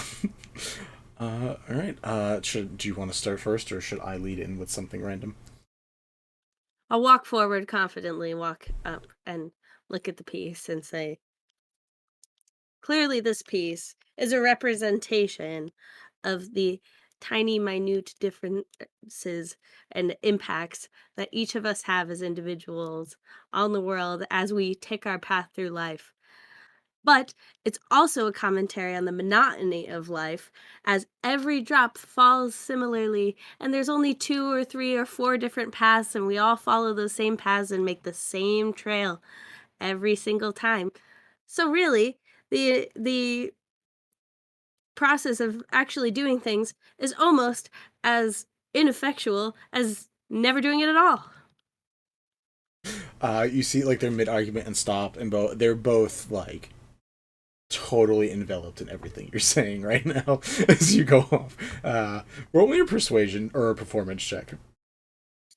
right. Do you want to start first, or should I lead in with something random? I'll walk forward confidently, walk up and look at the piece and say, clearly this piece is a representation of the tiny, minute differences and impacts that each of us have as individuals on the world as we take our path through life. But it's also a commentary on the monotony of life, as every drop falls similarly, and there's only 2 or 3 or 4 different paths, and we all follow those same paths and make the same trail every single time. So really, the process of actually doing things is almost as ineffectual as never doing it at all. You see, like, they're mid-argument and stop, and they're both, like, totally enveloped in everything you're saying right now as you go off. Roll me a persuasion or a performance check.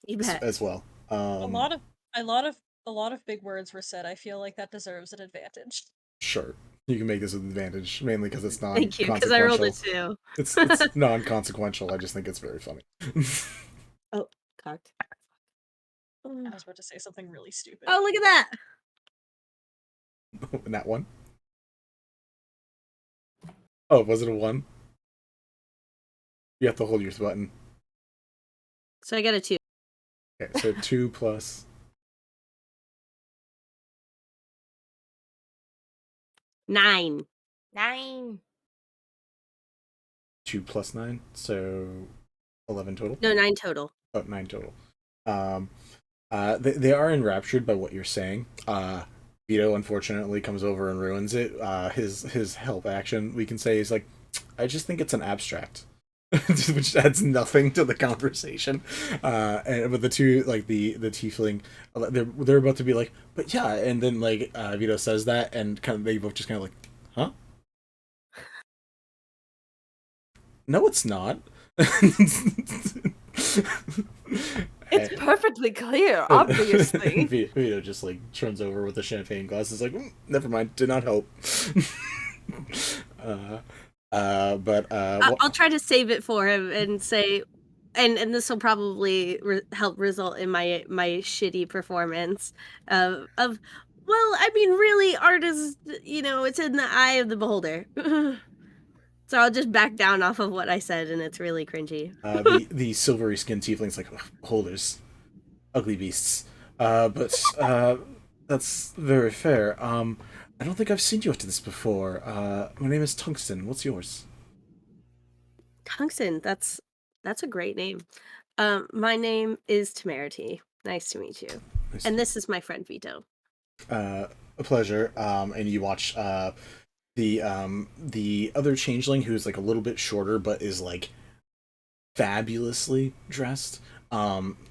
You bet. As well. A lot of big words were said. I feel like that deserves an advantage. Sure. You can make this an advantage, mainly because it's non-consequential. Thank you, because I rolled it too. It's non-consequential. I just think it's very funny. Oh, cocked. I was about to say something really stupid. Oh, look at that! That one? Oh, was it a 1? You have to hold your button. So I got a 2. Okay, so 2 plus... 9. 2 plus 9, so 11 total? No, 9 total. Oh, 9 total. They are enraptured by what you're saying. Vito, unfortunately, comes over and ruins it. His help action, we can say, is like, I just think it's an abstract. Which adds nothing to the conversation. But the two, like, the tiefling, they're about to be like, but yeah, and then, like, Vito says that, and they both just kind of like, huh? No, it's not. It's perfectly clear, obviously. Vito just like turns over with a champagne glass. It's like, never mind, did not help. I'll try to save it for him and say, and this will probably help result in my shitty performance of. Well, I mean, really, art is, it's in the eye of the beholder. So I'll just back down off of what I said, and it's really cringy. The silvery skinned tiefling's like, beholders, ugly beasts. But that's very fair. I don't think I've seen you after this before. My name is Tungsten. What's yours? Tungsten. That's a great name. My name is Temerity. Nice to meet you. And this is my friend Vito. A pleasure. And you watch the other changeling, who's like a little bit shorter but is like fabulously dressed,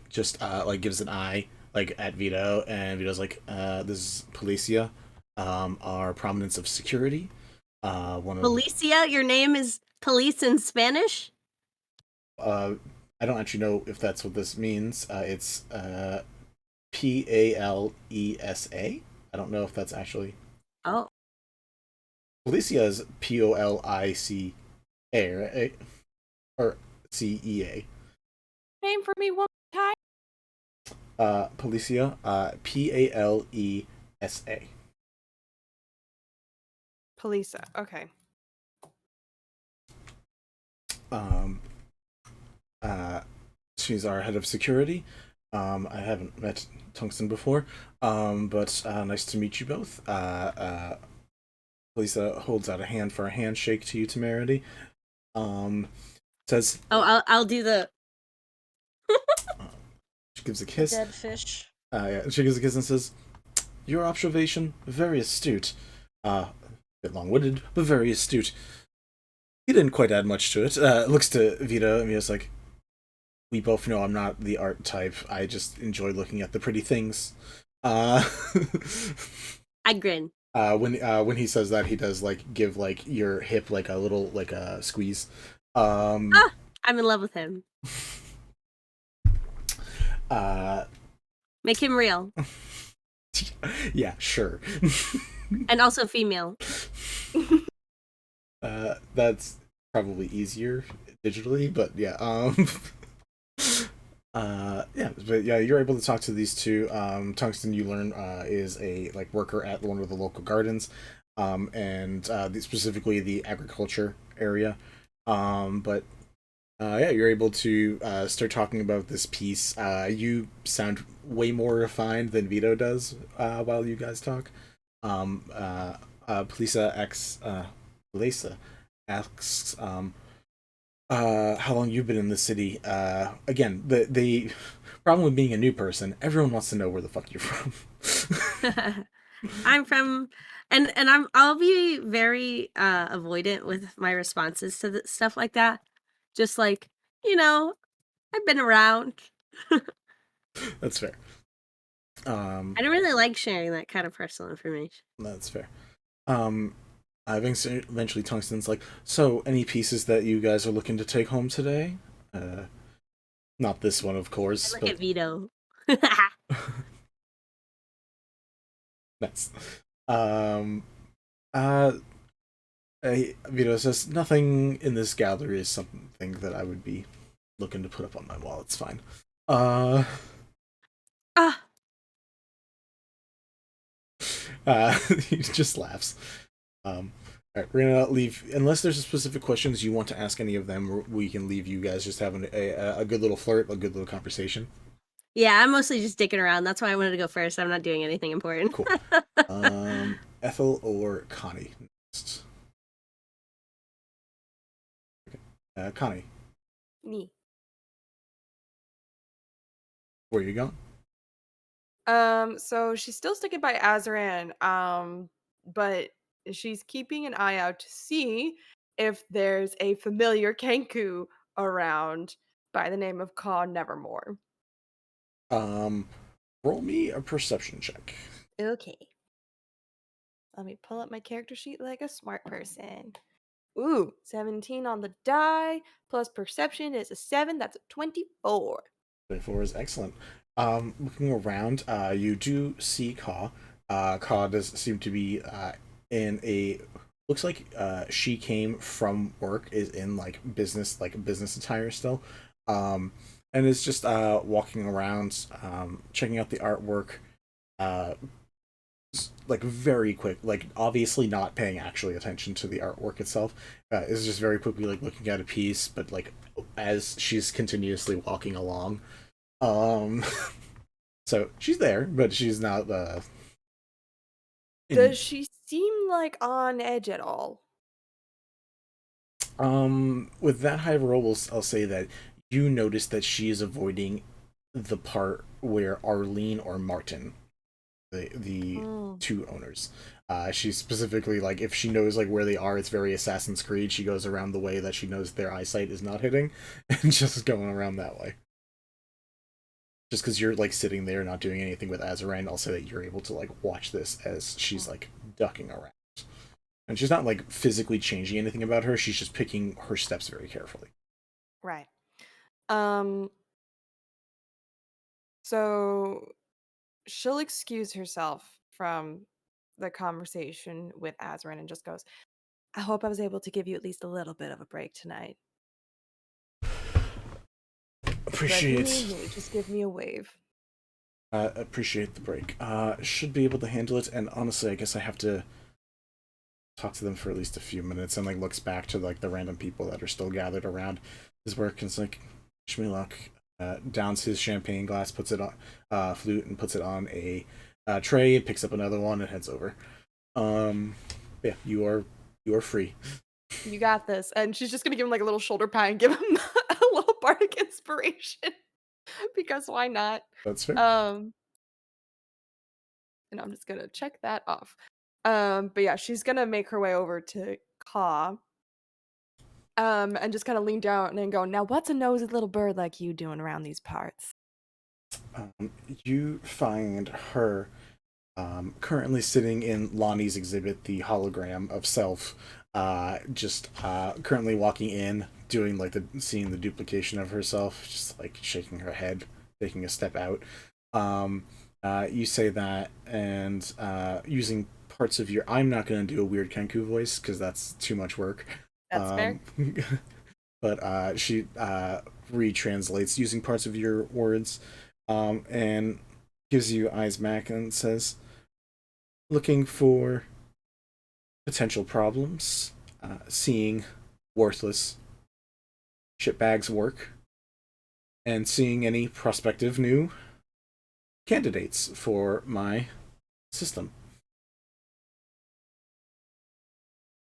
just like gives an eye like at Vito, and Vito's like, this is Policia, our prominence of security. Policia? Your name is police in Spanish? I don't actually know if that's what this means. It's Palesa. I don't know if that's actually. Oh. Policia is Polica, right? Or CEA. Name for me one time. Policia, Palesa. Polisa. Okay. She's our head of security. I haven't met Tungsten before, but nice to meet you both. Lisa holds out a hand for a handshake to you, Temerity. Says, "Oh, I'll do the." She gives a kiss. Dead fish. Yeah, she gives a kiss and says, "Your observation, very astute. A bit long-winded, but very astute. He didn't quite add much to it." Looks to Vito, and Vito's like, "We both know I'm not the art type. I just enjoy looking at the pretty things." I grin. When he says that, he does like give like your hip like a little like a squeeze. I'm in love with him. Make him real. Yeah, sure. And also female. That's probably easier digitally, but yeah. Yeah, but yeah, you're able to talk to these two. Tungsten, you learn, is a like worker at one of the local gardens, and specifically the agriculture area. But yeah, you're able to start talking about this piece. You sound way more refined than Vito does while you guys talk. Polisa asks, how long you've been in the city. Again, the problem with being a new person, everyone wants to know where the fuck you're from. I'm from, and I'll be very avoidant with my responses to stuff like that. Just like, I've been around. That's fair. I don't really like sharing that kind of personal information. That's fair. Eventually Tungsten's like, "So, any pieces that you guys are looking to take home today?" Not this one, of course. I look at Vito. Nice. Vito says, "Nothing in this gallery is something that I would be looking to put up on my wall. It's fine." He just laughs. Alright, we're gonna leave, unless there's specific questions you want to ask any of them, we can leave you guys just having a good little flirt, a good little conversation. Yeah, I'm mostly just dicking around. That's why I wanted to go first. I'm not doing anything important. Cool. Ethel or Connie next? Okay. Connie. Me. Where are you going? So she's still sticking by Azaran, but she's keeping an eye out to see if there's a familiar Kenku around by the name of Ka Nevermore. Roll me a perception check. Okay. Let me pull up my character sheet like a smart person. Ooh, 17 on the die, plus perception is a 7, that's a 24. 24 is excellent. Looking around, you do see Ka. Ka does seem to be in a, looks like she came from work, is in business attire still, and is just walking around, checking out the artwork, very quick, obviously not paying actually attention to the artwork itself, is just very quickly looking at a piece, but as she's continuously walking along. So she's there, but she's not Does she seem on edge at all? With that high of a roll, I'll say that you notice that she is avoiding the part where Arlene or Martin, the two owners, she's specifically if she knows where they are, it's very Assassin's Creed. She goes around the way that she knows their eyesight is not hitting, and just going around that way. Just because you're sitting there not doing anything with Azaran, I'll say that you're able to watch this as she's ducking around, and she's not physically changing anything about her. She's just picking her steps very carefully. Right. So she'll excuse herself from the conversation with Azrin and just goes, I hope I was able to give you at least a little bit of a break tonight. Appreciate. Just give me a wave. Appreciate the break. Should be able to handle it, and honestly, I guess I have to talk to them for at least a few minutes, and like looks back to like the random people that are still gathered around his work, and it's like, wish me luck. Downs his champagne glass, puts it on flute, and puts it on a tray, and picks up another one and heads over. Yeah, you are free. You got this. And she's just gonna give him like a little shoulder pat and give him a little bardic inspiration. Because why not? That's fair. And I'm just gonna check that off. But yeah, she's gonna make her way over to Ka. And just kind of lean down and go, now what's a nosy little bird like you doing around these parts? You find her currently sitting in Lonnie's exhibit, the hologram of self, just currently walking in, doing like seeing the duplication of herself, just like shaking her head, taking a step out. You say that, and using parts of your, I'm not going to do a weird Kenku voice because that's too much work. That's fair. But she retranslates using parts of your words, and gives you eyes back and says, looking for potential problems, seeing worthless shitbags work, and seeing any prospective new candidates for my system.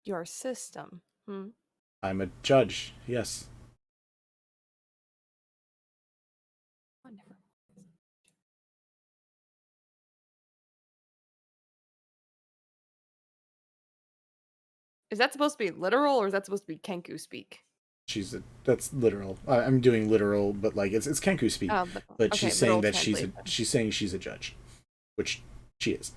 Your system. I'm a judge, yes. Is that supposed to be literal, or is that supposed to be Kenku speak? That's literal. I'm doing literal, but like it's Kenku speak. But okay, she's saying that translation. she's saying she's a judge, which she is.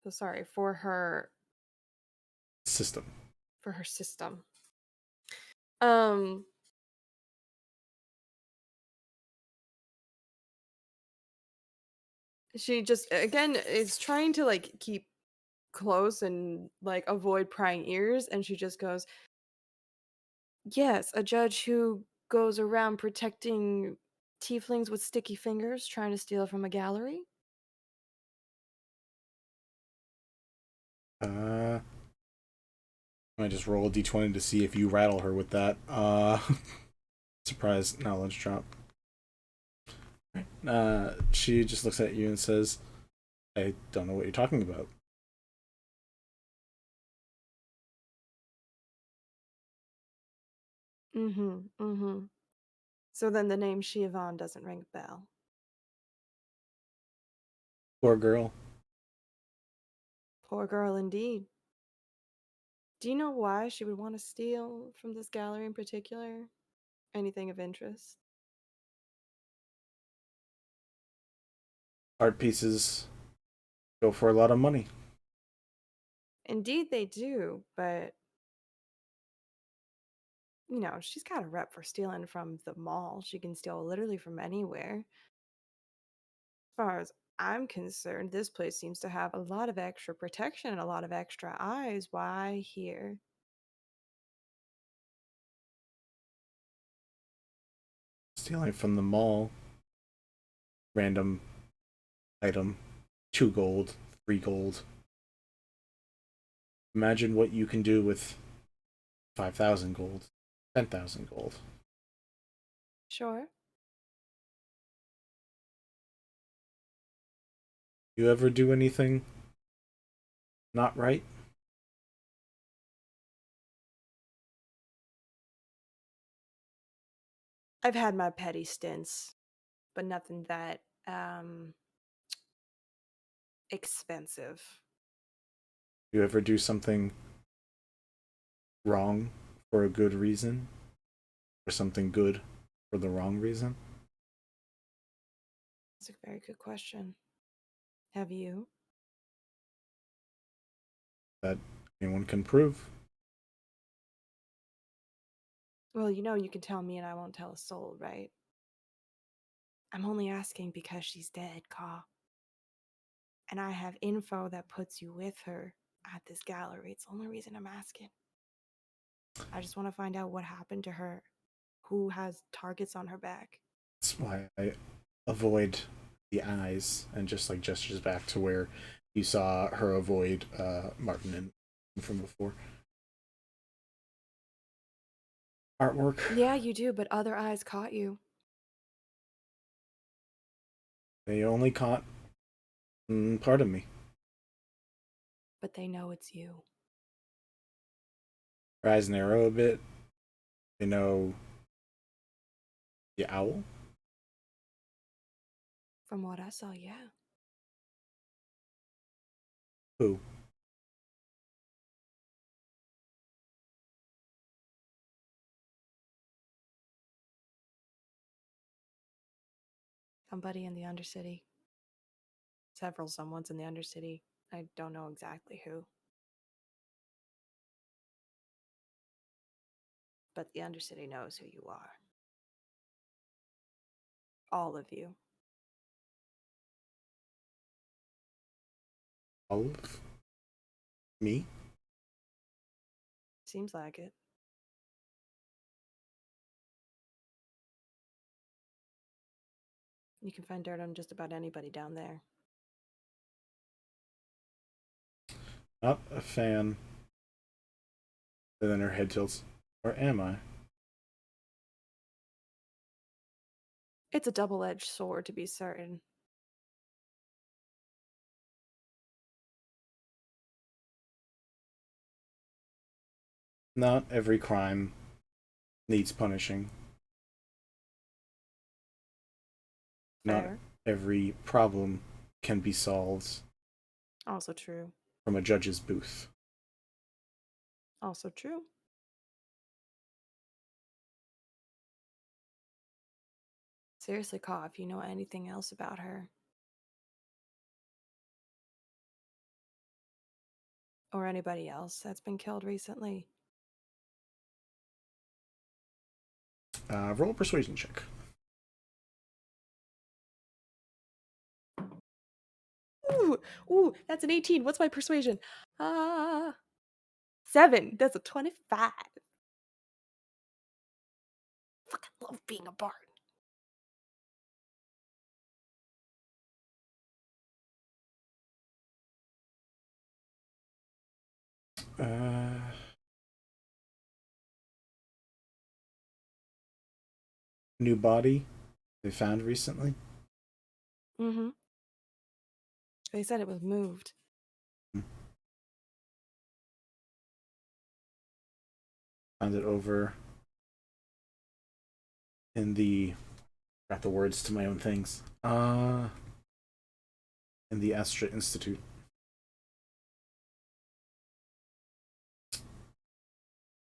So sorry for her system. For her system. She just again is trying to like keep close and like avoid prying ears, and she just goes, yes, a judge who goes around protecting tieflings with sticky fingers trying to steal from a gallery. I just roll a d20 to see if you rattle her with that. Surprise knowledge drop. She just looks at you and says, I don't know what you're talking about. So then the name Siobhan doesn't ring a bell. Poor girl. Poor girl indeed. Do you know why she would want to steal from this gallery in particular? Anything of interest? Art pieces go for a lot of money. Indeed they do, but you know, she's got a rep for stealing from the mall. She can steal literally from anywhere. As far as I'm concerned, this place seems to have a lot of extra protection and a lot of extra eyes. Why here? Stealing from the mall. Random item. 2 gold, 3 gold. Imagine what you can do with 5,000 gold, 10,000 gold. Sure. You ever do anything not right? I've had my petty stints, but nothing that expensive. You ever do something wrong for a good reason? Or something good for the wrong reason? That's a very good question. Have you? That anyone can prove. Well, you can tell me and I won't tell a soul, right? I'm only asking because she's dead, Ka. And I have info that puts you with her at this gallery. It's the only reason I'm asking. I just want to find out what happened to her. Who has targets on her back? That's why I avoid the eyes and just like gestures back to where you saw her avoid Martin and from before. Artwork. Yeah, you do, but other eyes caught you. They only caught part of me. But they know it's you. Her eyes narrow a bit. They know the owl. From what I saw, yeah. Who? Somebody in the Undercity. Several someones in the Undercity. I don't know exactly who. But the Undercity knows who you are. All of you. All of me? Seems like it. You can find dirt on just about anybody down there. Not a fan. And then her head tilts. Or am I? It's a double-edged sword, to be certain. Not every crime needs punishing. Not Fair. every problem can be solved Also true. from a judge's booth. Also true. Seriously, Ka, if you know anything else about her. Or anybody else that's been killed recently. Roll a persuasion check. Ooh, that's an 18. What's my persuasion? 7. That's a 25. Fucking love being a bard. New body they found recently. Mm-hmm. They said it was moved. Found it over in the... Got the words to my own things. In the Astor Institute.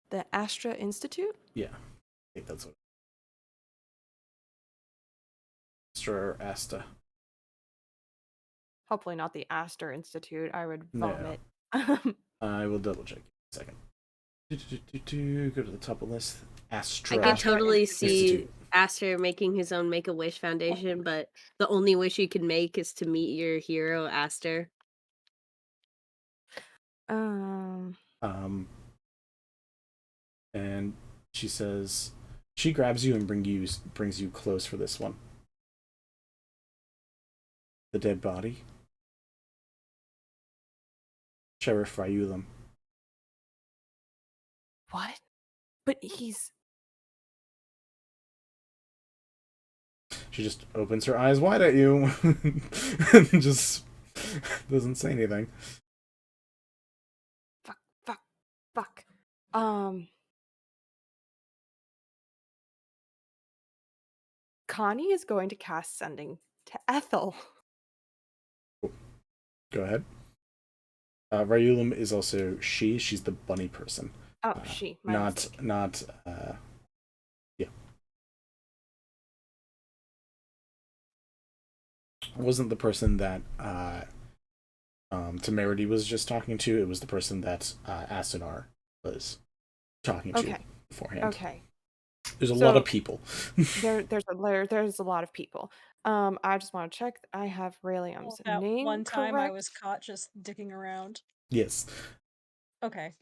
The Astra Institute? Yeah, I think that's what. Astra or Asta. Hopefully not the Astor Institute. I would No. vomit. I will double check in a second. Go to the top of the list. Astra. I could totally see Institute. Astor making his own Make-A-Wish Foundation, but the only wish you can make is to meet your hero, Astor. And she says, she grabs you and brings you close for this one. The dead body. Sheriff Ryulam. What? But he's... She just opens her eyes wide at you and just doesn't say anything. Fuck. Connie is going to cast Sending to Ethel. Go ahead. Ryulam is also she. She's the bunny person. Oh, she. My mistake. Yeah. It wasn't the person that Temerity was just talking to. It was the person that Asunar was talking to beforehand. Okay. There's a lot of people. there's a lot of people. I just want to check. I have Raelium's That name one time I correct. was caught just dicking around. Yes. Okay.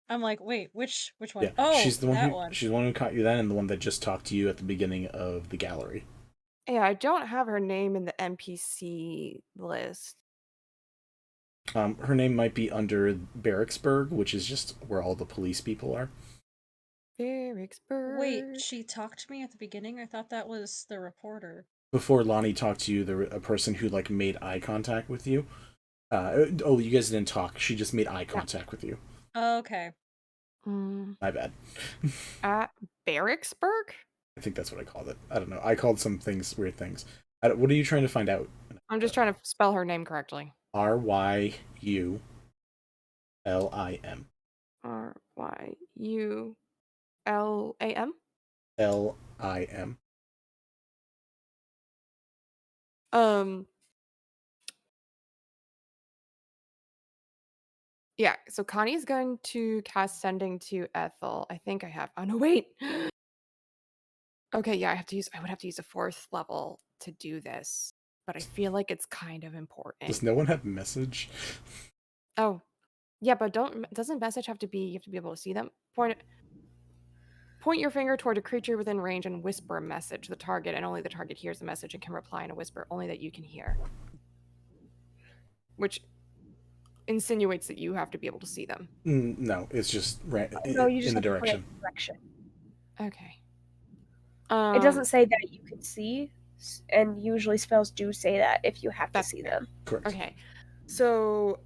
I'm like, wait, which one? Yeah. Oh, she's the one that who one. she's the one who caught you then, and the one that just talked to you at the beginning of the gallery. Yeah, I don't have her name in the NPC list. Her name might be under Barracksburg, which is just where all the police people are. Barracksburg. Wait, she talked to me at the beginning? I thought that was the reporter. Before Lonnie talked to you, a person who like made eye contact with you. Oh, you guys didn't talk. She just made eye contact with you. Okay. My bad. At Barracksburg? I think that's what I called it. I don't know. I called some things weird things. What are you trying to find out? I'm just trying to spell her name correctly. Ryulim. Ryulam. Lim. Yeah, so Connie's going to cast Sending to Ethel. I think I have. Oh no, wait. Okay, yeah, I would have to use a 4th level to do this, but I feel like it's kind of important. Does no one have message? Oh, yeah, but doesn't message have to be? You have to be able to see them. Point your finger toward a creature within range and whisper a message to the target, and only the target hears the message and can reply in a whisper only that you can hear. Which insinuates that you have to be able to see them. No, it's just in the direction. Okay. It doesn't say that you can see, and usually spells do say that if you have to see them. Correct. Okay. So,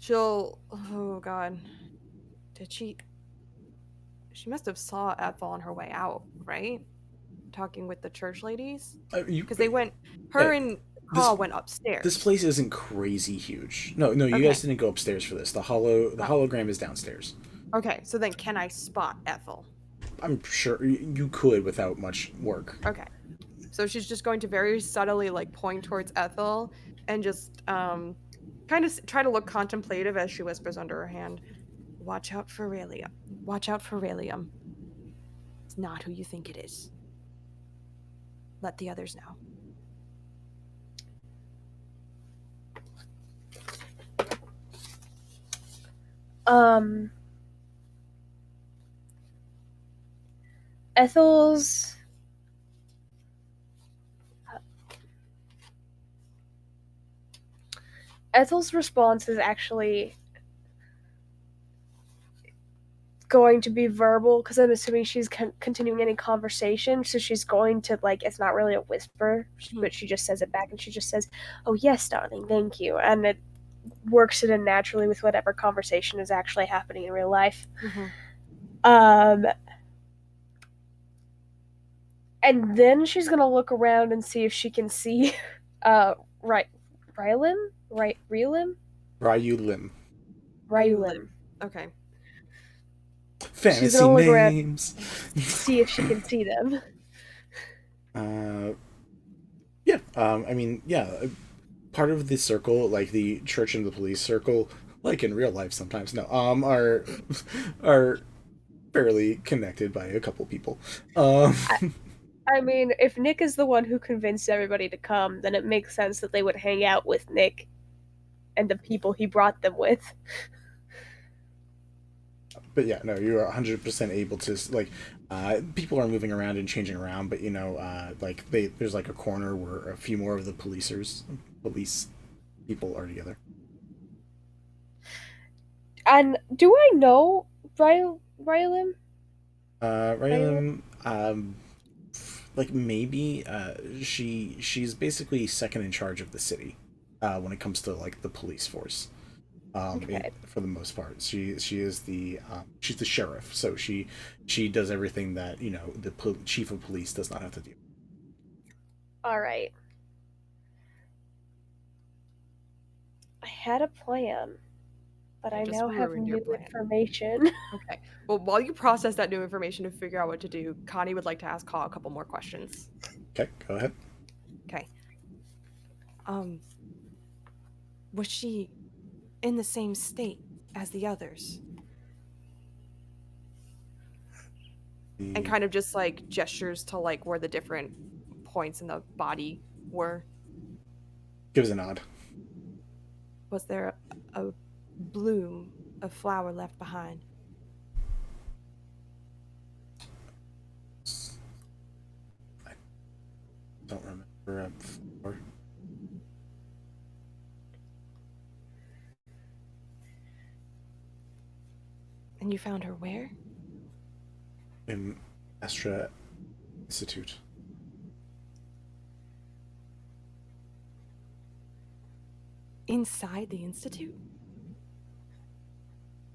she'll... Oh, God. Did she... She must have saw Ethel on her way out, right? Talking with the church ladies? Because they went... Her and Paul went upstairs. This place isn't crazy huge. No, you guys didn't go upstairs for this. The hologram is downstairs. Okay, so then can I spot Ethel? I'm sure you could without much work. Okay. So she's just going to very subtly like point towards Ethel and just kind of try to look contemplative as she whispers under her hand, "Watch out for Raelium. Watch out for Raelium. It's not who you think it is. Let the others know." Ethel's response is actually going to be verbal, because I'm assuming she's continuing any conversation, so she's going to, like, it's not really a whisper, but she just says it back, and she just says, "Oh yes, darling, thank you," and it works it in naturally with whatever conversation is actually happening in real life. And then she's gonna look around and see if she can see Ryulim? Okay. She's gonna look around, see if she can see them. Yeah. I mean, yeah. Part of the circle, like the church and the police circle, like in real life sometimes, are fairly connected by a couple people. I mean, if Nick is the one who convinced everybody to come, then it makes sense that they would hang out with Nick and the people he brought them with. But yeah, no, you're 100% able to, like, people are moving around and changing around, but like there's like a corner where a few more of the police people are together. And do I know Ryulim? Ryulim, like maybe she's basically second in charge of the city when it comes to like the police force. For the most part, she is she's the sheriff, so she does everything that the chief of police does not have to do. All right. I had a plan, but I now have new information. Okay. Well, while you process that new information to figure out what to do, Connie would like to ask Kaw a couple more questions. Okay, go ahead. Okay. Was she in the same state as the others. The- And kind of just like gestures to like where the different points in the body were. Gives a nod. Was there a bloom, a flower left behind? I don't remember a flower. And you found her where? In Astor Institute. Inside the Institute?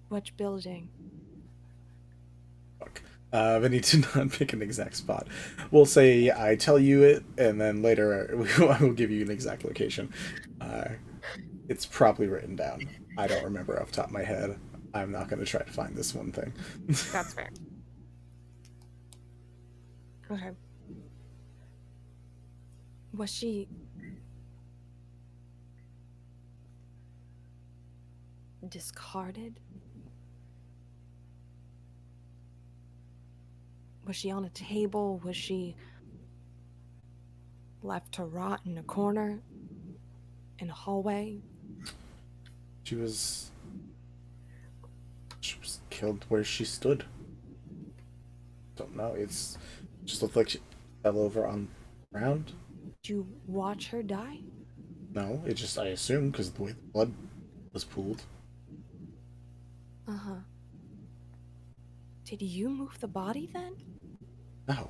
Which building? Fuck. I need to not pick an exact spot. We'll say I tell you it, and then later I will give you an exact location. It's probably written down. I don't remember off the top of my head. I'm not going to try to find this one thing. That's fair. Okay. Was she discarded? Was she on a table? Was she left to rot in a corner? In a hallway? She was killed where she stood. Don't know. It's just looked like she fell over on the ground. Did you watch her die? No, it just, I assume, because the way the blood was pooled. Uh-huh. Did you move the body then? No.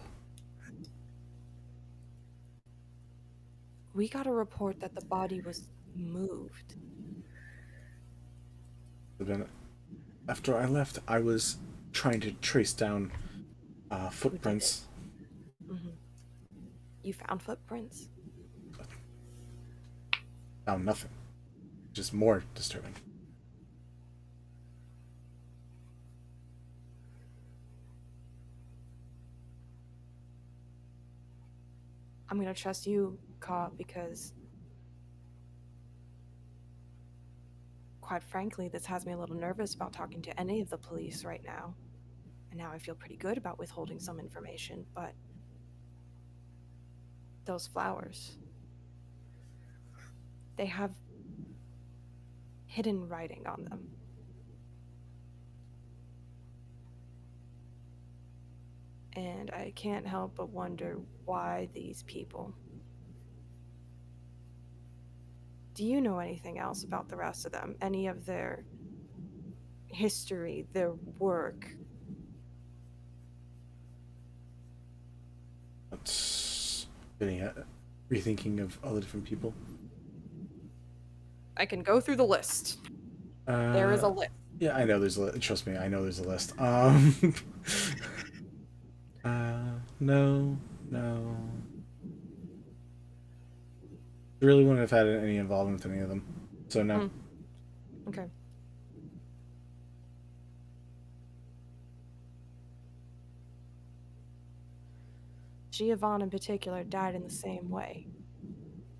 We got a report that the body was moved. After I left, I was trying to trace down footprints. Mm-hmm. You found footprints? Found nothing. Just more disturbing. I'm gonna trust you, Ka, because quite frankly, this has me a little nervous about talking to any of the police right now. And now I feel pretty good about withholding some information, but those flowers, they have hidden writing on them. And I can't help but wonder why these people. Do you know anything else about the rest of them? Any of their history, their work? That's getting rethinking of all the different people. I can go through the list. There is a list. Yeah, I know there's a list. Trust me, I know there's a list. No. I really wouldn't have had any involvement with any of them. So no. Okay. Giovanna in particular died in the same way.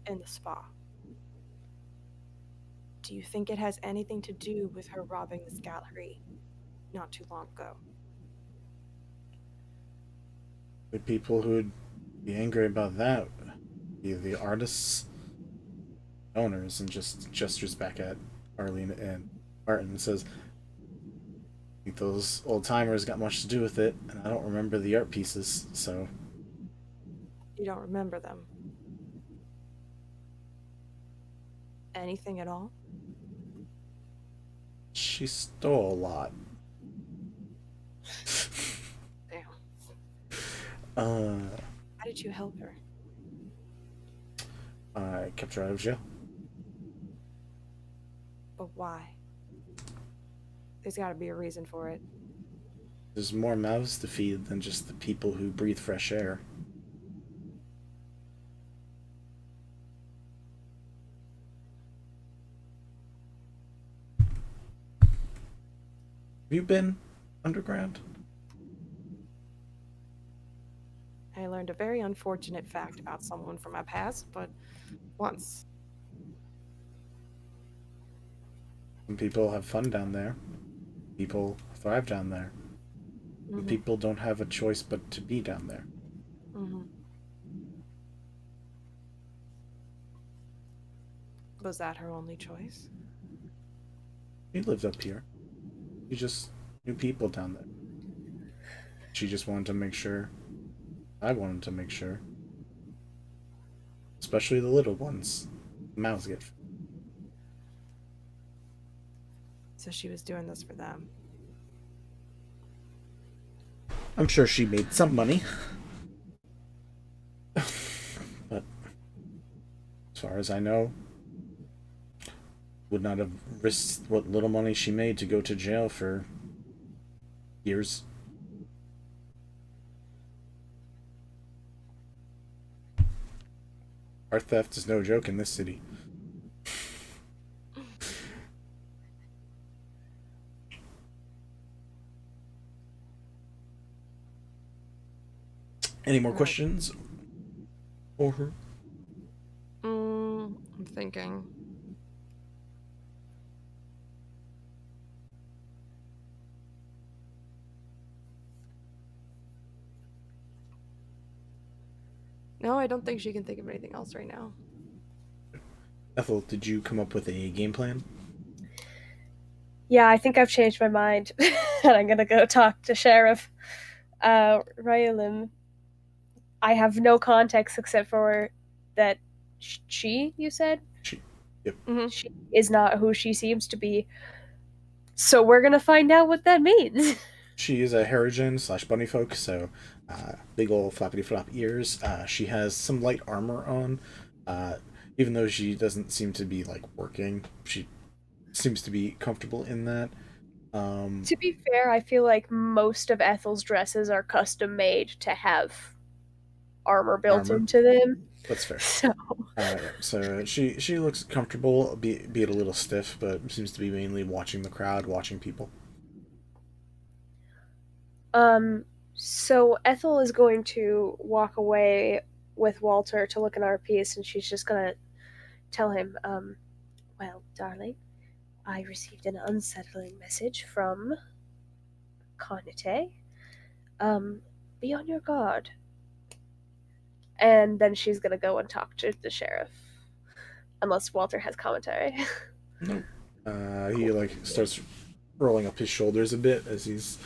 In the spa. Do you think it has anything to do with her robbing this gallery not too long ago? The people who would be angry about that would be the artists, owners, and just gestures back at Arlene and Martin and says, I think those old timers got much to do with it, and I don't remember the art pieces, so. You don't remember them? Anything at all? She stole a lot. Damn. How did you help her? I kept her out of jail. But why? There's gotta be a reason for it. There's more mouths to feed than just the people who breathe fresh air. Have you been underground? I learned a very unfortunate fact about someone from my past, but once. Some people have fun down there. People thrive down there. Mhm. And people don't have a choice but to be down there. Was that her only choice? She lived up here. She just knew people down there. She just wanted to make sure. I wanted to make sure. Especially the little ones. Mouths get. So she was doing this for them. I'm sure she made some money. But as far as I know, would not have risked what little money she made to go to jail for years. Art theft is no joke in this city. Any more questions for her? I'm thinking. No, I don't think she can think of anything else right now. Ethel, did you come up with a game plan? Yeah, I think I've changed my mind, and I'm gonna go talk to Sheriff Ryalim. I have no context except for that she, you said? She. Yep. She is not who she seems to be. So we're gonna find out what that means. She is a Harrigan / bunny folk, so big ol' flappity flop ears. She has some light armor on. Even though she doesn't seem to be like working, she seems to be comfortable in that. To be fair, I feel like most of Ethel's dresses are custom made to have armor built into them. That's fair. So, so she looks comfortable, be it a little stiff, but seems to be mainly watching the crowd, watching people. So Ethel is going to walk away with Walter to look in our piece, and she's just gonna tell him, well, darling, I received an unsettling message from Kanitae. Be on your guard. And then she's gonna go and talk to the sheriff. Unless Walter has commentary. Nope. He like starts rolling up his shoulders a bit as he's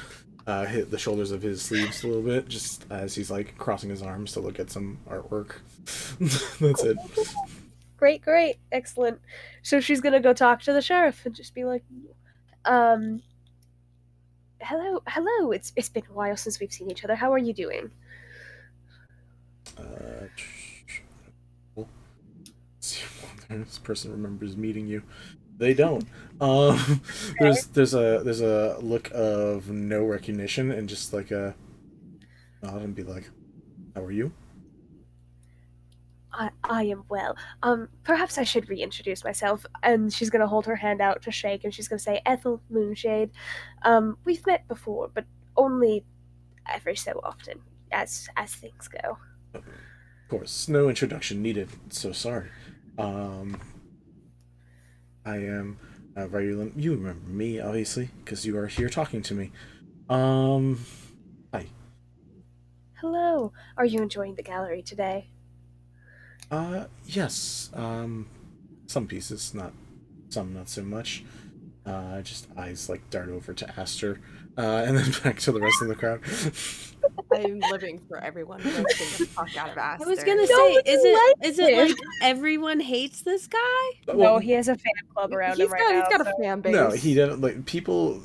hit the shoulders of his sleeves a little bit, just as he's like crossing his arms to look at some artwork. That's it. Great, excellent. So she's gonna go talk to the sheriff and just be like, hello. It's been a while since we've seen each other. How are you doing? See if this person remembers meeting you. They don't. There's a look of no recognition and just like a nod and be like, "How are you?" I am well. Perhaps I should reintroduce myself. And she's gonna hold her hand out to shake, and she's gonna say, Ethel Moonshade. We've met before, but only every so often, as things go. Of course, no introduction needed. So sorry. I am Ryulin. You remember me, obviously, because you are here talking to me. Hi. Hello. Are you enjoying the gallery today? Yes. Some pieces, not so much. Just eyes like dart over to Astor, and then back to the rest of the crowd. I'm living for everyone roasting the fuck out of Astor. I was gonna say, is it like everyone hates this guy? No, he has a fan club around him right now. He's got a fan base. No, he doesn't like people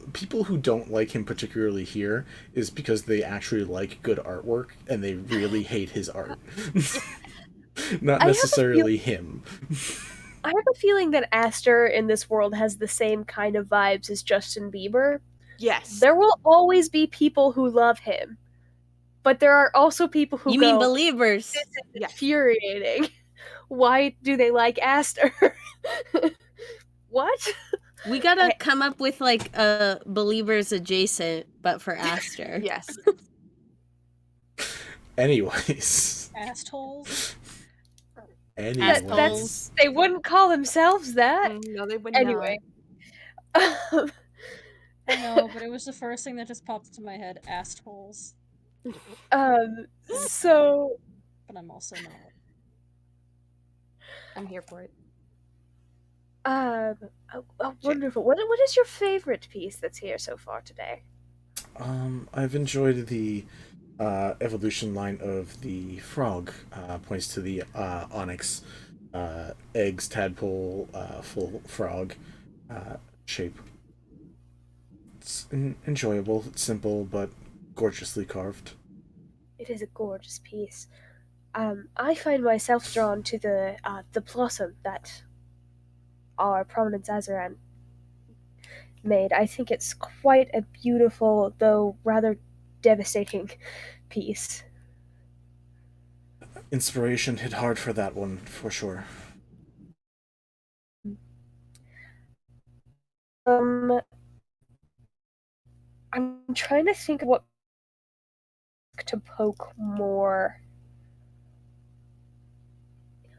who don't like him particularly here is because they actually like good artwork and they really hate his art. Not necessarily him. I have a feeling that Astor in this world has the same kind of vibes as Justin Bieber. Yes. There will always be people who love him. But there are also people who mean believers. This is infuriating. Why do they like Astor? What? We gotta come up with like a believers adjacent, but for Astor. Yes. Anyways. Assholes. Anyways. They wouldn't call themselves that. No, they wouldn't. Anyway. I know, but it was the first thing that just popped into my head. Assholes. So. But I'm also not. I'm here for it. Wonderful. What is your favorite piece that's here so far today? I've enjoyed the evolution line of the frog. Points to the onyx eggs, tadpole, full frog shape. It's enjoyable. It's simple but gorgeously carved. It is a gorgeous piece. I find myself drawn to the blossom that our prominent Azaran made. I think it's quite a beautiful, though rather devastating, piece. Inspiration hit hard for that one, for sure. I'm trying to think of what to poke more.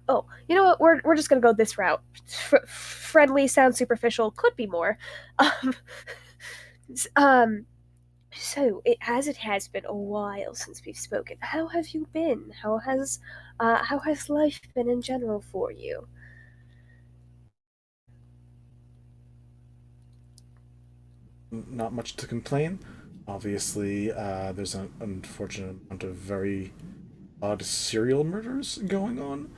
Oh, you know what? We're just gonna go this route. Friendly sounds superficial. Could be more. So as it has been a while since we've spoken, how have you been? How has life been in general for you? Not much to complain. Obviously, there's an unfortunate amount of very odd serial murders going on.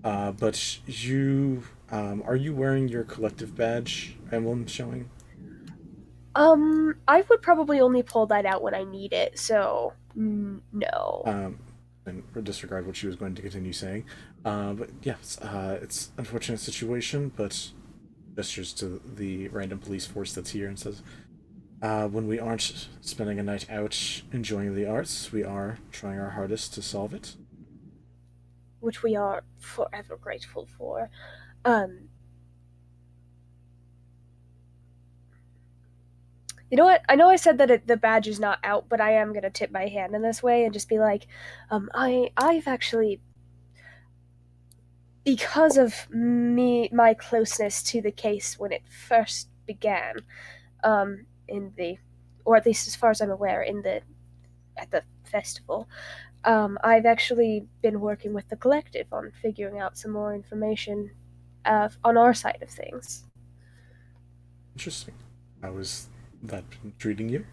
But you, are you wearing your collective badge emblem showing? I would probably only pull that out when I need it, so no. And disregard what she was going to continue saying. But yes, it's an unfortunate situation, but gestures to the random police force that's here and says, when we aren't spending a night out enjoying the arts, we are trying our hardest to solve it. Which we are forever grateful for. You know what? I know I said that the badge is not out, but I am gonna tip my hand in this way and just be like, I've actually, because of my closeness to the case when it first began, or at least as far as I'm aware, at the festival, I've actually been working with the collective on figuring out some more information on our side of things. Interesting. How is that treating you?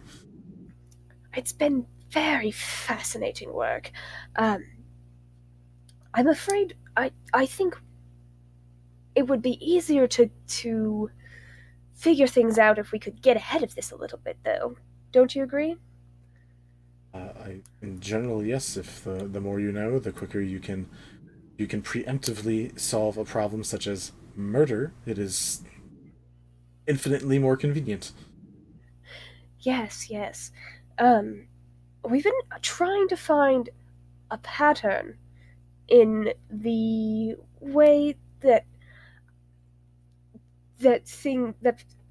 It's been very fascinating work. I'm afraid I think it would be easier to figure things out if we could get ahead of this a little bit, though. Don't you agree? In general, yes. If the more you know, the quicker you can preemptively solve a problem such as murder. It is infinitely more convenient. Yes. We've been trying to find a pattern in the way that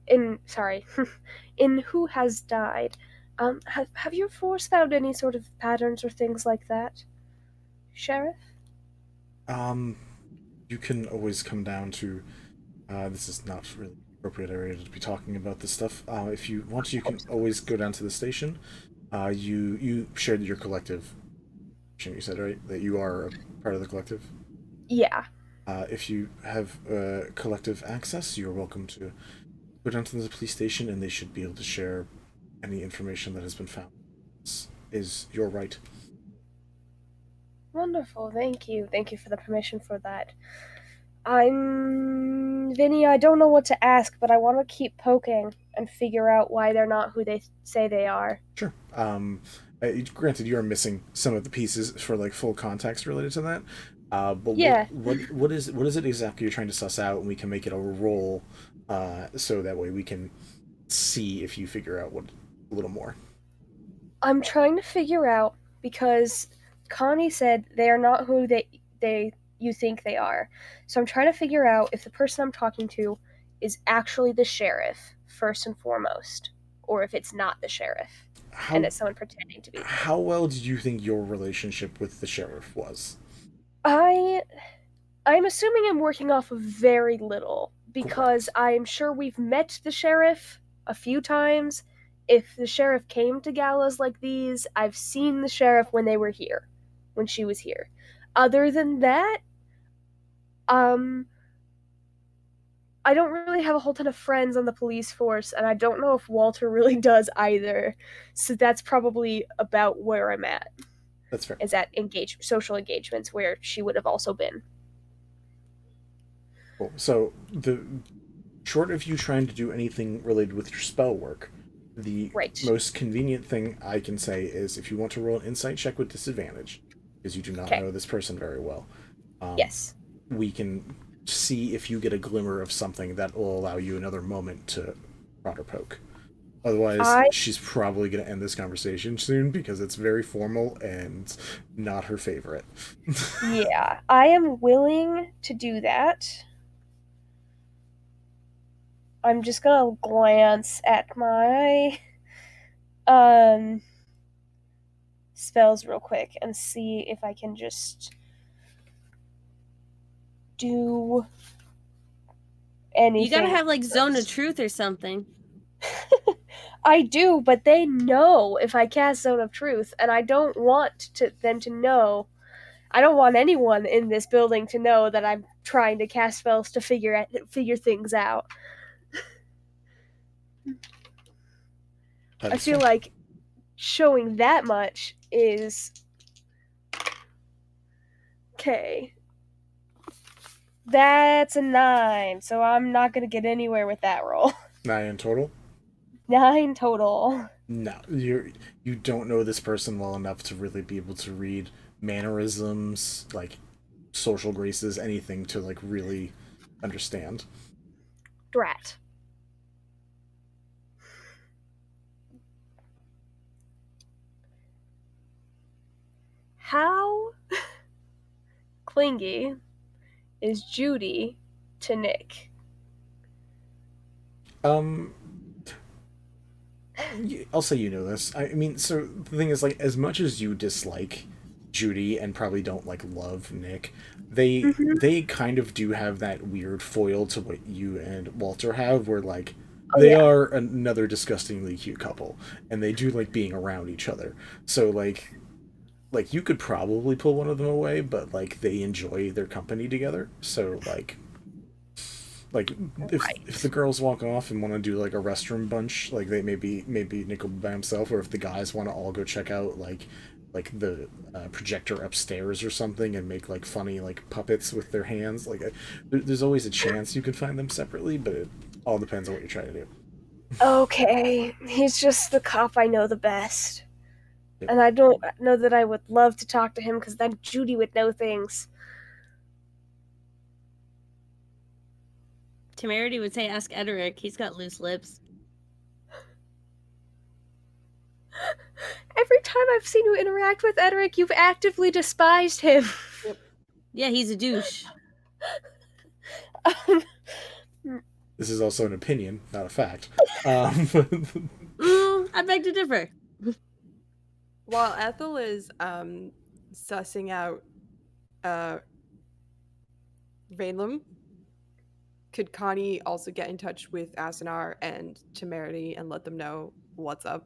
in who has died. Have your force found any sort of patterns or things like that, Sheriff? You can always come down to. This is not really appropriate area to be talking about this stuff. If you want to, you can always go down to the station. You shared your collective. You said, right, that you are a part of the collective. Yeah. If you have collective access, you're welcome to go down to the police station, and they should be able to share any information that has been found. This is your right. Wonderful, thank you. Thank you for the permission for that. Vinny, I don't know what to ask, but I want to keep poking and figure out why they're not who they say they are. Sure. Granted, you are missing some of the pieces for like full context related to that. But yeah. What is it exactly you're trying to suss out, and we can make it a roll, so that way we can see if you figure out what a little more. I'm trying to figure out, because Connie said they are not who you think they are. So I'm trying to figure out if the person I'm talking to is actually the sheriff, first and foremost, or if it's not the sheriff, and it's someone pretending to be. How well did you think your relationship with the sheriff was? I'm assuming I'm working off of very little, because I'm sure we've met the sheriff a few times. If the sheriff came to galas like these, I've seen the sheriff when she was here. Other than that, I don't really have a whole ton of friends on the police force, and I don't know if Walter really does either. So that's probably about where I'm at. That's fair. Is at social engagements where she would have also been. Cool. So short of you trying to do anything related with your spell work, the most convenient thing I can say is if you want to roll an insight check with disadvantage, because you do not know this person very well. Yes. We can see if you get a glimmer of something that will allow you another moment to prod or poke. Otherwise, she's probably going to end this conversation soon because it's very formal and not her favorite. Yeah, I am willing to do that. I'm just gonna glance at my spells real quick and see if I can just do anything. You gotta have like Zone of Truth or something. I do, but they know if I cast Zone of Truth, and I don't want them to know. I don't want anyone in this building to know that I'm trying to cast spells to figure things out. I feel like showing that much is okay. That's a 9, so I'm not gonna get anywhere with that roll. 9 in total? 9 total. No, you don't know this person well enough to really be able to read mannerisms, like social graces, anything to like really understand. Drat. How clingy is Judy to Nick? I'll say you know this. I mean, so the thing is, like, as much as you dislike Judy and probably don't like love Nick, they kind of do have that weird foil to what you and Walter have, where like they are another disgustingly cute couple, and they do like being around each other. So like you could probably pull one of them away, but like they enjoy their company together. So like if the girls walk off and want to do like a restroom bunch, like they maybe Nick will be by himself, or if the guys want to all go check out like the projector upstairs or something and make like funny like puppets with their hands, like there's always a chance you could find them separately, but it all depends on what you're trying to do. Okay, he's just the cop I know the best. Yep. And I don't know that I would love to talk to him because then Judy would know things. Temerity would say, ask Edric. He's got loose lips. Every time I've seen you interact with Edric, you've actively despised him. Yep. Yeah, he's a douche. This is also an opinion, not a fact. I beg to differ. While Ethel is sussing out Vainlam, could Connie also get in touch with Asunar and Temerity and let them know what's up?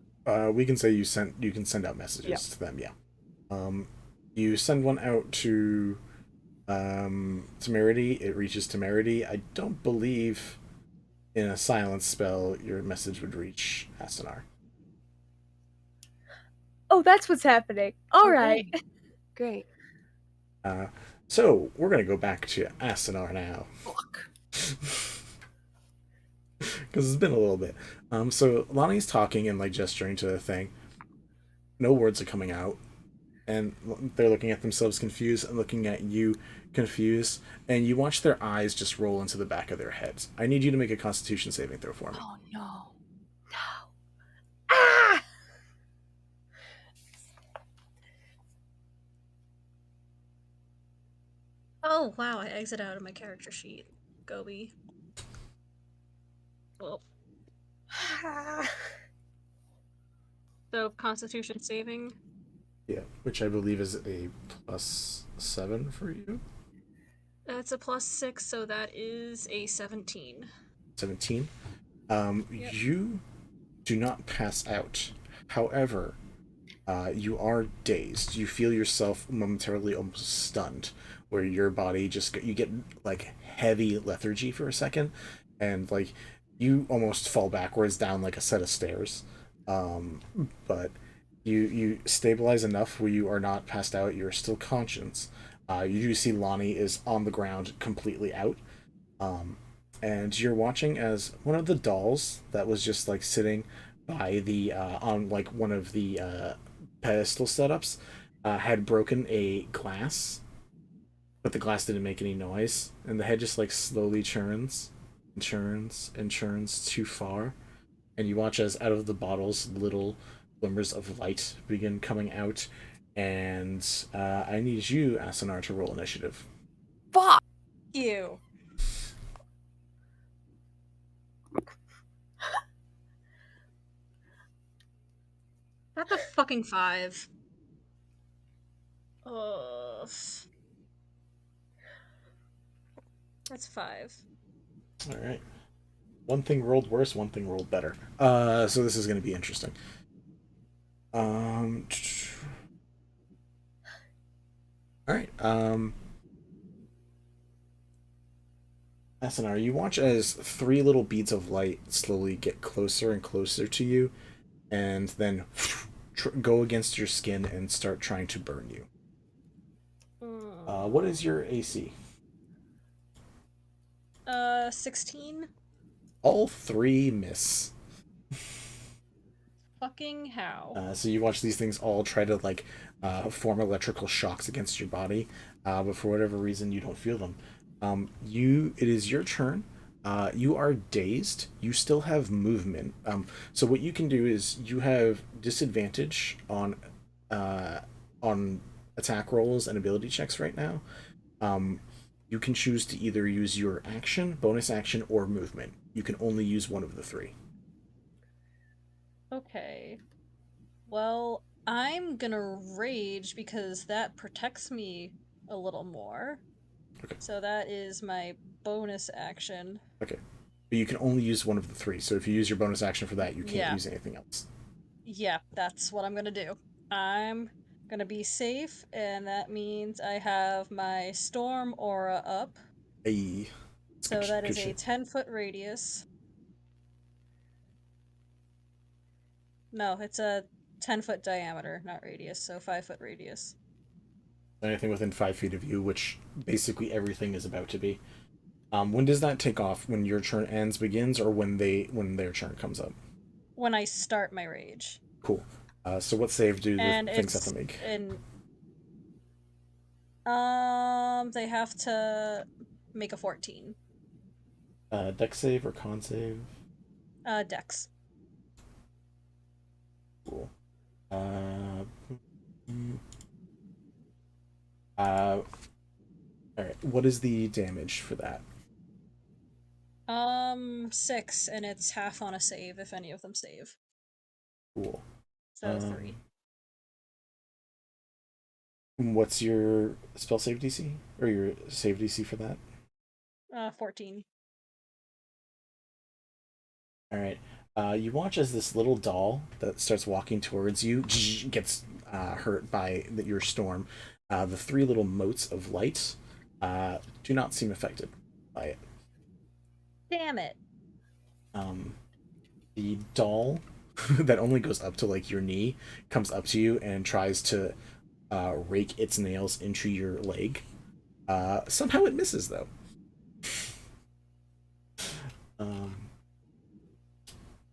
We can say you can send out messages to them, yeah. You send one out to Temerity, it reaches Temerity. I don't believe in a silence spell your message would reach Asunar. Oh, that's what's happening. All right. Great. So we're gonna go back to Asunar now. Fuck. Because it's been a little bit. So Lonnie's talking and like gesturing to the thing. No words are coming out, and they're looking at themselves confused and looking at you confused, and you watch their eyes just roll into the back of their heads. I need you to make a Constitution saving throw for me. Oh no. Ah! Oh wow, I exit out of my character sheet. Goby. Well. So Constitution saving. Yeah, which I believe is a +7 for you. It's a +6, so that is a 17. 17. Yep. You do not pass out. However, you are dazed. You feel yourself momentarily almost stunned, where your body you get like heavy lethargy for a second, and like you almost fall backwards down like a set of stairs. But you stabilize enough where you are not passed out. You're still conscious. You do see Lonnie is on the ground, completely out. And you're watching as one of the dolls that was just like sitting by the on like one of the pedestal setups had broken a glass, but the glass didn't make any noise, and the head just like slowly churns and churns and churns too far, and you watch as out of the bottles little glimmers of light begin coming out, and I need you, Asunar, to roll initiative. Fuck you. That's a fucking 5. That's 5. All right. One thing rolled worse, one thing rolled better. So this is going to be interesting. All right. Asunar, you watch as 3 little beads of light slowly get closer and closer to you, and then go against your skin and start trying to burn you. What is your AC? 16. All 3 miss. Fucking how? So you watch these things all try to like form electrical shocks against your body, but for whatever reason you don't feel them. It is your turn. You are dazed. You still have movement. So what you can do is you have disadvantage on attack rolls and ability checks right now. You can choose to either use your action, bonus action, or movement. You can only use one of the 3. Okay. Well, I'm gonna rage because that protects me a little more. Okay. So that is my bonus action. Okay. But you can only use one of the 3, so if you use your bonus action for that, you can't Yeah. use anything else. Yeah, that's what I'm gonna do. I'm gonna be safe, and that means I have my storm aura up. Hey. So that is a 10-foot radius. No, it's a 10-foot diameter, not radius, so 5-foot radius. Anything within 5 feet of you, which basically everything is about to be. When does that take off? When your turn begins, or when their turn comes up? When I start my rage. Cool. So what save do the And things have to make? They have to make a 14. Dex save or con save? Dex. Cool. Alright, what is the damage for that? 6, and it's half on a save if any of them save. Cool. So 3. What's your spell save DC? Or your save DC for that? 14. Alright. You watch as this little doll that starts walking towards you gets hurt by your storm. The 3 little motes of light do not seem affected by it. Damn it. The doll that only goes up to like your knee comes up to you and tries to rake its nails into your leg. Somehow it misses though.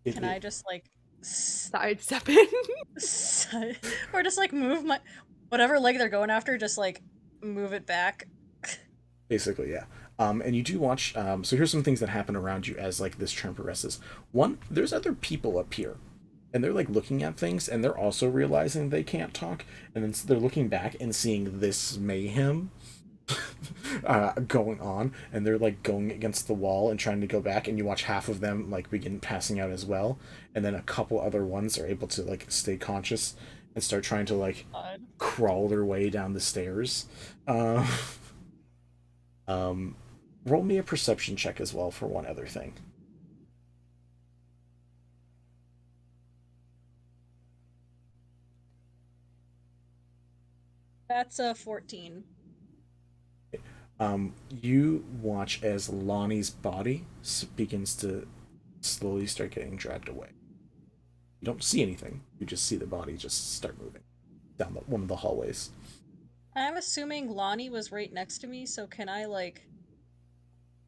Can I just like sidestep it? Or just like move my whatever leg they're going after, just like move it back. Basically, yeah. And you do watch, so here's some things that happen around you as like this turn progresses. One, there's other people up here, and they're like looking at things, and they're also realizing they can't talk, and then they're looking back and seeing this mayhem going on, and they're like going against the wall and trying to go back, and you watch half of them like begin passing out as well, and then a couple other ones are able to like stay conscious and start trying to like crawl their way down the stairs. Roll me a perception check as well for one other thing. That's a 14. You watch as Lonnie's body begins to slowly start getting dragged away. You don't see anything. You just see the body just start moving down one of the hallways. I'm assuming Lonnie was right next to me, so can I, like,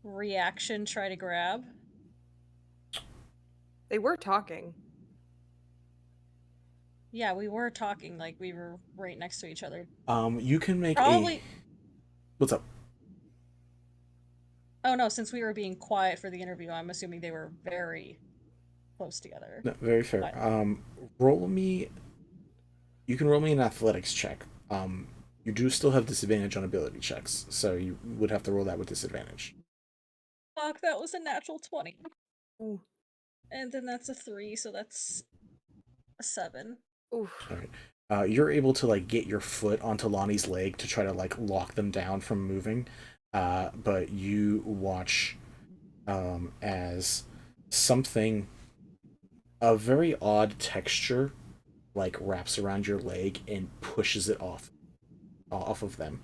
reaction try to grab? They were talking. Yeah, we were talking, like, we were right next to each other. You can make Probably... What's up? Oh no, since we were being quiet for the interview, I'm assuming they were very close together. No, very fair. Roll me... You can roll me an athletics check. You do still have disadvantage on ability checks, so you would have to roll that with disadvantage. Fuck, that was a natural 20. Ooh. And then that's a 3, so that's a 7. Oof. Alright. You're able to, like, get your foot onto Lonnie's leg to try to, like, lock them down from moving. But you watch as something, a very odd texture, like, wraps around your leg and pushes it off of them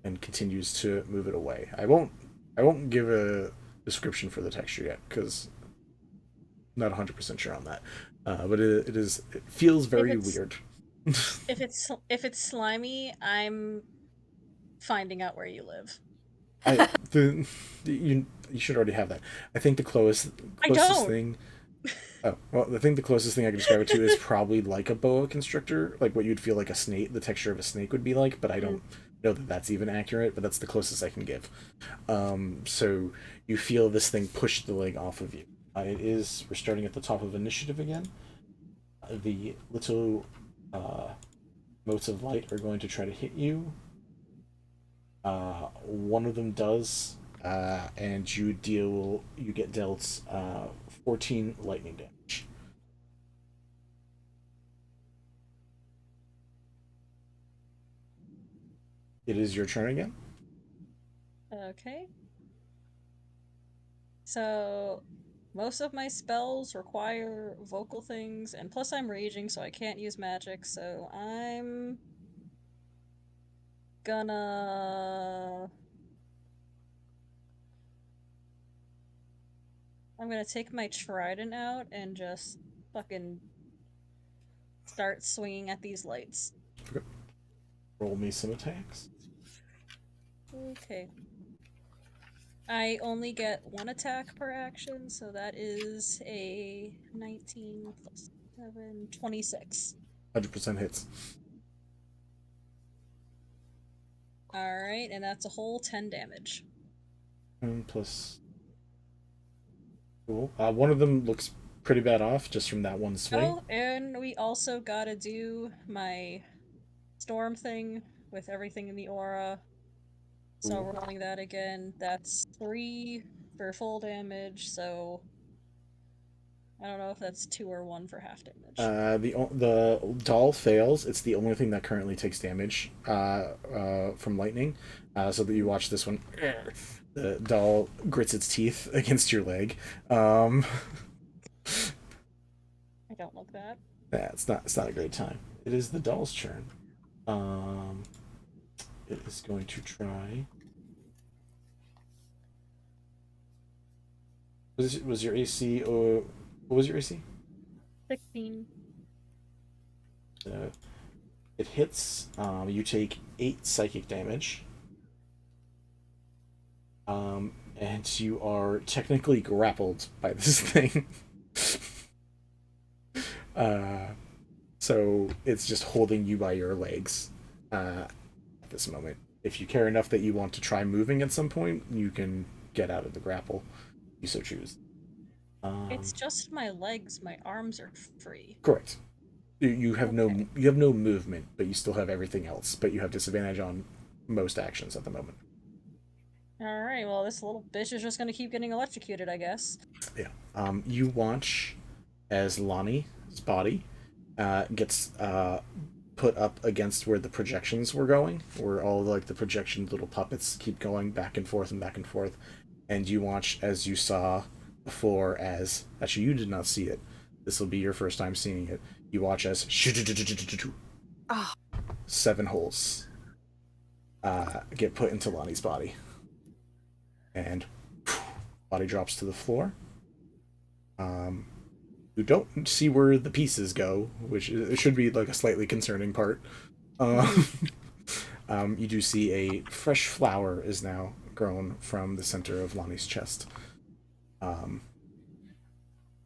and continues to move it away. I won't give a description for the texture yet because I'm not 100% sure on that. But it feels very weird. if it's slimy, I'm finding out where you live. You should already have that. I think the closest thing. Oh, well, I think the closest thing I can describe it to is probably like a boa constrictor, like what you'd feel like a snake, the texture of a snake would be like, but I don't know that that's even accurate, but that's the closest I can give. So you feel this thing push the leg off of you. We're starting at the top of initiative again. The little motes of light are going to try to hit you. One of them does, and you get dealt 14 lightning damage. It is your turn again. Okay. So, most of my spells require vocal things, and plus I'm raging, so I can't use magic, so I'm gonna take my trident out and just fucking start swinging at these lights. Okay. Roll me some attacks. Okay. I only get one attack per action, so that is a 19 plus 7, 26. 100% hits. Alright, and that's a whole 10 damage. Plus... Cool. One of them looks pretty bad off, just from that one swing. Oh, and we also gotta do my storm thing with everything in the aura. So rolling that again, that's 3 for full damage, so I don't know if that's 2 or 1 for half damage. The doll fails. It's the only thing that currently takes damage from lightning. So that you watch this one. The doll grits its teeth against your leg. I don't look that. Yeah, it's not a great time. It is the doll's turn. It is going to try. Was your AC? What was your AC? 16. It hits. You take 8 psychic damage. And you are technically grappled by this thing. So it's just holding you by your legs at this moment. If you care enough that you want to try moving at some point, you can get out of the grapple. You so choose. It's just my legs. My arms are free. Correct. You have no movement, but you still have everything else. But you have disadvantage on most actions at the moment. Alright, well, this little bitch is just gonna keep getting electrocuted, I guess. Yeah. You watch as Lonnie's body gets put up against where the projections were going, where all like the projection little puppets keep going back and forth and back and forth, and you watch as you saw before as actually you did not see it. This will be your first time seeing it. You watch as 7 holes get put into Lonnie's body, and body drops to the floor. You don't see where the pieces go, which it should be like a slightly concerning part. You do see a fresh flower is now grown from the center of Lonnie's chest.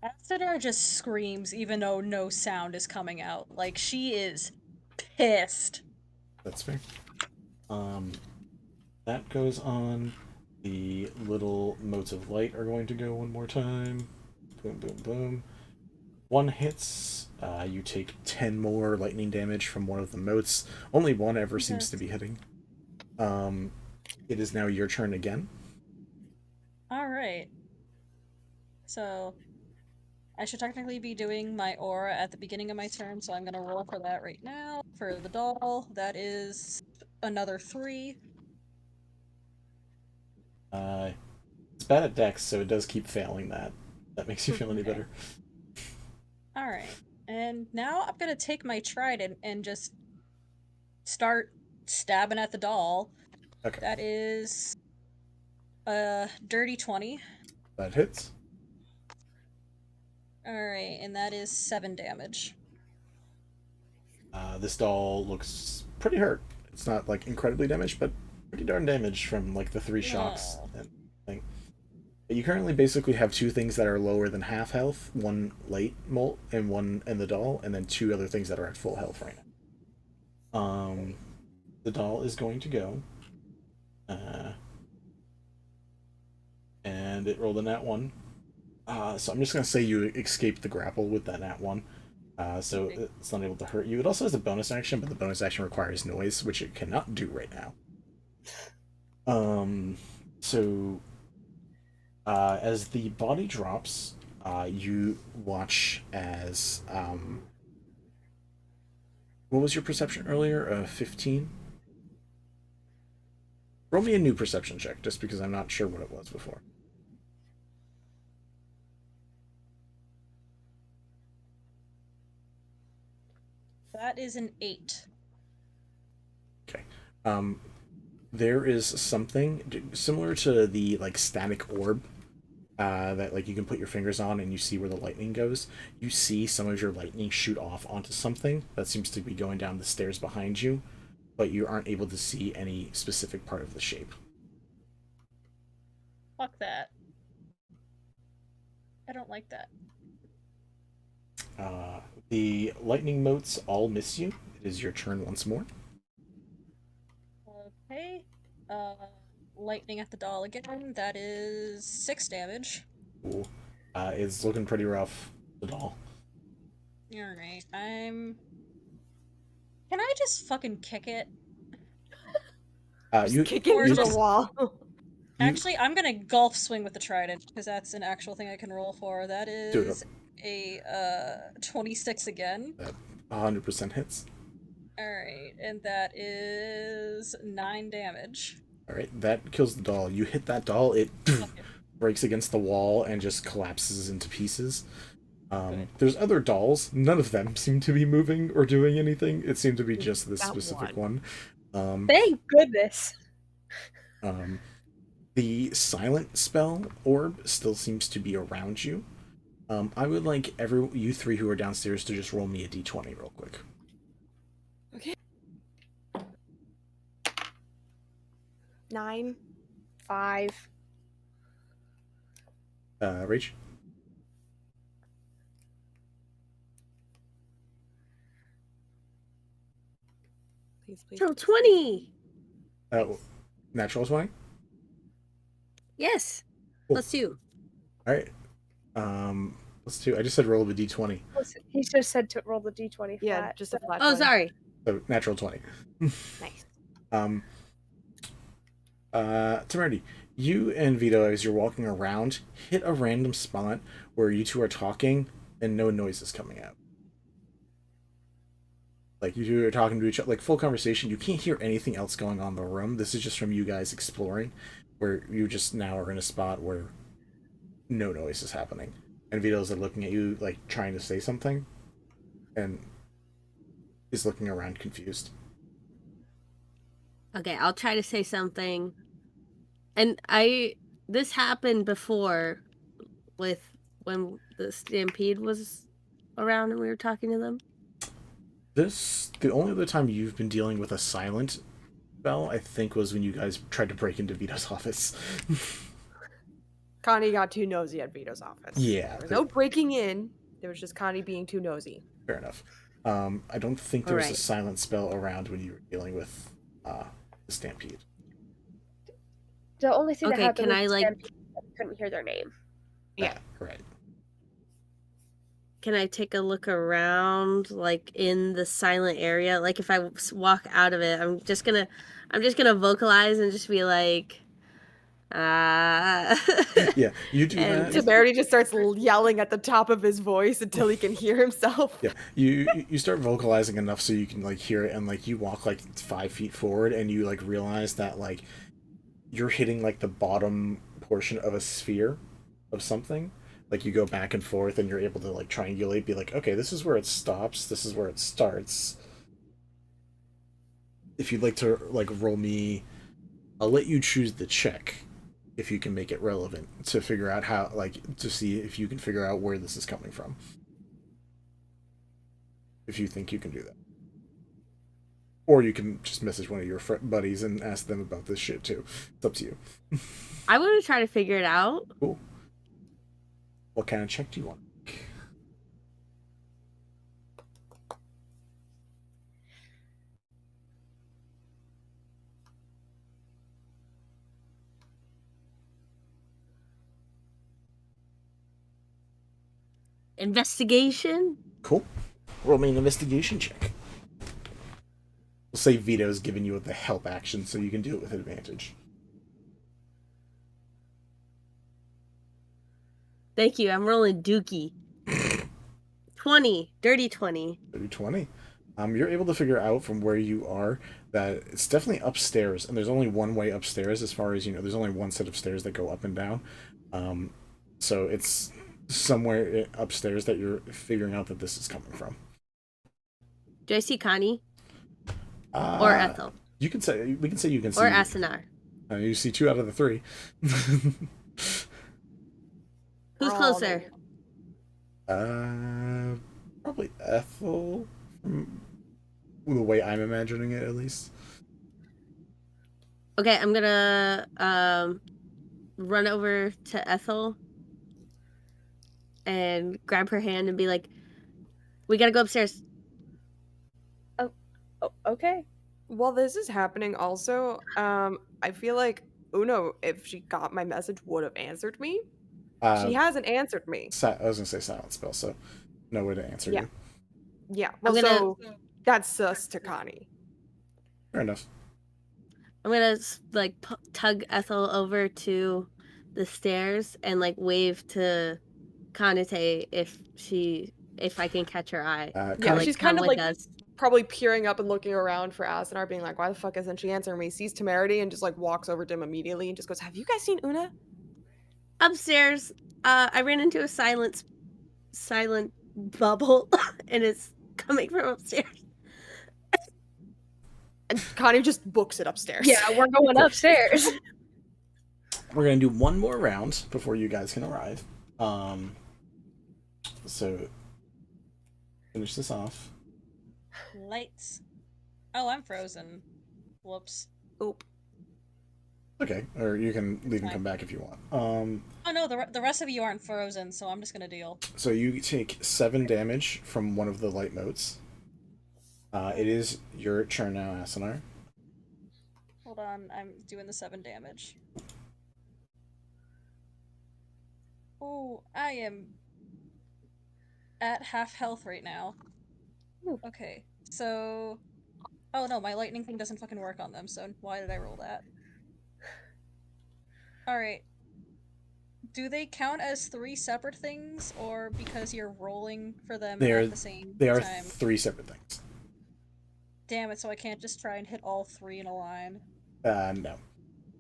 Asunar just screams even though no sound is coming out. Like, she is pissed. That's fair. That goes on. The little motes of light are going to go one more time. Boom, boom, boom. 1 hits. You take 10 more lightning damage from one of the motes. Only one ever seems to be hitting. It is now your turn again. Alright. So, I should technically be doing my aura at the beginning of my turn, so I'm gonna roll for that right now. For the doll, that is another 3. It's bad at dex, so it does keep failing that. That makes you feel any better. Alright. And now I'm gonna take my trident and just start stabbing at the doll. Okay. That is a dirty 20. That hits. Alright, and that is 7 damage. This doll looks pretty hurt. It's not like incredibly damaged, but pretty darn damaged from like the 3 shocks and thing. You currently basically have 2 things that are lower than half health, 1 light molt and 1 in the doll, and then 2 other things that are at full health right now. The doll is going to go. And it rolled a nat 1. So I'm just going to say you escaped the grapple with that nat 1. So it's not able to hurt you. It also has a bonus action, but the bonus action requires noise, which it cannot do right now. As the body drops, you watch as... what was your perception earlier? 15? Roll me a new perception check, just because I'm not sure what it was before. That is an 8. Okay. There is something similar to the like static orb that like you can put your fingers on and you see where the lightning goes. You see some of your lightning shoot off onto something that seems to be going down the stairs behind you, but you aren't able to see any specific part of the shape. Fuck that. I don't like that. The lightning motes all miss you. It is your turn once more. Okay. Lightning at the doll again. That is 6 damage. Cool. It's looking pretty rough, the doll. Alright, Can I just fucking kick it? You kick it into the wall. Actually, I'm gonna golf swing with the trident, because that's an actual thing I can roll for. That is a 26 again. That 100% hits. Alright, and that is 9 damage. Alright, that kills the doll. You hit that doll, it breaks against the wall and just collapses into pieces. There's other dolls. None of them seem to be moving or doing anything. It seemed to be just this specific one. Thank goodness. The silent spell orb still seems to be around you. I would like you 3 who are downstairs to just roll me a d20 real quick. Okay. 9, 5. Rach? Please, please. So 20. Natural 20? Yes. Cool. Plus 2. All right. Plus 2. I just said roll a d20. He just said to roll the d20 flat. Yeah, just a flat. Oh, sorry. So natural 20. Nice. Temerity, you and Vito, as you're walking around, hit a random spot where you 2 are talking and no noise is coming out. Like, you are talking to each other, like, full conversation. You can't hear anything else going on in the room. This is just from you guys exploring, where you just now are in a spot where no noise is happening. And Vito's looking at you, like, trying to say something, and is looking around confused. Okay, I'll try to say something. And this happened before with when the Stampede was around and we were talking to them. The only other time you've been dealing with a silent spell, I think, was when you guys tried to break into Vito's office. Connie got too nosy at Vito's office. Yeah. There was no breaking in. There was just Connie being too nosy. Fair enough. I don't think there was a silent spell around when you were dealing with the Stampede. The only thing that happened can I, was like... I couldn't hear their name. Yeah. Right. Can I take a look around, like, in the silent area? Like, if I walk out of it, I'm just gonna vocalize and just be like, Yeah, you do that. Temerity just starts yelling at the top of his voice until he can hear himself. Yeah, you start vocalizing enough so you can, like, hear it, and, like, you walk, like, 5 feet forward, and you, like, realize that, like, you're hitting, like, the bottom portion of a sphere of something. Like, you go back and forth, and you're able to, like, triangulate, be like, okay, this is where it stops, this is where it starts. If you'd like to, like, roll me... I'll let you choose the check, if you can make it relevant, to figure out how, like, to see if you can figure out where this is coming from. If you think you can do that. Or you can just message one of your buddies and ask them about this shit, too. It's up to you. I want to try to figure it out. Cool. What kind of check do you want? Investigation? Cool. Roll me an investigation check. We'll say Vito's giving you the help action, so you can do it with advantage. Thank you. I'm rolling dookie. 20. Dirty 20. Dirty 20. You're able to figure out from where you are that it's definitely upstairs, and there's only one way upstairs as far as you know. There's only one set of stairs that go up and down. So it's somewhere upstairs that you're figuring out that this is coming from. Do I see Connie? Or Ethel? We can say you can see. Or Asunar. You see 2 out of the 3. Who's closer? Probably Ethel. From the way I'm imagining it, at least. Okay, I'm gonna run over to Ethel and grab her hand and be like, "We gotta go upstairs." Oh, okay. While this is happening, also, I feel like Uno, if she got my message, would have answered me. She hasn't answered me. I was gonna say silent spell, so no way to answer you. Yeah. Well, so that's sus to Connie. Fair enough. I'm gonna like tug Ethel over to the stairs and like wave to Kanitae if I can catch her eye. Yeah, like, she's kind of like us. Probably peering up and looking around for Asunar, being like, "Why the fuck isn't she answering me?" Sees Temerity and just like walks over to him immediately and just goes, "Have you guys seen Una?" Upstairs. I ran into a silent bubble, and it's coming from upstairs. And Connie just books it upstairs. Yeah, we're going upstairs. We're gonna do one more round before you guys can arrive. So finish this off. Lights. Oh, I'm frozen. Whoops. Oop. Okay, or you can leave and come back if you want. Oh no, the rest of you aren't frozen, so I'm just gonna deal. So you take 7 damage from one of the light motes. It is your turn now, Asunar. Hold on, I'm doing the 7 damage. Oh, I am at half health right now. Okay, so... Oh no, my lightning thing doesn't fucking work on them, so why did I roll that? Alright. Do they count as 3 separate things, or because you're rolling for them at the same time? They are 3 separate things. Damn it! So I can't just try and hit all 3 in a line. No.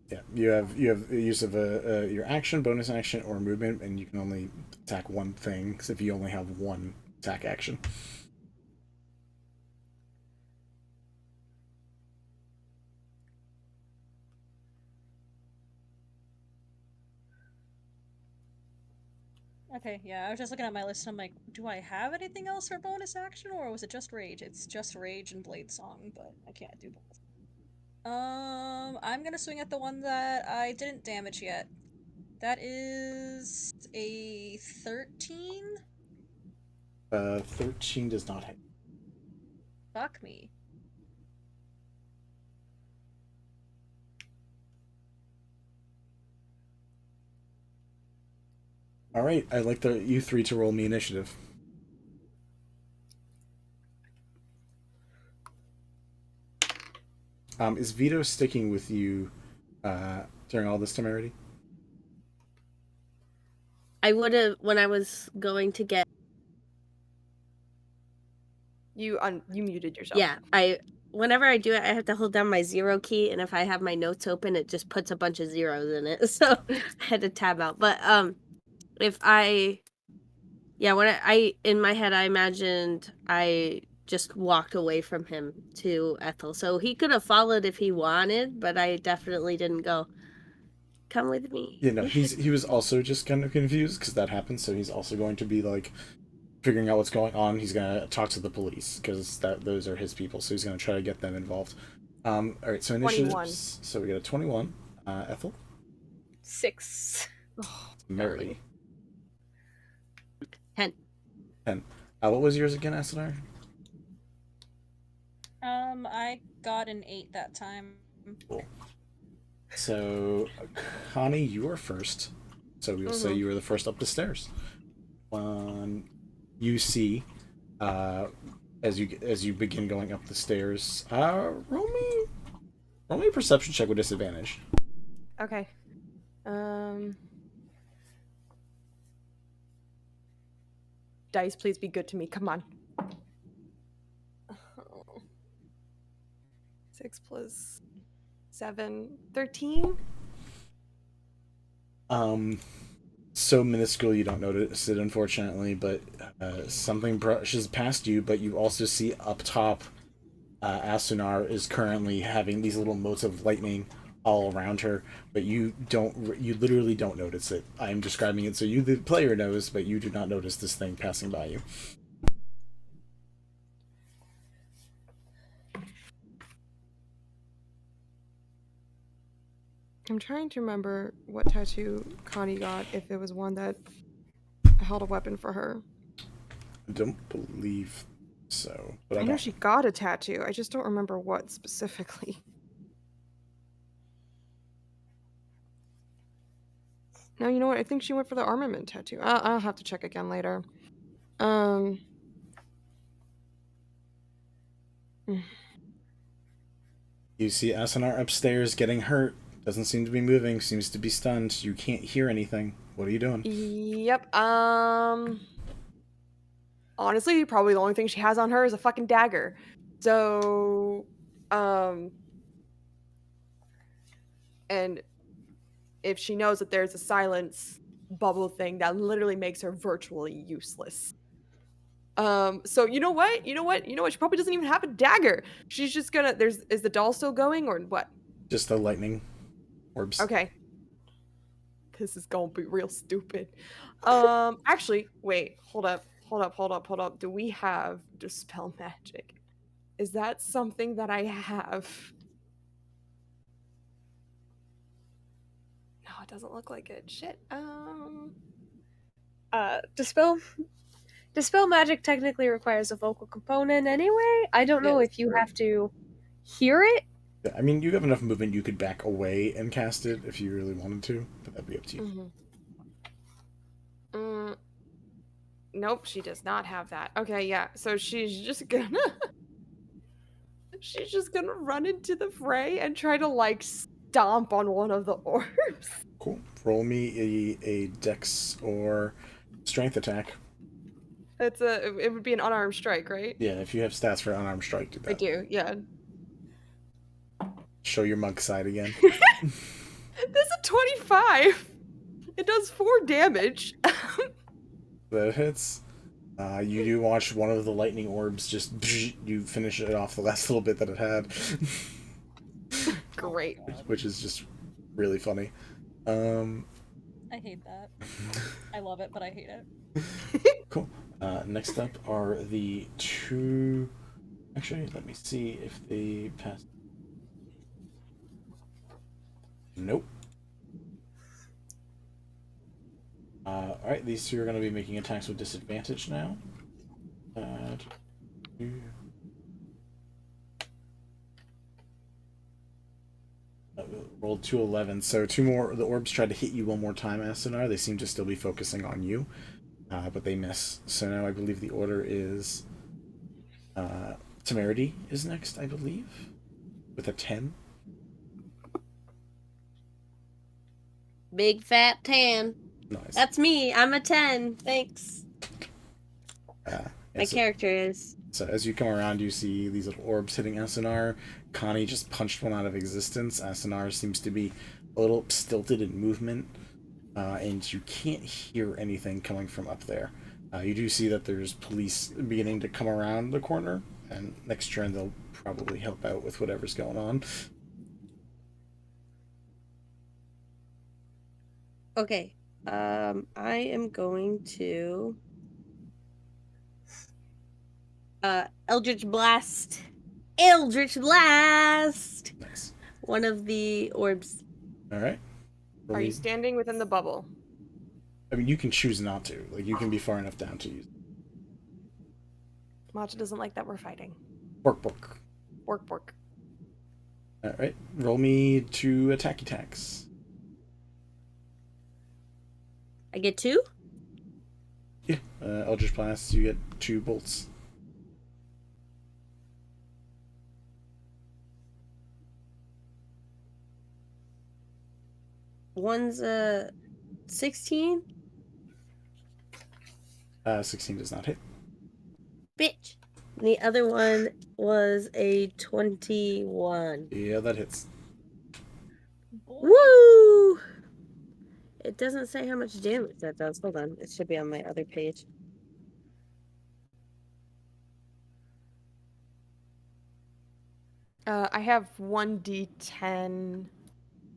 Yeah, you have use of your action, bonus action, or movement, and you can only attack one thing. Because if you only have one attack action. Okay, yeah, I was just looking at my list and I'm like, do I have anything else for bonus action, or was it just rage? It's just rage and blade song, but I can't do both. I'm gonna swing at the one that I didn't damage yet. That is a 13? 13 does not hit. Fuck me. All right, I'd like you 3 to roll me initiative. Is Vito sticking with you during all this, Temerity? I would have when I was going to get. You muted yourself. Yeah, whenever I do it, I have to hold down my 0 key, and if I have my notes open, it just puts a bunch of zeros in it. So I had to tab out. But when I in my head I imagined I just walked away from him to Ethel, so he could have followed if he wanted, but I definitely didn't go. Come with me. Yeah, no, he was also just kind of confused because that happened. So he's also going to be like figuring out what's going on. He's gonna talk to the police because those are his people. So he's gonna try to get them involved. All right, so initiatives. 21. So we got a 21. Ethel. 6. Mary. 10. 10. What was yours again, Asunar? I got an 8 that time. Cool. So, Connie, you are first. So we'll say you were the first up the stairs. You see, as you begin going up the stairs, roll me a perception check with disadvantage. Okay. Dice, please be good to me. Come on. 6 plus 7, 13. So minuscule you don't notice it, unfortunately, but something brushes past you, but you also see up top Asunar is currently having these little motes of lightning all around her, but you literally don't notice it. I'm describing it so you, the player, knows, but you do not notice this thing passing by you. I'm trying to remember what tattoo Connie got, if it was one that held a weapon for her. I don't believe so. But I know she got a tattoo. I just don't remember what specifically. No, you know what? I think she went for the armament tattoo. I'll have to check again later. You see Asunar upstairs getting hurt. Doesn't seem to be moving. Seems to be stunned. You can't hear anything. What are you doing? Yep. Honestly, probably the only thing she has on her is a fucking dagger. So, and if she knows that there's a silence bubble thing, that literally makes her virtually useless. So you know what? She probably doesn't even have a dagger. She's just gonna. Is the doll still going or what? Just the lightning orbs. Okay. This is gonna be real stupid. Actually, wait. Hold up. Do we have Dispel Magic? Is that something that I have? No, it doesn't look like it. Shit. Dispel Magic technically requires a vocal component anyway. I don't know if you have to hear it. Yeah, I mean, you have enough movement you could back away and cast it if you really wanted to, but that'd be up to you. Nope, she does not have that. Okay, yeah. So she's just gonna run into the fray and try to like stomp on one of the orbs. Cool. Roll me a dex or strength attack. It would be an unarmed strike, right? Yeah, if you have stats for unarmed strike, do that. I do, yeah. Show your monk side again. There's a 25. It does 4 damage. That hits. You do watch one of the lightning orbs just you finish it off the last little bit that it had. Great. Which is just really funny. I hate that. I love it, but I hate it. Cool. Next up are the 2. Actually, let me see if they pass. Nope. Alright, these 2 are going to be making attacks with disadvantage now. Rolled 2 11s, so 2 more. The orbs tried to hit you one more time, Asunar. They seem to still be focusing on you, but they miss. So now I believe the order is Temerity is next, I believe, with a 10. Big fat 10. Nice. That's me. I'm a 10. Thanks. My character is. So as you come around, you see these little orbs hitting Asunar. Connie just punched one out of existence. Asunar seems to be a little stilted in movement, and you can't hear anything coming from up there. You do see that there's police beginning to come around the corner, and next turn they'll probably help out with whatever's going on. Okay. I am going to Eldritch Blast. Eldritch Blast. Nice. One of the orbs. All right. Are you standing within the bubble? I mean, you can choose not to. Like, you can be far enough down to use. Matcha doesn't like that we're fighting. Bork, bork. Bork, bork. All right. Roll me 2 attacky attacks. I get 2? Yeah. Eldritch Blast, you get 2 bolts. One's a 16? 16 does not hit. Bitch. The other one was a 21. Yeah, that hits. Woo! It doesn't say how much damage that does. Hold on. It should be on my other page. I have 1d10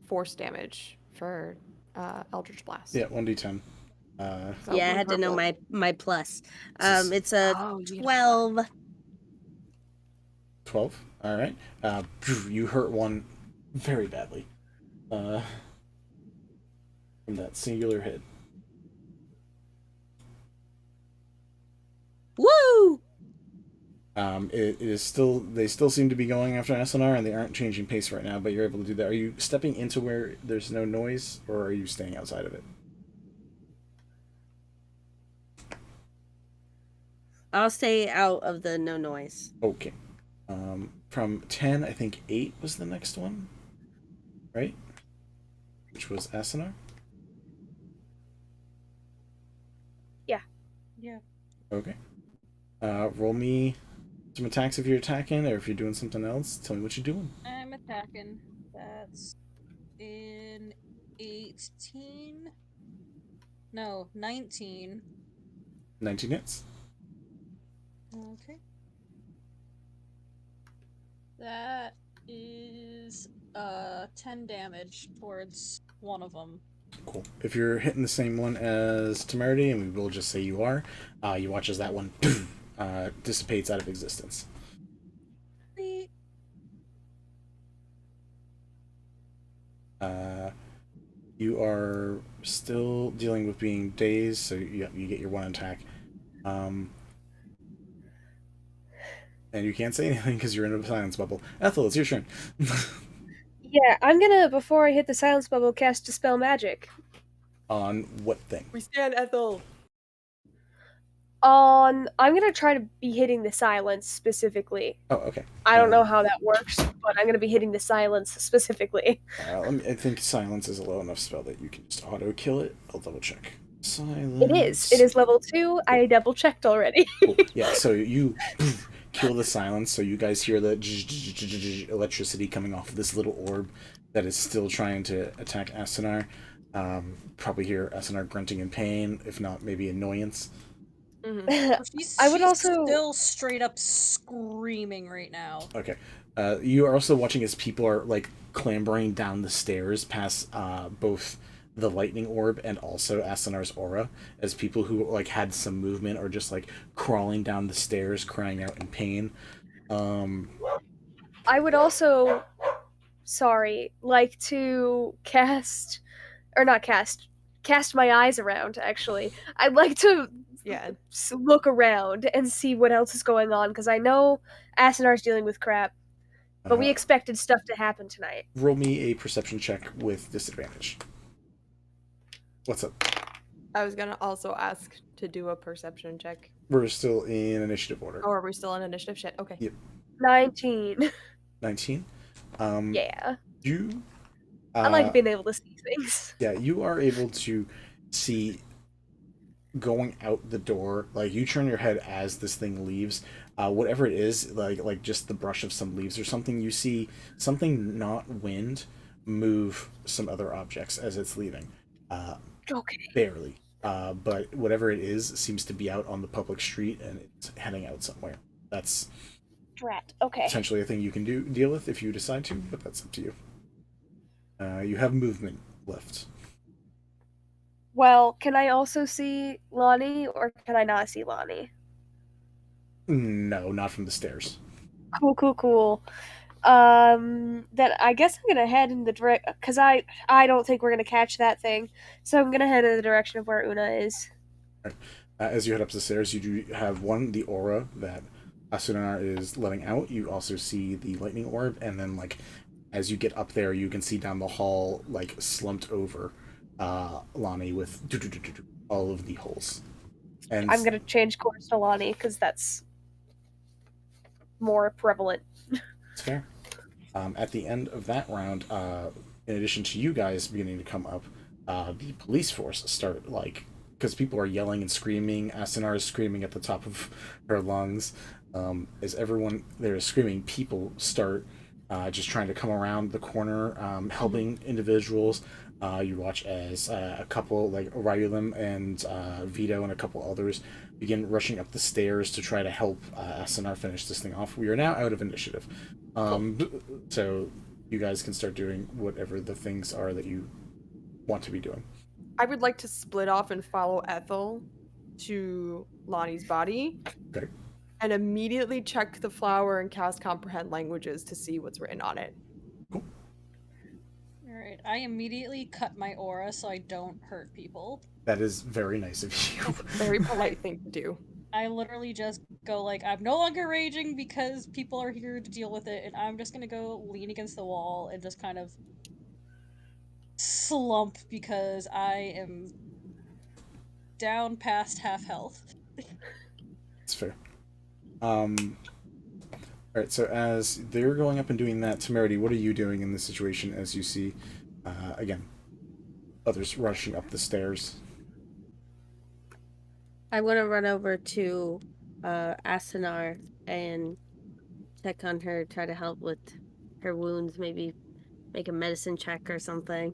force damage for Eldritch Blast. Yeah, 1d10. Yeah, I had to know my plus. It's a 12. 12? Alright. You hurt one very badly. From that singular hit. Woo! It is still, they still seem to be going after Asunar, and they aren't changing pace right now, but you're able to do that. Are you stepping into where there's no noise, or are you staying outside of it? I'll stay out of the no noise. Okay. From 10, I think 8 was the next one, right? Which was Asunar? Yeah. Yeah. Okay. Roll me some attacks if you're attacking, or if you're doing something else. Tell me what you're doing. I'm attacking. That's in 18. No, 19. 19 hits. Okay. That is 10 damage towards one of them. Cool. If you're hitting the same one as Temerity, and we will just say you are, you watch as that one dissipates out of existence. You are still dealing with being dazed, so you get your 1 attack. And you can't say anything because you're in a silence bubble. Ethel, it's your turn. Yeah, I'm gonna, before I hit the silence bubble, cast Dispel Magic. On what thing? We stand Ethel. I'm gonna try to be hitting the silence specifically. Oh, okay. I don't know how that works, but I'm gonna be hitting the silence specifically. I think silence is a low enough spell that you can just auto kill it. I'll double check. Silence. It is. It is level 2. I double checked already. Cool. Yeah, so you kill the silence, so you guys hear the electricity coming off of this little orb that is still trying to attack Asunar. Probably hear Asunar grunting in pain, if not maybe annoyance. I would she's still straight up screaming right now. Okay. You are also watching as people are like clambering down the stairs past both the lightning orb and also Asanar's aura, as people who like had some movement are just like crawling down the stairs, crying out in pain. I would also, like to cast my eyes around. Actually, I'd like to look around and see what else is going on, because I know Asanar's dealing with crap, but we expected stuff to happen tonight. Roll me a perception check with disadvantage. What's up? I was gonna also ask to do a perception check. We're still in initiative order. Oh, are we still in initiative? Shit. Okay. Yep. 19. 19. Yeah. You. I like being able to see things. Yeah, you are able to see going out the door. Like you turn your head as this thing leaves. Whatever it is, like just the brush of some leaves or something. You see something, not wind, move some other objects as it's leaving. Okay. Barely. But whatever it is seems to be out on the public street and it's heading out somewhere. That's Drat. Okay. potentially a thing you can deal with if you decide to, but that's up to you. You have movement left. Well, can I also see Lonnie, or can I not see Lonnie? No, not from the stairs. Cool. Then I guess I'm gonna head in the direct, because I don't think we're gonna catch that thing. So I'm gonna head in the direction of where Una is. As you head up the stairs, you do have the aura that Asunar is letting out. You also see the lightning orb, and then like as you get up there, you can see down the hall like slumped over Lonnie with all of the holes. And I'm gonna change course to Lonnie because that's more prevalent. It's fair. At the end of that round, in addition to you guys beginning to come up, the police force start like, because people are yelling and screaming. Asunar is screaming at the top of her lungs. As everyone there is screaming, people start just trying to come around the corner, helping individuals. You watch as a couple, like Ryulim and Vito and a couple others, begin rushing up the stairs to try to help Asunar finish this thing off. We are now out of initiative. So you guys can start doing whatever the things are that you want to be doing. I would like to split off and follow Ethel to Lonnie's body. Okay. And immediately check the flower and cast Comprehend Languages to see what's written on it. Alright, I immediately cut my aura so I don't hurt people. That is very nice of you. Very polite thing to do. I literally just go like, I'm no longer raging because people are here to deal with it, and I'm just gonna go lean against the wall and just kind of slump because I am down past half health. It's fair. Alright, so as they're going up and doing that, Temerity, what are you doing in this situation as you see, again, others rushing up the stairs? I want to run over to Asunar and check on her, try to help with her wounds, maybe make a medicine check or something.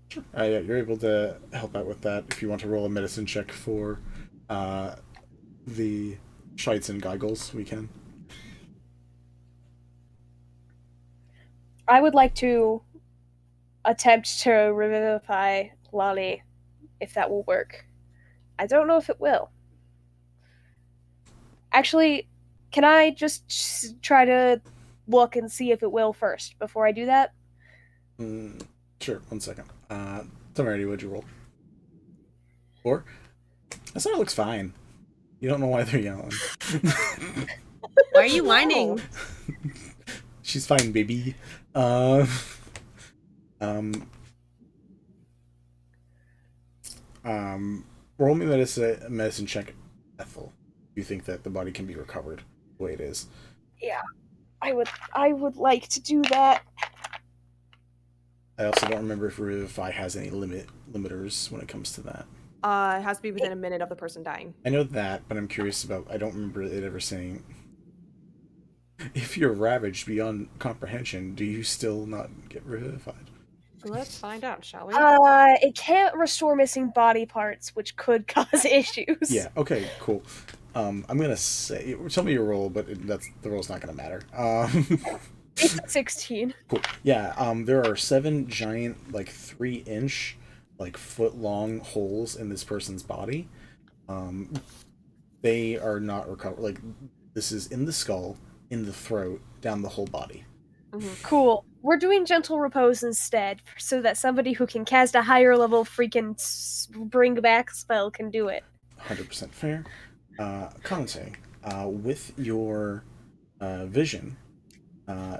Sure. Yeah, you're able to help out with that. If you want to roll a medicine check for the Shites and Geigels, we can. I would like to attempt to revivify Lonnie, if that will work. I don't know if it will. Actually, can I just try to look and see if it will first before I do that? Sure, 1 second. Temerity, what'd you roll? 4? That looks fine. You don't know why they're yelling. Why are you whining? She's fine, baby. Roll me medicine check, Ethel. You think that the body can be recovered the way it is? Yeah, I would like to do that. I also don't remember if Revivify has any limiters when it comes to that. It has to be within a minute of the person dying. I know that, but I'm curious about... I don't remember it ever saying... If you're ravaged beyond comprehension, do you still not get revivified? Let's find out, shall we? It can't restore missing body parts, which could cause issues. Yeah, okay, cool. I'm gonna say... Tell me your roll, but the roll's not gonna matter. It's 16. Cool. Yeah, there are 7 giant, like, 3-inch, like, foot-long holes in this person's body. They are not recovered. Like, this is in the skull, in the throat, down the whole body. Cool. We're doing gentle repose instead, so that somebody who can cast a higher level freaking bring back spell can do it. 100% fair. Kanitae, with your vision,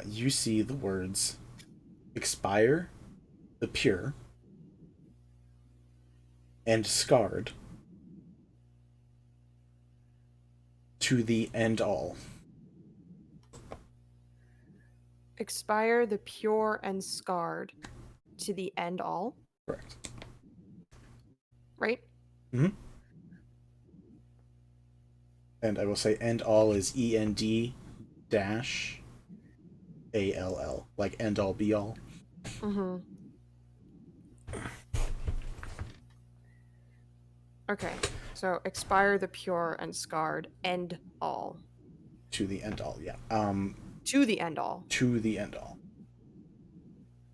you see the words expire, the pure, and scarred to the end all. Expire, the pure, and scarred to the end all. Correct. Right? Mm-hmm. And I will say end all is END-ALL, like end all be all. Mm-hmm. Okay, so expire, the pure, and scarred, end all. To the end all, yeah. To the end all. To the end all.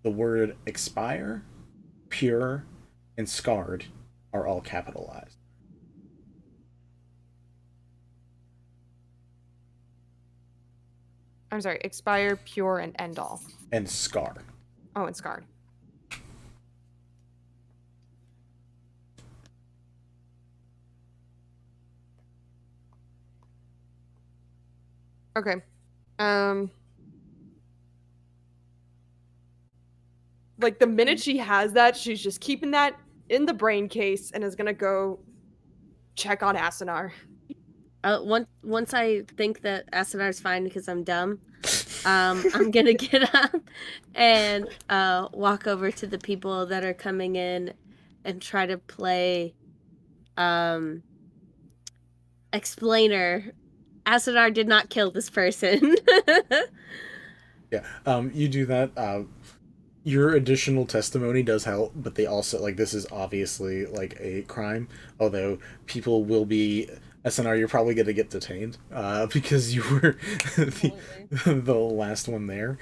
The word expire, pure, and scarred are all capitalized. I'm sorry, expire, pure, and end all. And scar. Oh, and scarred. Okay. Like, the minute she has that, she's just keeping that in the brain case and is gonna go check on Asunar. Once I think that Asunar's fine because I'm dumb, I'm gonna get up and walk over to the people that are coming in and try to play explainer. Asunar did not kill this person. Yeah, you do that. Your additional testimony does help, but they also, like, this is obviously, like, a crime, although people will be... SNR, you're probably going to get detained, because you were the last one there,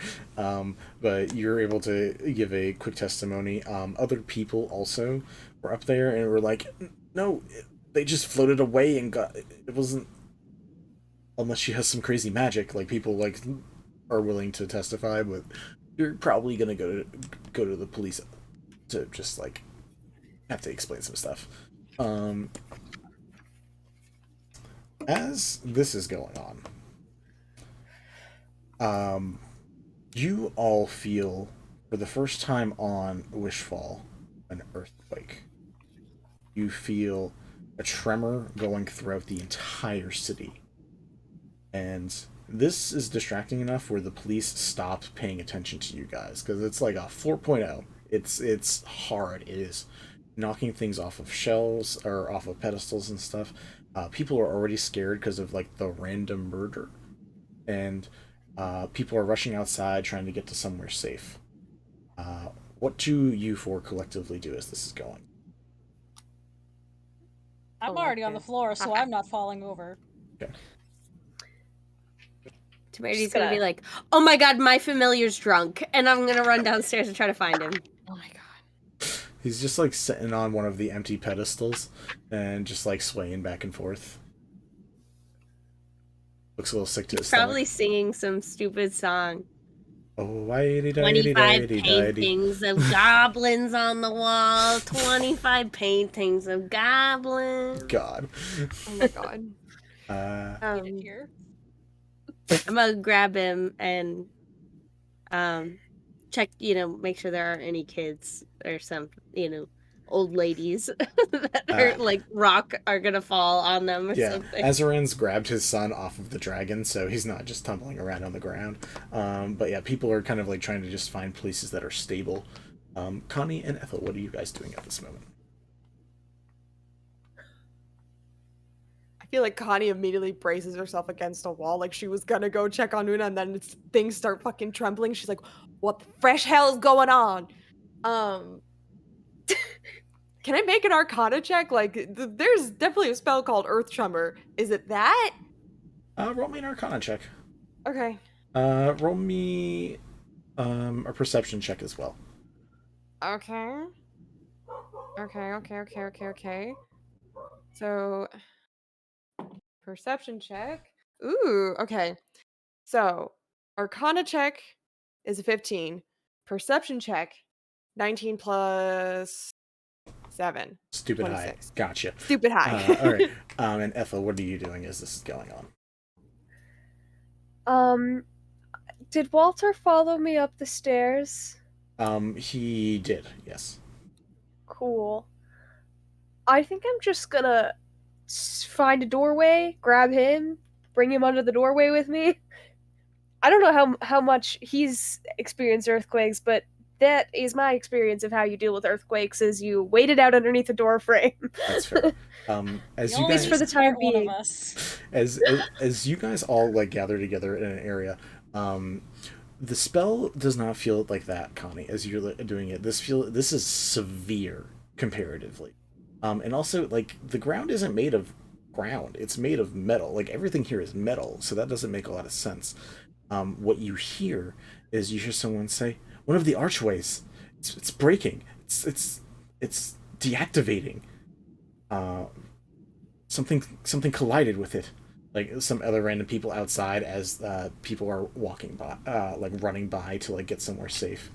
but you're able to give a quick testimony. Other people also were up there and were like, no, they just floated away and got... It wasn't... Unless she has some crazy magic, like, people, like, are willing to testify, but... You're probably gonna go to the police to just, like, have to explain some stuff. As this is going on, you all feel, for the first time on Wishfall, an earthquake. You feel a tremor going throughout the entire city. And this is distracting enough where the police stop paying attention to you guys, because it's like a 4.0. It's hard. It is knocking things off of shelves or off of pedestals and stuff. People are already scared because of, like, the random murder, and people are rushing outside trying to get to somewhere safe. What do you four collectively do as this is going? I'm already on the floor, so I'm not falling over. Okay. Temerity's gonna be like, oh my god, my familiar's drunk, and I'm gonna run downstairs and try to find him. Oh my god. He's just, like, sitting on one of the empty pedestals and just, like, swaying back and forth. Looks a little sick to his stomach. Probably singing some stupid song. Oh, whitey 25 paintings of goblins on the wall. 25 paintings of goblins. God. Oh my god. I'm gonna grab him and check, make sure there aren't any kids or some, old ladies that are like are gonna fall on them or something. Azaran's grabbed his son off of the dragon, so he's not just tumbling around on the ground. But yeah, people are kind of like trying to just find places that are stable. Connie and Ethel, what are you guys doing at this moment? feel like Connie immediately braces herself against a wall, like she was gonna go check on Una, and then things start fucking trembling. She's like, "What the fresh hell is going on?" Can I make an Arcana check? Like, there's definitely a spell called Earth Tremor. Is it that? Roll me an Arcana check. Okay. Roll me a perception check as well. Okay. Okay. So, perception check. Ooh, okay. So, Arcana check is a 15. Perception check, 19 plus 7. Stupid 26. high. Gotcha. Stupid high. All right. And Ethel, what are you doing as this is going on? Did Walter follow me up the stairs? He did, yes. Cool. I think I'm just gonna find a doorway, grab him, bring him under the doorway with me. I don't know how much he's experienced earthquakes, but that is my experience of how you deal with earthquakes: is you wait it out underneath a door frame. That's fair. As you guys, for the time being, as you guys all like gather together in an area, the spell does not feel like that, Connie. As you're doing it, this is severe comparatively, and also like the ground isn't made of ground; it's made of metal. Like everything here is metal, so that doesn't make a lot of sense. What you hear is you hear someone say, "One of the archways, it's breaking. It's deactivating. Something collided with it." Like some other random people outside as people are walking by, like running by to like get somewhere safe.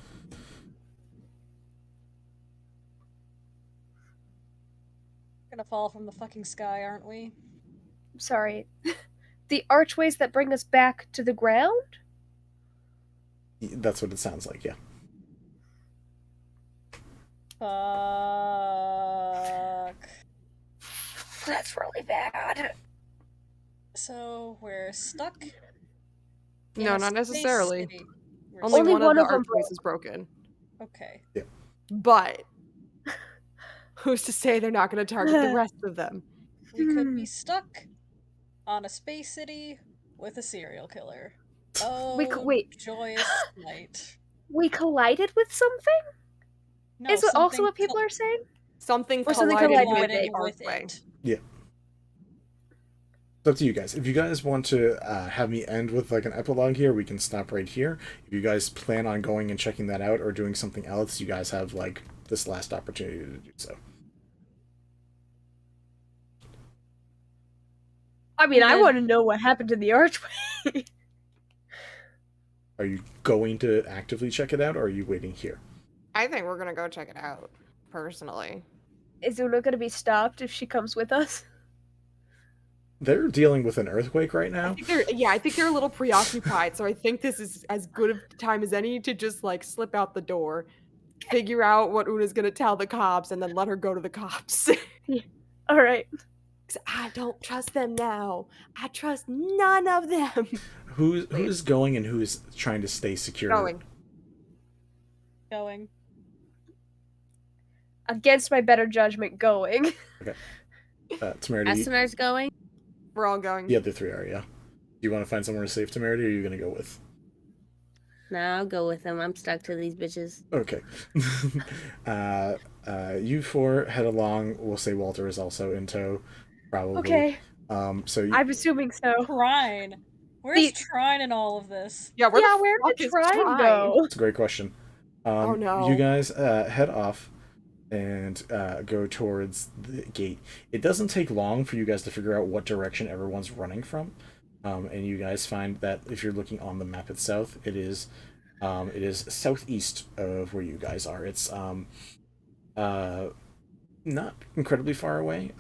We're gonna fall from the fucking sky, aren't we? Sorry. The archways that bring us back to the ground? That's what it sounds like, yeah. Fuck. That's really bad. So we're stuck? No, not necessarily. Only one of the archways is broken. Okay. Yeah. But who's to say they're not going to target the rest of them? We could be stuck on a space city with a serial killer. Oh, wait. Joyous night. We collided with something? No, is it also what people are saying? Something or collided with the it. archway. Yeah. It's up to you guys. If you guys want to have me end with like an epilogue here, we can stop right here. If you guys plan on going and checking that out or doing something else, you guys have like this last opportunity to do so. I mean, I want to know what happened to the archway. Are you going to actively check it out, or are you waiting here? I think we're going to go check it out, personally. Is Una going to be stopped if she comes with us? They're dealing with an earthquake right now. I think they're a little preoccupied, so I think this is as good of time as any to just like slip out the door, figure out what Una's gonna tell the cops, and then let her go to the cops. Yeah. All right. I don't trust them now. I trust none of them. Who's going and who's trying to stay secure? Going. Against my better judgment, going. Okay. Temerity. Asunar's going. We're all going. The other three are, yeah. Do you want to find somewhere safe, Temerity, or are you going to go with? No, I'll go with him. I'm stuck to these bitches. Okay. You four head along. We'll say Walter is also in tow, probably. Okay. So I'm assuming so. Trine. Where's Trine in all of this? Yeah, where did Trine go? That's a great question. Oh no. You guys head off and go towards the gate. It doesn't take long for you guys to figure out what direction everyone's running from, and you guys find that if you're looking on the map itself, it is southeast of where you guys are. It's not incredibly far away.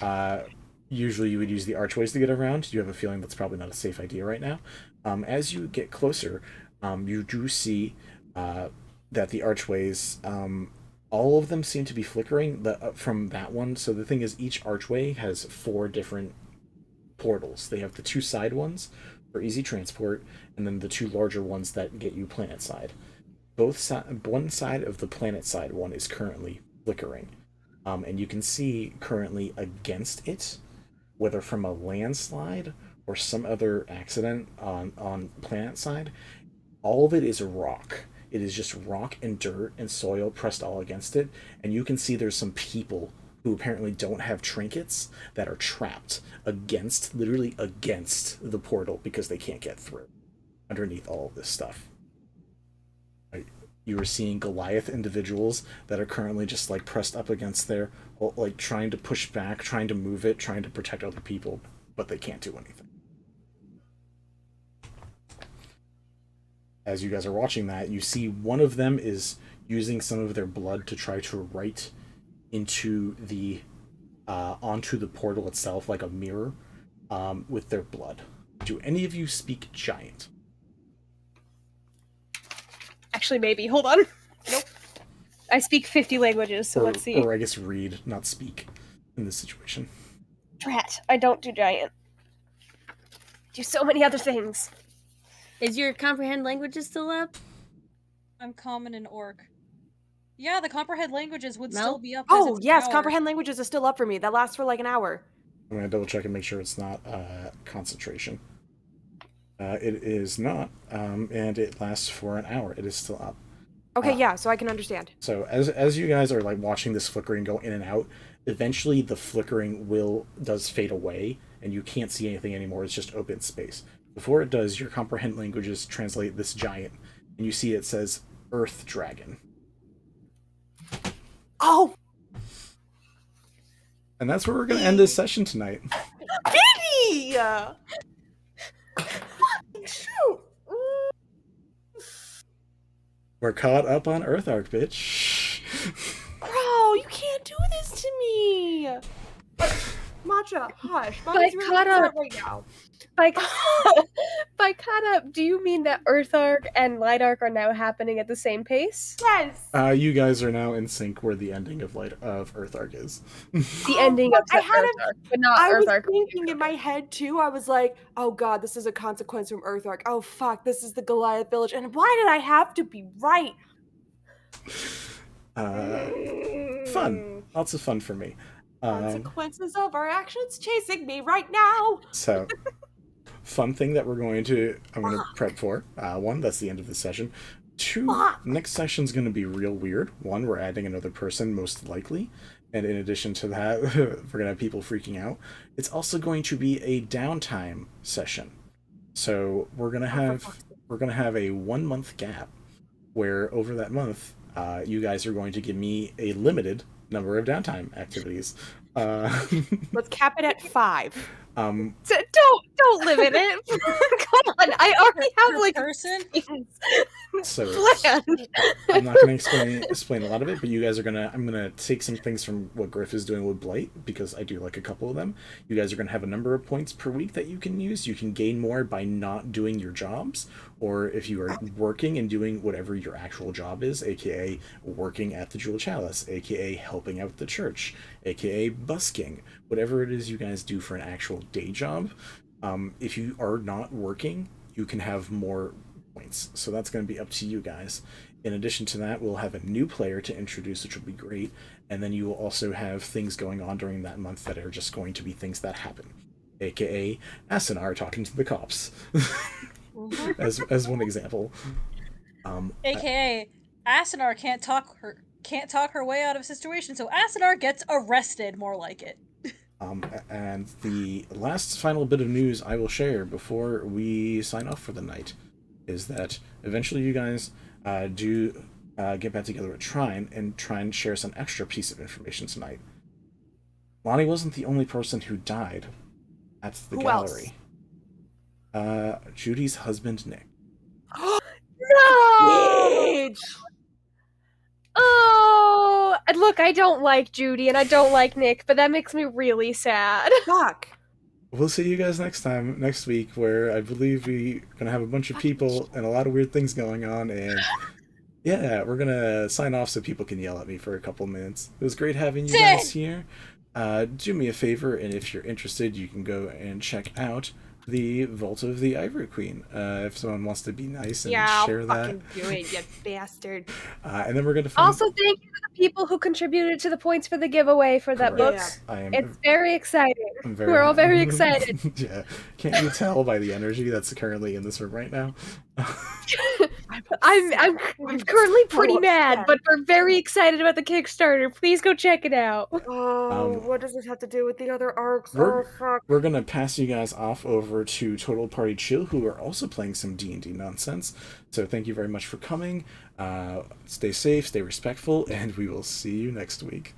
Usually you would use the archways to get around. You have a feeling that's probably not a safe idea right now. As you get closer, you do see that the archways, all of them seem to be flickering from that one. So the thing is, each archway has 4 different portals. They have the 2 side ones for easy transport, and then the 2 larger ones that get you planet side. One side of the planet side one is currently flickering, and you can see currently against it whether from a landslide or some other accident on planet side, all of it is rock. It is just rock and dirt and soil pressed all against it, and you can see there's some people who apparently don't have trinkets that are trapped literally against the portal because they can't get through underneath all of this stuff. You are seeing Goliath individuals that are currently just like pressed up against there, like trying to push back, trying to move it, trying to protect other people, but they can't do anything. As you guys are watching that, you see one of them is using some of their blood to try to write into the onto the portal itself like a mirror with their blood. Do any of you speak Giant? Actually, maybe. Hold on. Nope. I speak 50 languages, so let's see. Or I guess read, not speak, in this situation. Drat. I don't do Giant. Do so many other things. Is your comprehend languages still up? I'm common and orc. Yeah, the comprehend languages would still be up. Oh, yes, comprehend languages is still up for me. That lasts for like an hour. I'm going to double check and make sure it's not concentration. It is not, and it lasts for an hour. It is still up. Okay, yeah, so I can understand. So as you guys are like watching this flickering go in and out, eventually the flickering does fade away, and you can't see anything anymore. It's just open space. Before it does, your comprehend languages translate this Giant, and you see it says Earth Dragon. Oh! And that's where we're going to end this session tonight. Piggy! Shoot! We're caught up on Earth Arc, bitch. Bro, you can't do this to me! Matcha, hush. By Mommy's really caught up upset right now. By caught up, do you mean that Earth Arc and Light Arc are now happening at the same pace? Yes! You guys are now in sync where the ending of Earth Arc is. The ending of Earth Arc, but not Earth Arc. I was thinking in my head too, I was like, oh god, this is a consequence from Earth Arc. Oh fuck, this is the Goliath village. And why did I have to be right? Fun. Lots of fun for me. Consequences of our actions chasing me right now. So, fun thing that I'm going to prep for. One, that's the end of the session. Two, next session's going to be real weird. One, we're adding another person, most likely. And in addition to that, we're going to have people freaking out. It's also going to be a downtime session. So we're going to have a 1 month gap where over that month, you guys are going to give me a limited number of downtime activities. Let's cap it at 5. So don't limit it. Come on, I already have like person. So I'm not going to explain a lot of it, but you guys are I'm gonna take some things from what Griff is doing with Blight, because I do like a couple of them. You guys are gonna have a number of points per week that you can use. You can gain more by not doing your jobs, or if you are working and doing whatever your actual job is, aka working at the Jewel Chalice, aka helping out the church, aka busking, whatever it is you guys do for an actual day job. If you are not working, you can have more points. So that's going to be up to you guys. In addition to that, we'll have a new player to introduce, which will be great. And then you will also have things going on during that month that are just going to be things that happen, aka Asunar talking to the cops, as one example. AKA Asunar can't talk her way out of a situation, so Asunar gets arrested, more like it. And the last final bit of news I will share before we sign off for the night is that eventually you guys do get back together at Trine and try and share some extra piece of information tonight. Lonnie wasn't the only person who died at the gallery. Judy's husband, Nick. No! Oh, look, I don't like Judy and I don't like Nick, but that makes me really sad. Fuck. We'll see you guys next week, where I believe we're going to have a bunch of people and a lot of weird things going on, and yeah, we're going to sign off so people can yell at me for a couple minutes. It was great having you guys here. Do me a favor, and if you're interested, you can go and check out the Vault of the Ivory Queen. If someone wants to be nice and share I'll that. fucking do it, you bastard. And then we're going to find... Also, thank you to the people who contributed to the points for the giveaway for that book. It's very exciting. We're all very excited. Yeah. Can't you tell by the energy that's currently in this room right now? I'm currently pretty mad, but we're very excited about the Kickstarter. Please go check it out. Oh, what does this have to do with the other arcs? We're going to pass you guys off over to Total Party Chill, who are also playing some D&D nonsense. So thank you very much for coming. Stay safe, stay respectful, and we will see you next week.